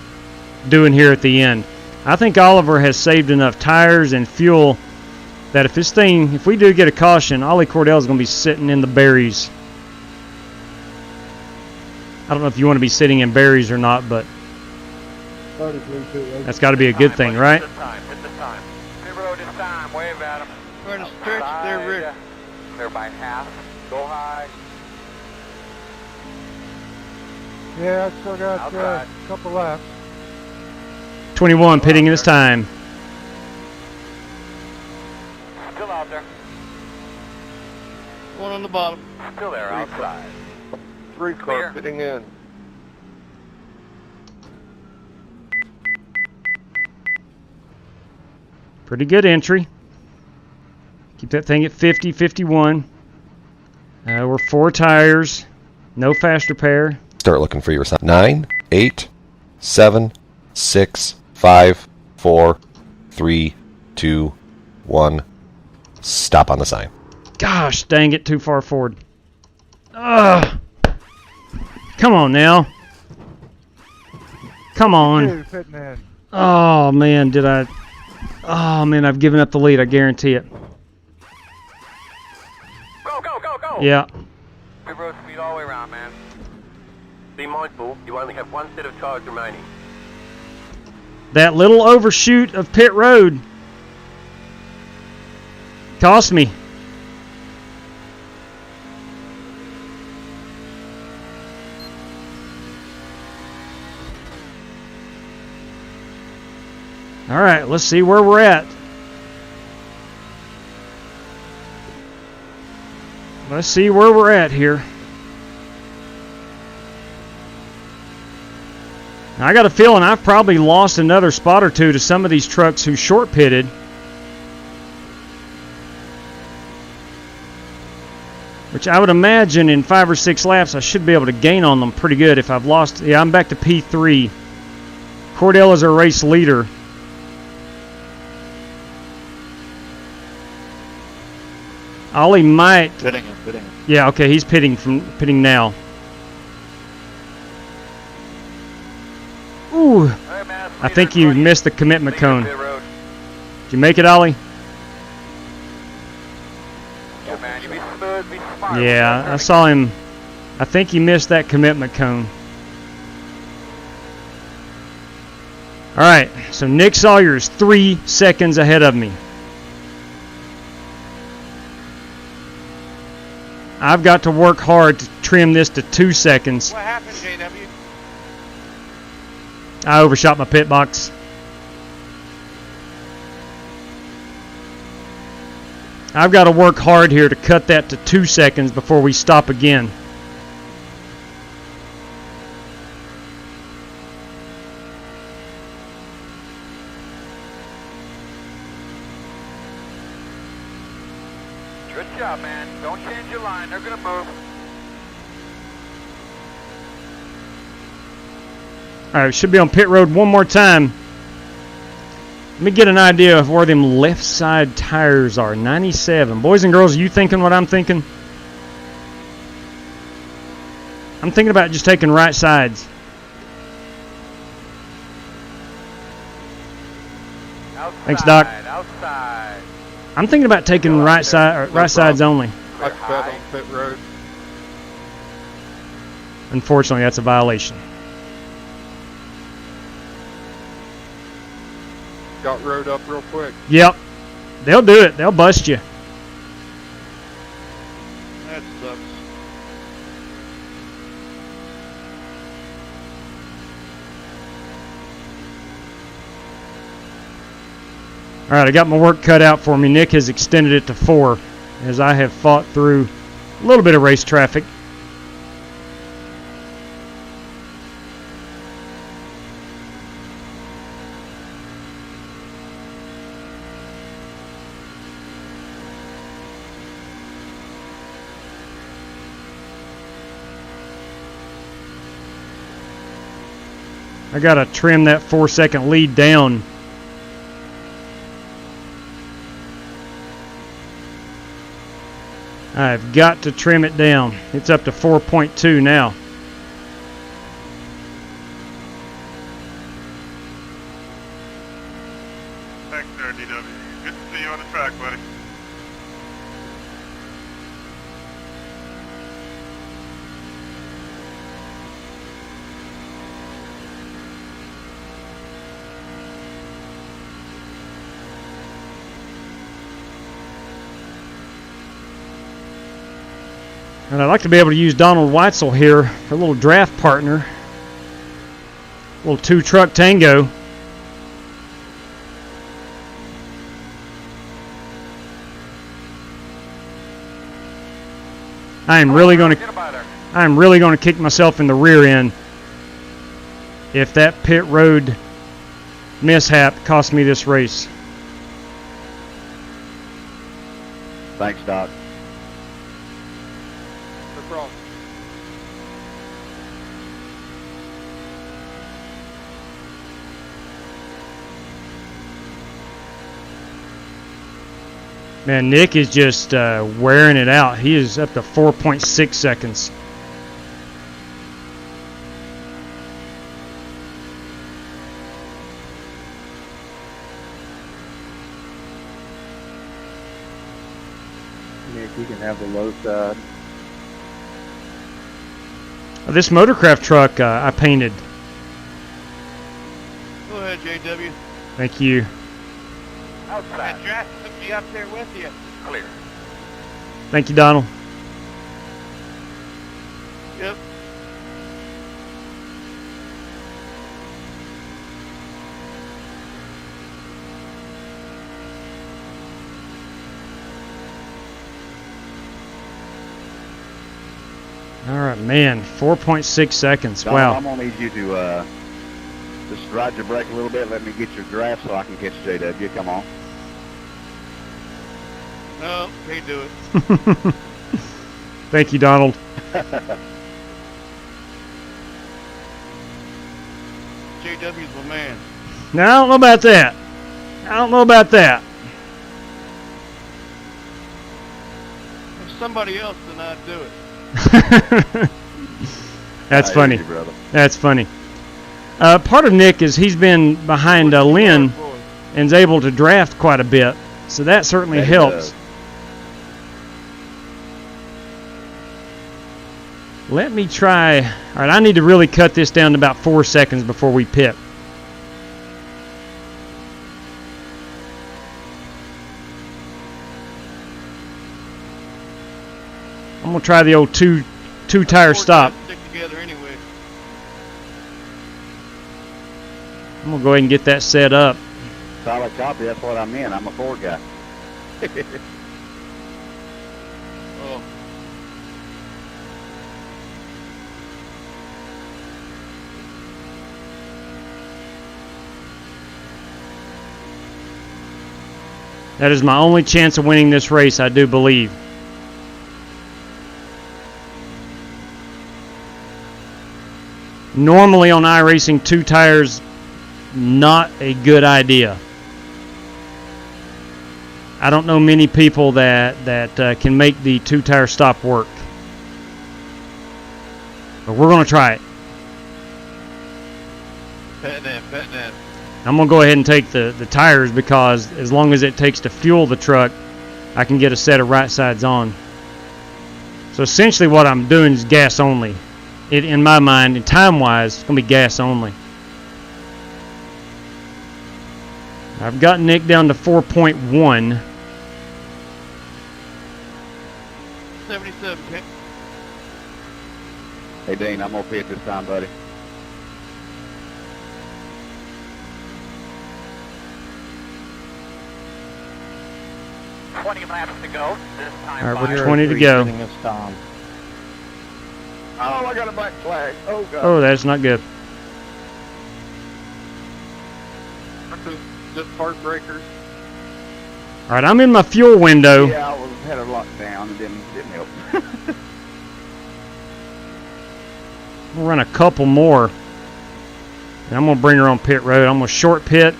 doing here at the end. I think Oliver has saved enough tires and fuel that if we do get a caution, Ollie Cordell is going to be sitting in the berries. I don't know if you want to be sitting in berries or not, but that's got to be a good thing, right? Hit the time. Pit road is time. Wave at him. Trying to stretch their rear. They're by half. Go high. Yeah, I still got a couple laps. 21 pitting this time. Still out there. One on the bottom. Still there outside. 3 car pitting in. Pretty good entry. Keep that thing at 50, 51. We're 4 tires. No faster pair. Start looking for your sign. 9, 8, 7, 6, 5, 4, 3, 2, 1. Stop on the sign. Gosh, dang it, too far forward. Ugh. Come on now. Come on. Oh, man, did I... Oh, man, I've given up the lead, I guarantee it. Go, go, go, go! Yeah. Pit road speed all the way around, man. Be mindful, you only have one set of tires remaining. That little overshoot of pit road cost me. All right, let's see where we're at. Let's see where we're at here. Now, I got a feeling I've probably lost another spot or two to some of these trucks who short pitted. Which I would imagine in 5 or 6 laps I should be able to gain on them pretty good if I've lost. Yeah, I'm back to P3. Cordell is our race leader. Ollie might. Pitting. Yeah, okay, he's pitting now. Ooh, I think you missed the commitment cone. Did you make it, Ollie? Yeah, I saw him. I think he missed that commitment cone. All right, so Nick Sawyer is 3 seconds ahead of me. I've got to work hard to trim this to 2 seconds. What happened, JW? I overshot my pit box. I've got to work hard here to cut that to 2 seconds before we stop again. Good job, man. Don't change your line. They're going to move. All right, should be on pit road one more time. Let me get an idea of where them left side tires are. 97. Boys and girls, are you thinking what I'm thinking? I'm thinking about just taking right sides. Outside, Thanks, Doc. Outside. I'm thinking about taking right sides only. I bet on pit road. Unfortunately, that's a violation. Got rode up real quick. Yep. They'll do it. They'll bust you. That sucks. All right, I got my work cut out for me. Nick has extended it to 4 as I have fought through a little bit of race traffic. I got to trim that 4-second lead down. I've got to trim it down. It's up to 4.2 now. Thanks there, DW. Good to see you on the track, buddy. And I'd like to be able to use Donald Weitzel here for a little draft partner. A little 2-truck tango. I am really going to kick myself in the rear end if that pit road mishap cost me this race. Thanks, Doc. No problem. Man, Nick is just wearing it out. He is up to 4.6 seconds. Nick, you can have the low side. This motorcraft truck I painted. Go ahead, JW. Thank you. Outside. Draft took me up there with you. Clear. Thank you, Donald. Yep. All right, man, 4.6 seconds. Don, Wow. I'm gonna need you to just ride your brake a little bit. Let me get your draft so I can catch JW. Come on. No, can't do it. Thank you, Donald. JW's my man. Now, I don't know about that. I don't know about that. If somebody else, then I'd do it. That's funny. Easy, brother. That's funny. Part of Nick is he's been behind Lynn and is able to draft quite a bit, so that certainly Yeah, he helps. does. Let me try. All right, I need to really cut this down to about 4 seconds before we pit. I'm gonna try the old two tire stop. Stick together anyway. I'm gonna go ahead and get that set up. Solid copy. That's what I meant. I'm a Ford guy. Oh. That is my only chance of winning this race, I do believe. Normally on iRacing, 2 tires, not a good idea. I don't know many people that can make the 2 tire stop work. But we're going to try it. Petting that. I'm going to go ahead and take the tires because as long as it takes to fuel the truck, I can get a set of right sides on. So essentially what I'm doing is gas only. In my mind, and time-wise, it's going to be gas only. I've got Nick down to 4.1. 77, okay. Hey, Dean, I'm gonna pit this time, buddy. $20 laps to go. This time. All right, we're 20 to go. This time. Oh, I got a black flag. Oh, God. Oh, that's not good. Just heartbreakers. All right, I'm in my fuel window. Yeah, I had a lock down and didn't help. We'll run a couple more. And I'm going to bring her on pit road. I'm going to short pit.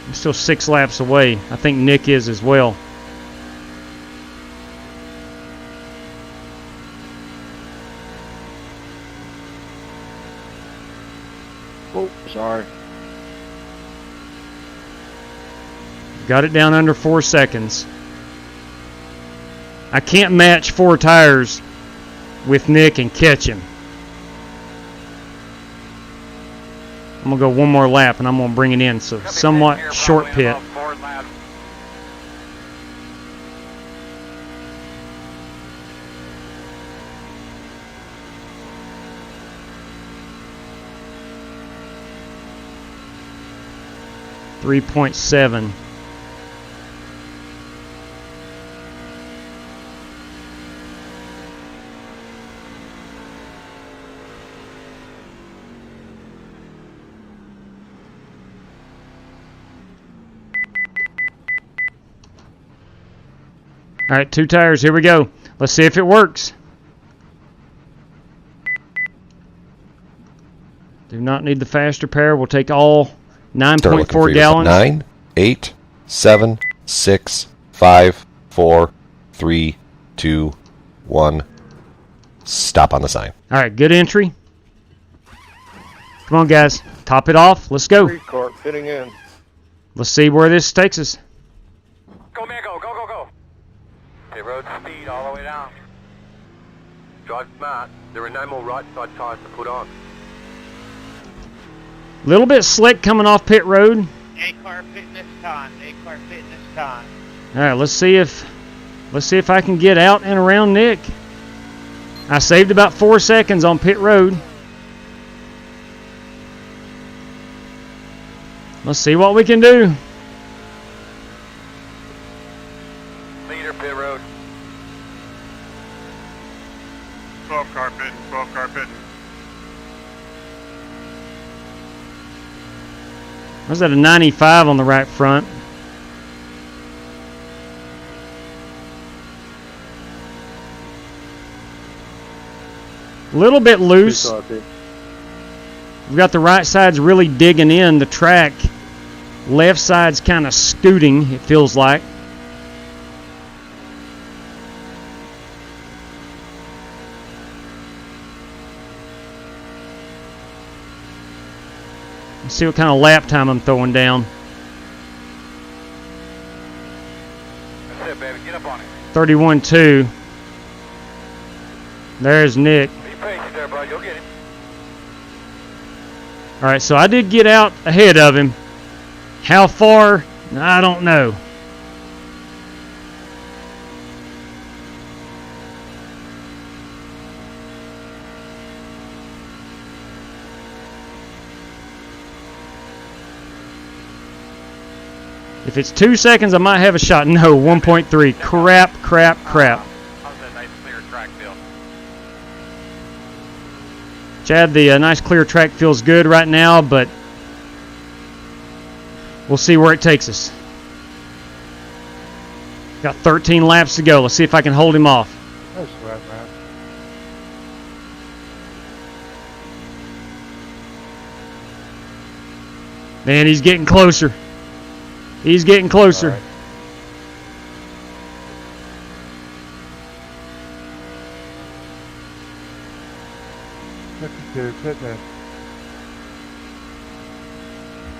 I'm still 6 laps away. I think Nick is as well. Oh, sorry. Got it down under 4 seconds. I can't match 4 tires with Nick and catch him. I'm going to go one more lap and I'm going to bring it in. So somewhat short pit. .7. All right, 2 tires. Here we go. Let's see if it works. Do not need the faster pair. We'll take all 9.4 gallons. 9, 8, 7, 6, 5, 4, 3, 2, 1. Stop on the sign. All right, good entry. Come on, guys. Top it off. Let's go. Street cart fitting in. Let's see where this takes us. Go, man, go, go, go, go. Okay, road speed all the way down. Drive smart. There are no more right side tyres to put on. A little bit slick coming off pit road. A-car fitting this time. A-car fitting this time. All right, let's see if I can get out and around Nick. I saved about 4 seconds on pit road. Let's see what we can do. Leader, pit road. 12 car pitting, 12 car pitting. I was at a 95 on the right front. A little bit loose. We've got the right sides really digging in the track. Left side's kind of scooting, it feels like. Let's see what kind of lap time I'm throwing down. That's it, baby. Get up on it. 31.2. There's Nick. Be patient there, bro. You'll get it. All right, so I did get out ahead of him. How far? I don't know. If it's 2 seconds, I might have a shot. No, 1.3. Crap, crap, crap. How's that nice clear track feel? Chad, the nice clear track feels good right now, but we'll see where it takes us. Got 13 laps to go. Let's see if I can hold him off. That's right, man. Man, he's getting closer. He's getting closer. Right.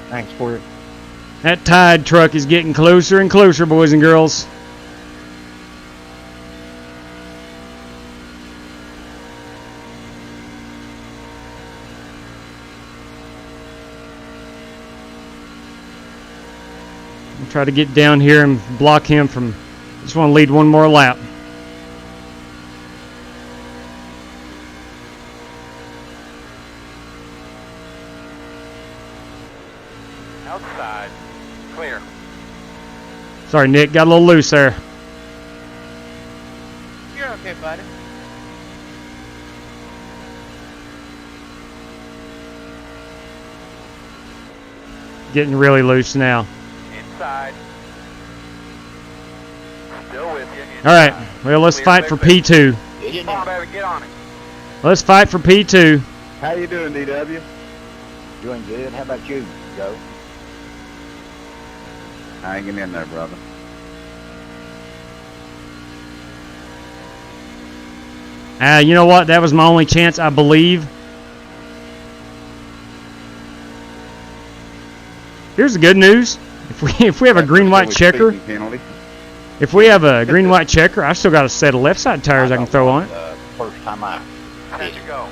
Thanks for it. That Tide truck is getting closer and closer, boys and girls. I'll try to get down here and block him from. Just want to lead one more lap. Outside. Clear. Sorry, Nick. Got a little loose there. You're okay, buddy. Getting really loose now. Inside. Still with you. All right. Well, let's fight for P2. Come on, baby. Get on it. Let's fight for P2. How you doing, DW? Doing good. How about you, Joe? Hanging in there, brother. You know what? That was my only chance, I believe. Here's the good news. If we have a green-white checker, if we have a green-white checker, I still got a set of left side tires I can throw on it. First time out. There you go.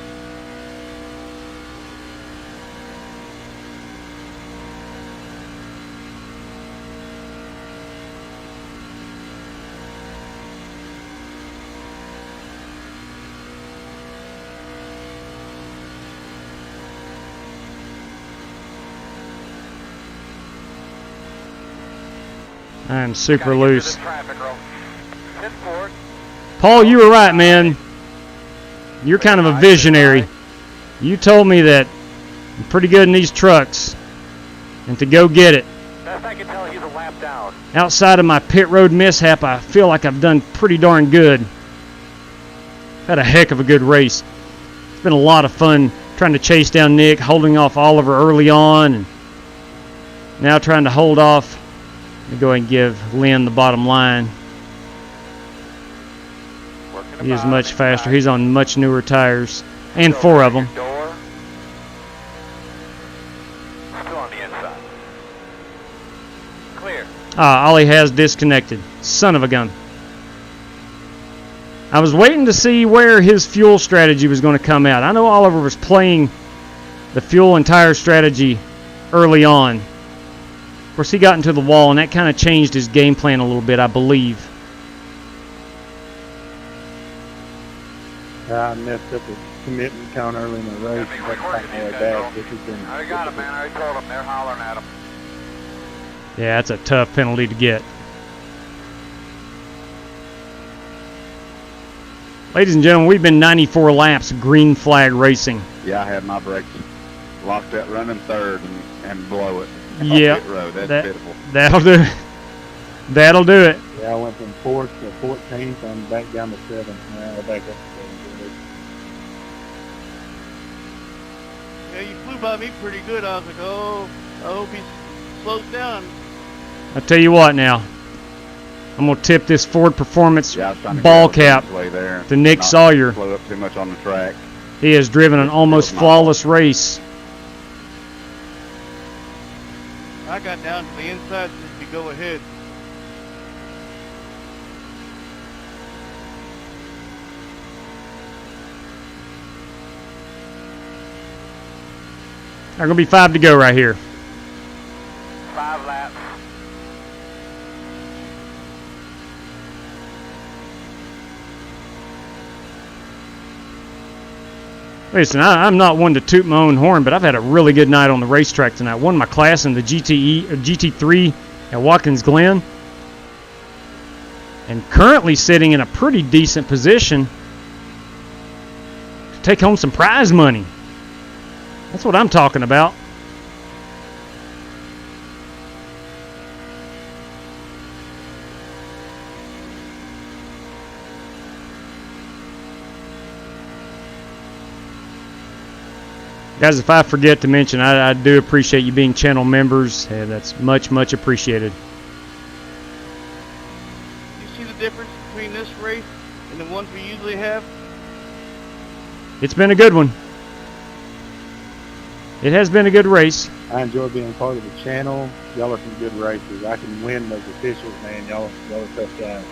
I'm super loose. Traffic roll. Hit forward. Paul, you were right, man. You're kind of a visionary. You told me that I'm pretty good in these trucks and to go get it. Best I can tell, he's a lap down. Outside of my pit road mishap, I feel like I've done pretty darn good. Had a heck of a good race. It's been a lot of fun trying to chase down Nick, holding off Oliver early on, and now trying to hold off Let me go ahead and give Lynn the bottom line. He is much faster. He's on much newer tires, and 4 of them. Door. Still on the inside. Clear. Ollie has disconnected. Son of a gun. I was waiting to see where his fuel strategy was going to come out. I know Oliver was playing the fuel and tire strategy early on. Of course, he got into the wall, and that kind of changed his game plan a little bit, I believe. I messed up the commitment count early in the race. That's kind of way back. This has been. I got him, man. I already told him. They're hollering at him. Yeah, that's a tough penalty to get. Ladies and gentlemen, we've been 94 laps green flag racing. Yeah, I had my brakes locked at running third and blow it. Yeah, That's pitiful. That'll do it. That'll do it. Yeah, I went from 4th to 14th. I'm back down to 7th now. Back up to 7th. Yeah, you flew by me pretty good. I was like, oh, I hope he slows down. I'll tell you what now. I'm going to tip this Ford Performance ball cap to Nick Sawyer. Slow up too much on the track. He has driven an almost flawless race. I got down to the inside just to go ahead. There's going to be 5 to go right here. 5 laps. Listen, I'm not one to toot my own horn, but I've had a really good night on the racetrack tonight. Won my class in the GT3 at Watkins Glen. And currently sitting in a pretty decent position to take home some prize money. That's what I'm talking about. Guys, if I forget to mention, I do appreciate you being channel members, and that's much, much appreciated. You see the difference between this race and the ones we usually have? It's been a good one. It has been a good race. I enjoy being part of the channel. Y'all are some good racers. I can win those officials, man. Y'all are tough guys.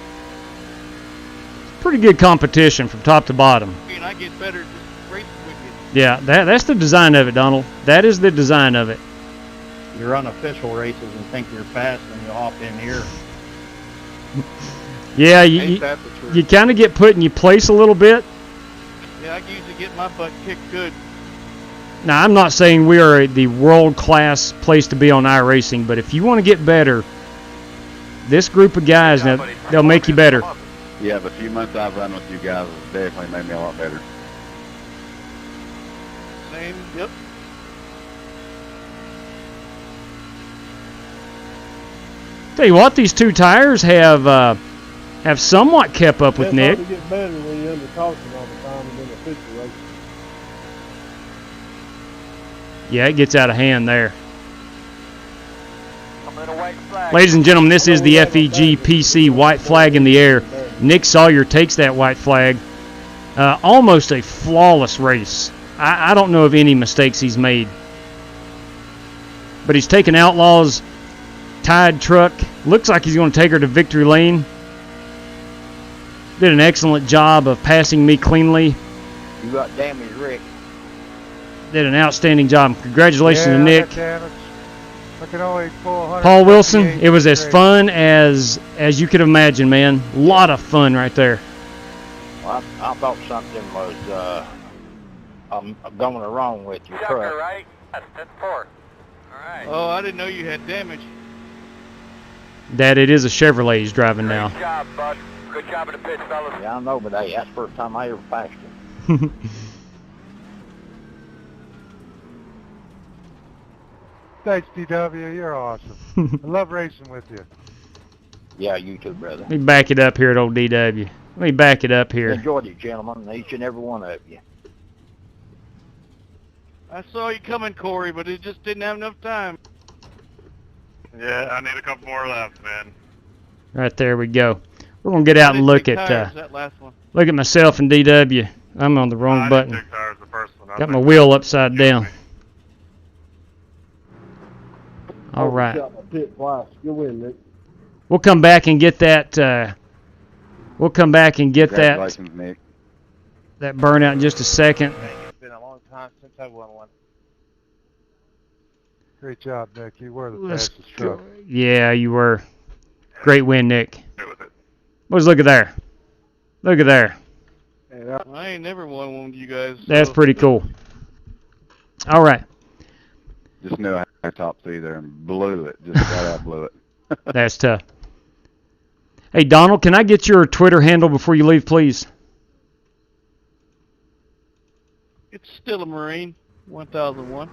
Pretty good competition from top to bottom. And I get better just racing with you. Yeah, that's the design of it, Donald. That is the design of it. You run official races and think you're fast, and you hop in here. Yeah, you kind of get put in your place a little bit. Yeah, I can usually get my butt kicked good. Now, I'm not saying we are the world-class place to be on iRacing, but if you want to get better, this group of guys, they'll make you better. Yeah, the few months I've run with you guys has definitely made me a lot better. Same, yep. Tell you what, these 2 tires have somewhat kept up with Nick. It get better when you're under caution all the time and then official race. Yeah, it gets out of hand there. Ladies and gentlemen, this is the FEG PC white flag in the air. Nick Sawyer takes that white flag. Almost a flawless race. I don't know of any mistakes he's made. But he's taken Outlaw's tied truck. Looks like he's going to take her to victory lane. Did an excellent job of passing me cleanly. You got damage, Rick. Did an outstanding job. Congratulations to Nick. I can only pull Paul Wilson, it was as fun as you could imagine, man. A lot of fun right there. Well, I thought something was going wrong with your truck. Right? That's 4. All right. Oh, I didn't know you had damage. Dad, it is a Chevrolet he's driving now. Good job, bud. Good job in the pits, fellas. Yeah, I know, but hey, that's the first time I ever passed him. Thanks, DW. You're awesome. I love racing with you. Yeah, you too, brother. Let me back it up here at old DW. Let me back it up here. Enjoyed it, gentlemen, each and every one of you. I saw you coming, Corey, but it just didn't have enough time. Yeah, I need a couple more laps, man. Right there we go. We're gonna get out and look at that last one. look at myself and DW. I'm on the wrong button. Take tires the first one. Got my wheel upside down. All right. Pit twice. Good win, Nick. We'll come back and get that. We'll come back and get that Congratulations, Nick. that burnout in just a second. It's been a long time since I won one. Great job, Nick. You were the Let's fastest truck. Yeah, you were. Great win, Nick. Boys, look at there. Look at there. Hey, I ain't never won one with you guys. That's pretty cool. All right. Just knew I had top 3 there and blew it. Just flat out blew it. That's tough. Hey, Donald, can I get your Twitter handle before you leave, please? It's still a Marine, 1001.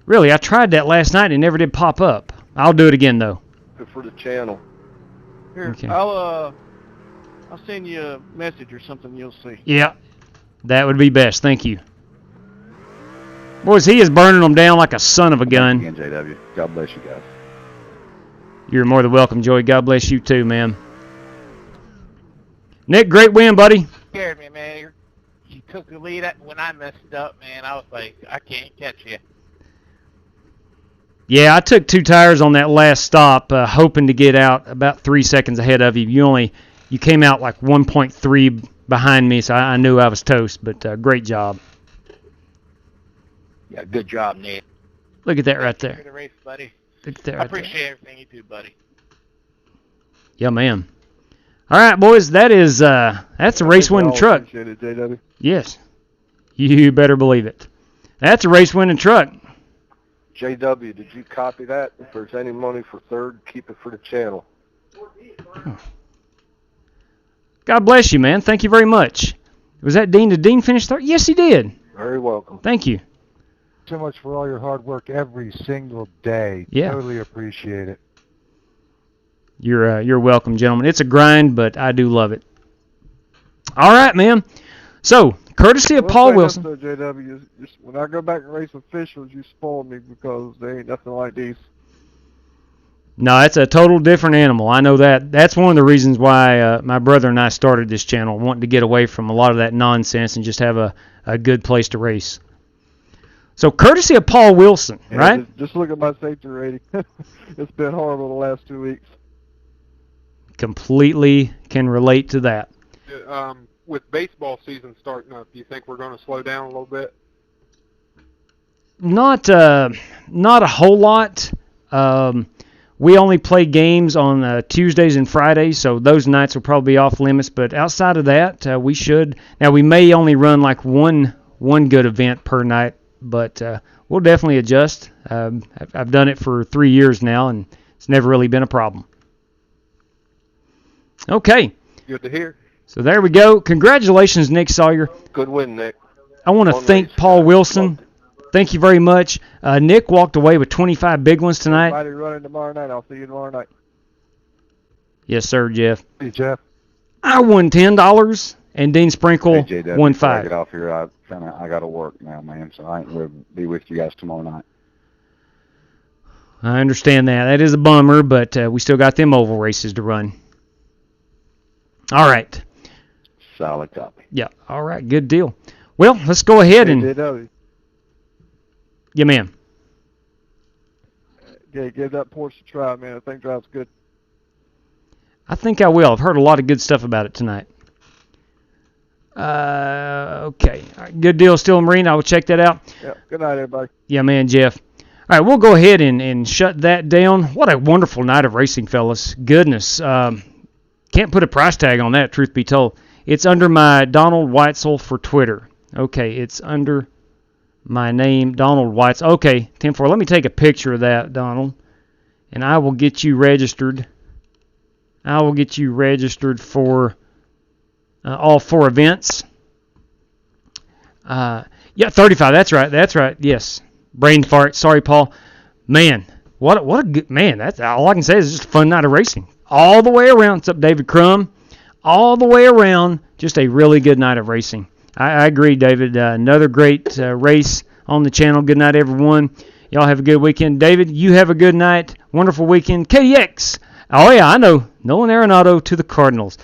Really, I tried that last night and it never did pop up. I'll do it again, though. Good for the channel. Here, Okay. I'll send you a message or something. You'll see. Yeah, that would be best. Thank you. Boys, he is burning them down like a son of a gun. Again, JW. God bless you guys. You're more than welcome, Joey. God bless you too, man. Nick, great win, buddy. Scared me, man. You took the lead when I messed up, man. I was like, I can't catch you. Yeah, I took 2 tires on that last stop, hoping to get out about 3 seconds ahead of you. You came out like 1.3 behind me, so I knew I was toast. But great job. Yeah, good job, Nate. Look at that right there. For the race, buddy. Look at that I right there. appreciate everything you do, buddy. Yeah, man. All right, boys, that's a race-winning truck. Appreciate it, JW. Yes, you better believe it. That's a race-winning truck. JW, did you copy that? If there's any money for third, keep it for the channel. God bless you, man. Thank you very much. Was that Dean? Did Dean finish third? Yes, he did. Very welcome. Thank you. So much for all your hard work every single day. Yeah. Totally appreciate it. You're welcome, gentlemen. It's a grind, but I do love it. All right, man. So, courtesy of Paul Wilson. So, JW, when I go back and race officials, you spoil me because they ain't nothing like these. No, it's a total different animal. I know that. That's one of the reasons why my brother and I started this channel, wanting to get away from a lot of that nonsense and just have a good place to race. So, courtesy of Paul Wilson, Yeah, right? Just look at my safety rating. It's been horrible the last 2 weeks. Completely can relate to that. With baseball season starting up, do you think we're going to slow down a little bit? Not a whole lot. We only play games on Tuesdays and Fridays, so those nights will probably be off limits. But outside of that, we should. Now, we may only run like one good event per night, but we'll definitely adjust. I've done it for 3 years now, and it's never really been a problem. Okay. Good to hear. So there we go. Congratulations, Nick Sawyer. Good win, Nick. I want to thank Paul Wilson. Thank you very much. Nick walked away with 25 big ones tonight. Everybody running tomorrow night. I'll see you tomorrow night. Yes, sir, Jeff. Hey, Jeff. I won $10, and Dean Sprinkle Hey, JW, won before I $5. get off here, I got to work now, man, so I ain't going to be with you guys tomorrow night. I understand that. That is a bummer, but we still got them oval races to run. All right. Solid copy. Yeah, all right, good deal. Well, let's go ahead and... JW. Yeah, ma'am. Yeah, give that Porsche a try, man. I think drives good. I think I will. I've heard a lot of good stuff about it tonight. Okay. All right, good deal, Still Marine. I will check that out. Yeah. Good night, everybody. Yeah, man, Jeff. All right, we'll go ahead and shut that down. What a wonderful night of racing, fellas. Goodness. Can't put a price tag on that, truth be told. It's under my Donald Weitzel for Twitter. Okay, it's under my name, Donald Weitzel. Okay, 10-4. Let me take a picture of that, Donald, and I will get you registered. I will get you registered for all 4 events. Yeah, 35. That's right. That's right. Yes. Brain fart. Sorry, Paul. Man, what a good man. That's all I can say is just a fun night of racing. All the way around. What's up, David Crum? All the way around, just a really good night of racing. I agree, David. Another great race on the channel. Good night, everyone. Y'all have a good weekend. David, you have a good night. Wonderful weekend. KDX. Oh, yeah, I know. Nolan Arenado to the Cardinals.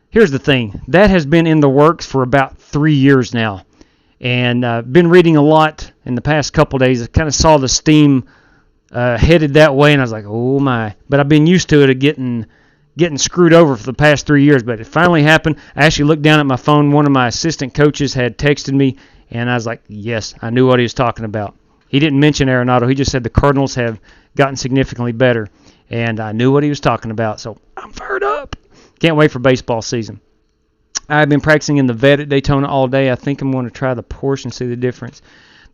Here's the thing. That has been in the works for about 3 years now. And been reading a lot in the past couple days. I kind of saw the steam headed that way, and I was like, oh, my. But I've been used to it of getting screwed over for the past 3 years. But it finally happened. I actually looked down at my phone. One of my assistant coaches had texted me, and I was like, yes, I knew what he was talking about. He didn't mention Arenado. He just said the Cardinals have gotten significantly better. And I knew what he was talking about, so I'm fired up. Can't wait for baseball season. I've been practicing in the vet at Daytona all day. I think I'm going to try the Porsche and see the difference.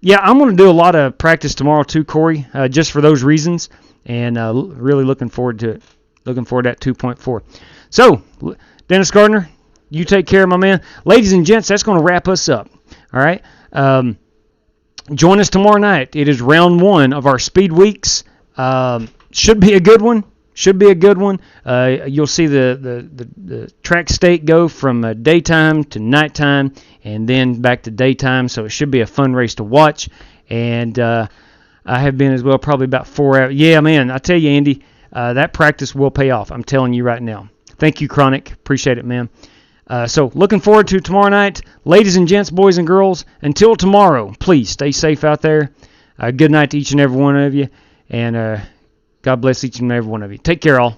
Yeah, I'm going to do a lot of practice tomorrow too, Corey, just for those reasons, and really looking forward to it. Looking forward to that 2.4. So, Dennis Gardner, you take care, my man. Ladies and gents, that's going to wrap us up. All right? Join us tomorrow night. It is round 1 of our Speed Weeks. Should be a good one. You'll see the track state go from daytime to nighttime and then back to daytime, so it should be a fun race to watch. And I have been as well, probably about 4 hours. Yeah, man, I tell you, Andy, that practice will pay off. I'm telling you right now. Thank you, Chronic. Appreciate it, man. So looking forward to tomorrow night. Ladies and gents, boys and girls, until tomorrow, please stay safe out there. Good night to each and every one of you. And God bless each and every one of you. Take care, all.